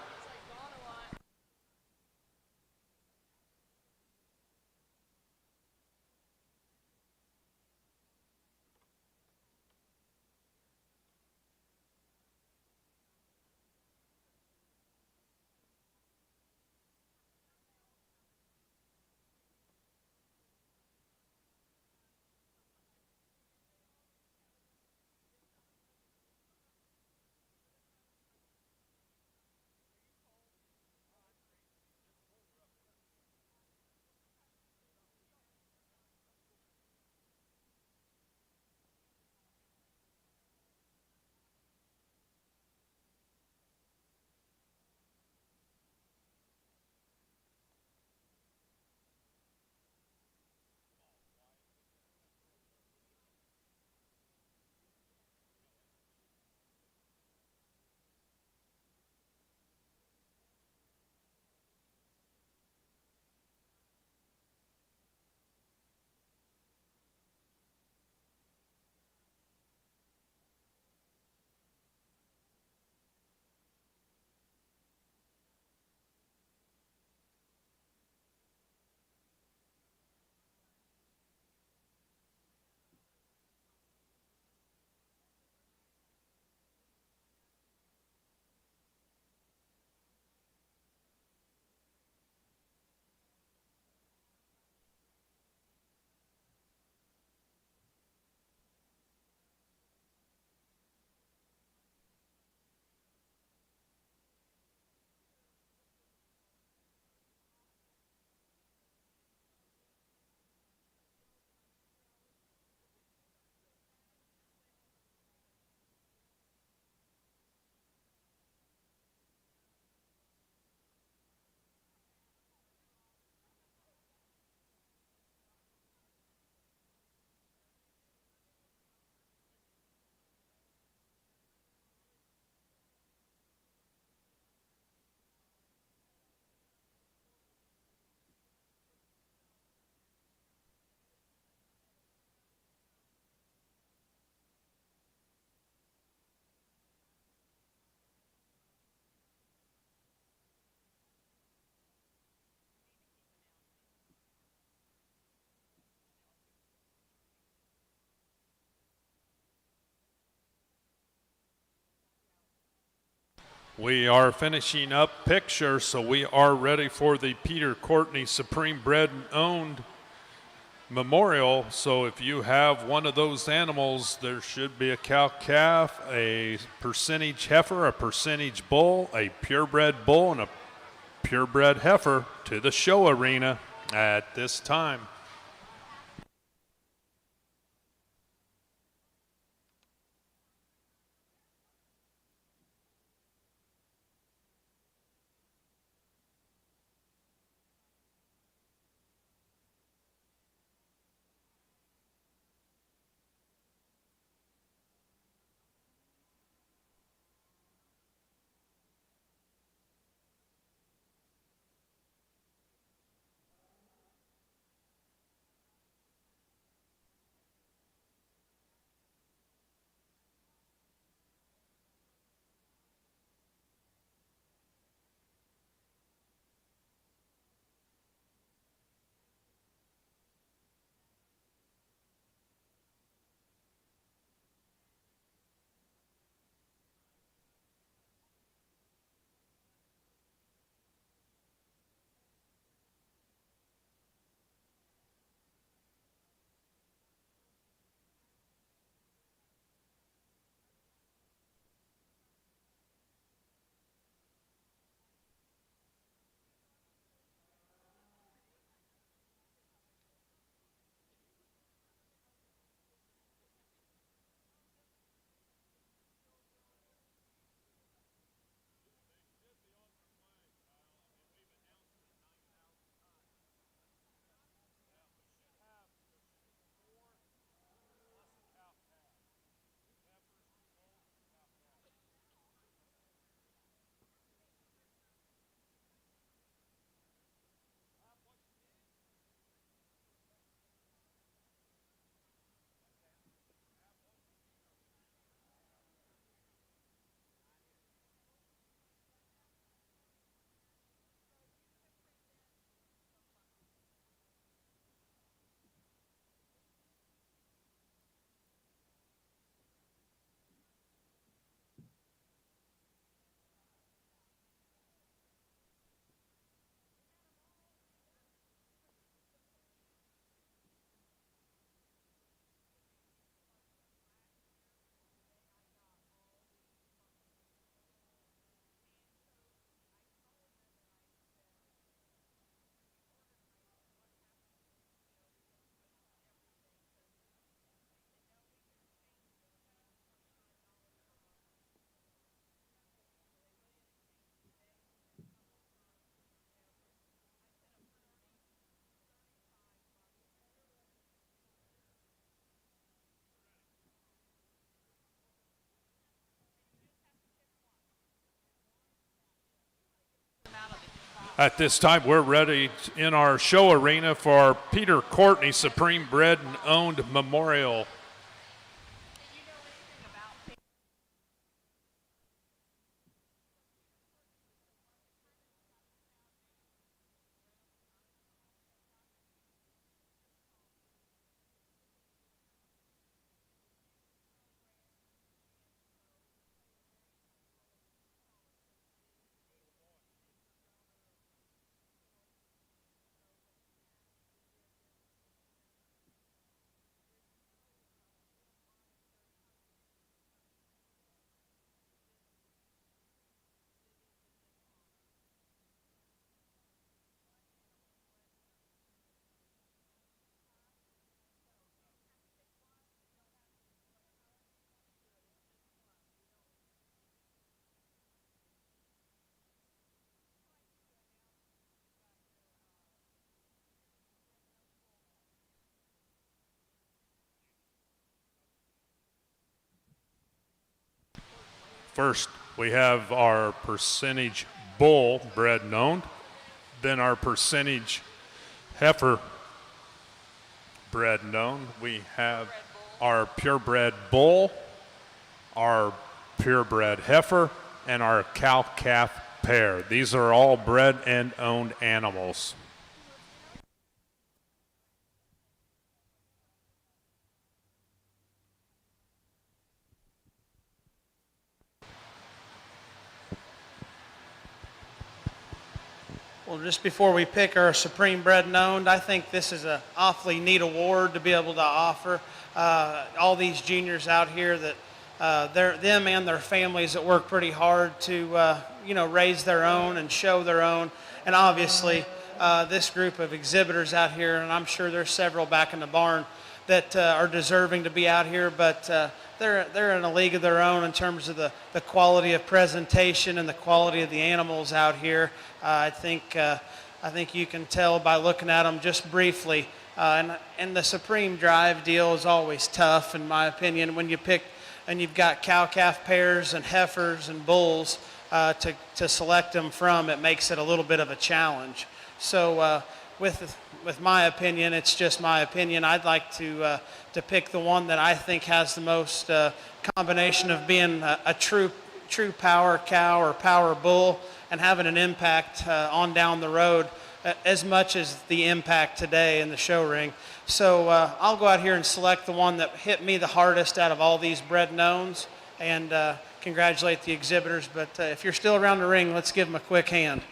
We are finishing up picture, so we are ready for the Peter Courtney Supreme Bred and Owned Memorial. So if you have one of those animals, there should be a cow-calf, a percentage heifer, a percentage bull, a purebred bull, and a purebred heifer to the show arena at this time. At this time, we're ready in our show arena for our Peter Courtney Supreme Bred and Owned Memorial. First, we have our percentage bull bred and owned, then our percentage heifer bred and owned. We have our purebred bull, our purebred heifer, and our cow-calf pair. These are all bred and owned animals. Well, just before we pick our Supreme Bred and Owned, I think this is an awfully neat award to be able to offer all these juniors out here that them and their families that work pretty hard to raise their own and show their own. And obviously, this group of exhibitors out here, and I'm sure there's several back in the barn that are deserving to be out here, but they're in a league of their own in terms of the quality of presentation and the quality of the animals out here. I think you can tell by looking at them just briefly. And the Supreme Drive deal is always tough, in my opinion, when you pick and you've got cow-calf pairs and heifers and bulls to select them from. It makes it a little bit of a challenge. So with my opinion, it's just my opinion. I'd like to pick the one that I think has the most combination of being a true power cow or power bull and having an impact on down the road as much as the impact today in the show ring. So I'll go out here and select the one that hit me the hardest out of all these bred and owns, and congratulate the exhibitors. But if you're still around the ring, let's give them a quick hand.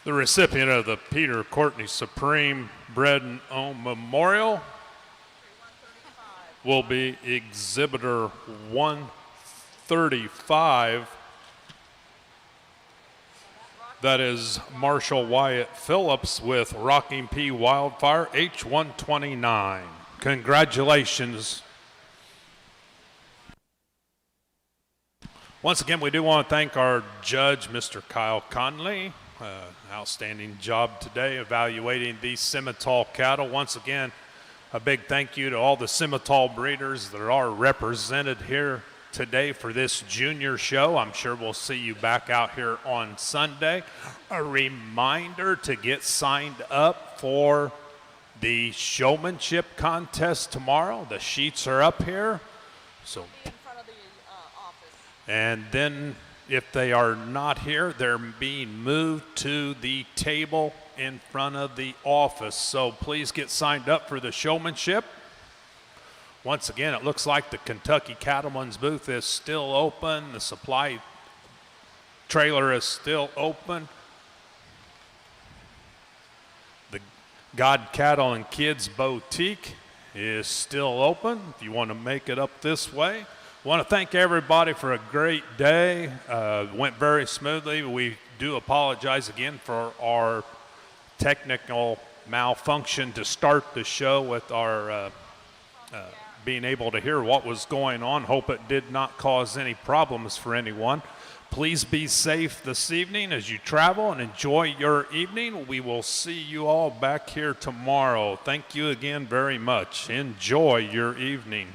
The recipient of the Peter Courtney Supreme Bred and Owned Memorial will be exhibitor 135. That is Marshall Wyatt Phillips with Rocking P Wildfire H129. Congratulations. Once again, we do want to thank our judge, Mr. Kyle Conley. Outstanding job today evaluating these Simmental cattle. Once again, a big thank you to all the Simmental breeders that are represented here today for this junior show. I'm sure we'll see you back out here on Sunday. A reminder to get signed up for the showmanship contest tomorrow. The sheets are up here. So, in front of the office. And then if they are not here, they're being moved to the table in front of the office. So please get signed up for the showmanship. Once again, it looks like the Kentucky Cattleman's booth is still open. The supply trailer is still open. The God Cattle and Kids Boutique is still open if you want to make it up this way. I want to thank everybody for a great day. Went very smoothly. We do apologize again for our technical malfunction to start the show with our being able to hear what was going on. Hope it did not cause any problems for anyone. Please be safe this evening as you travel and enjoy your evening. We will see you all back here tomorrow. Thank you again very much. Enjoy your evening.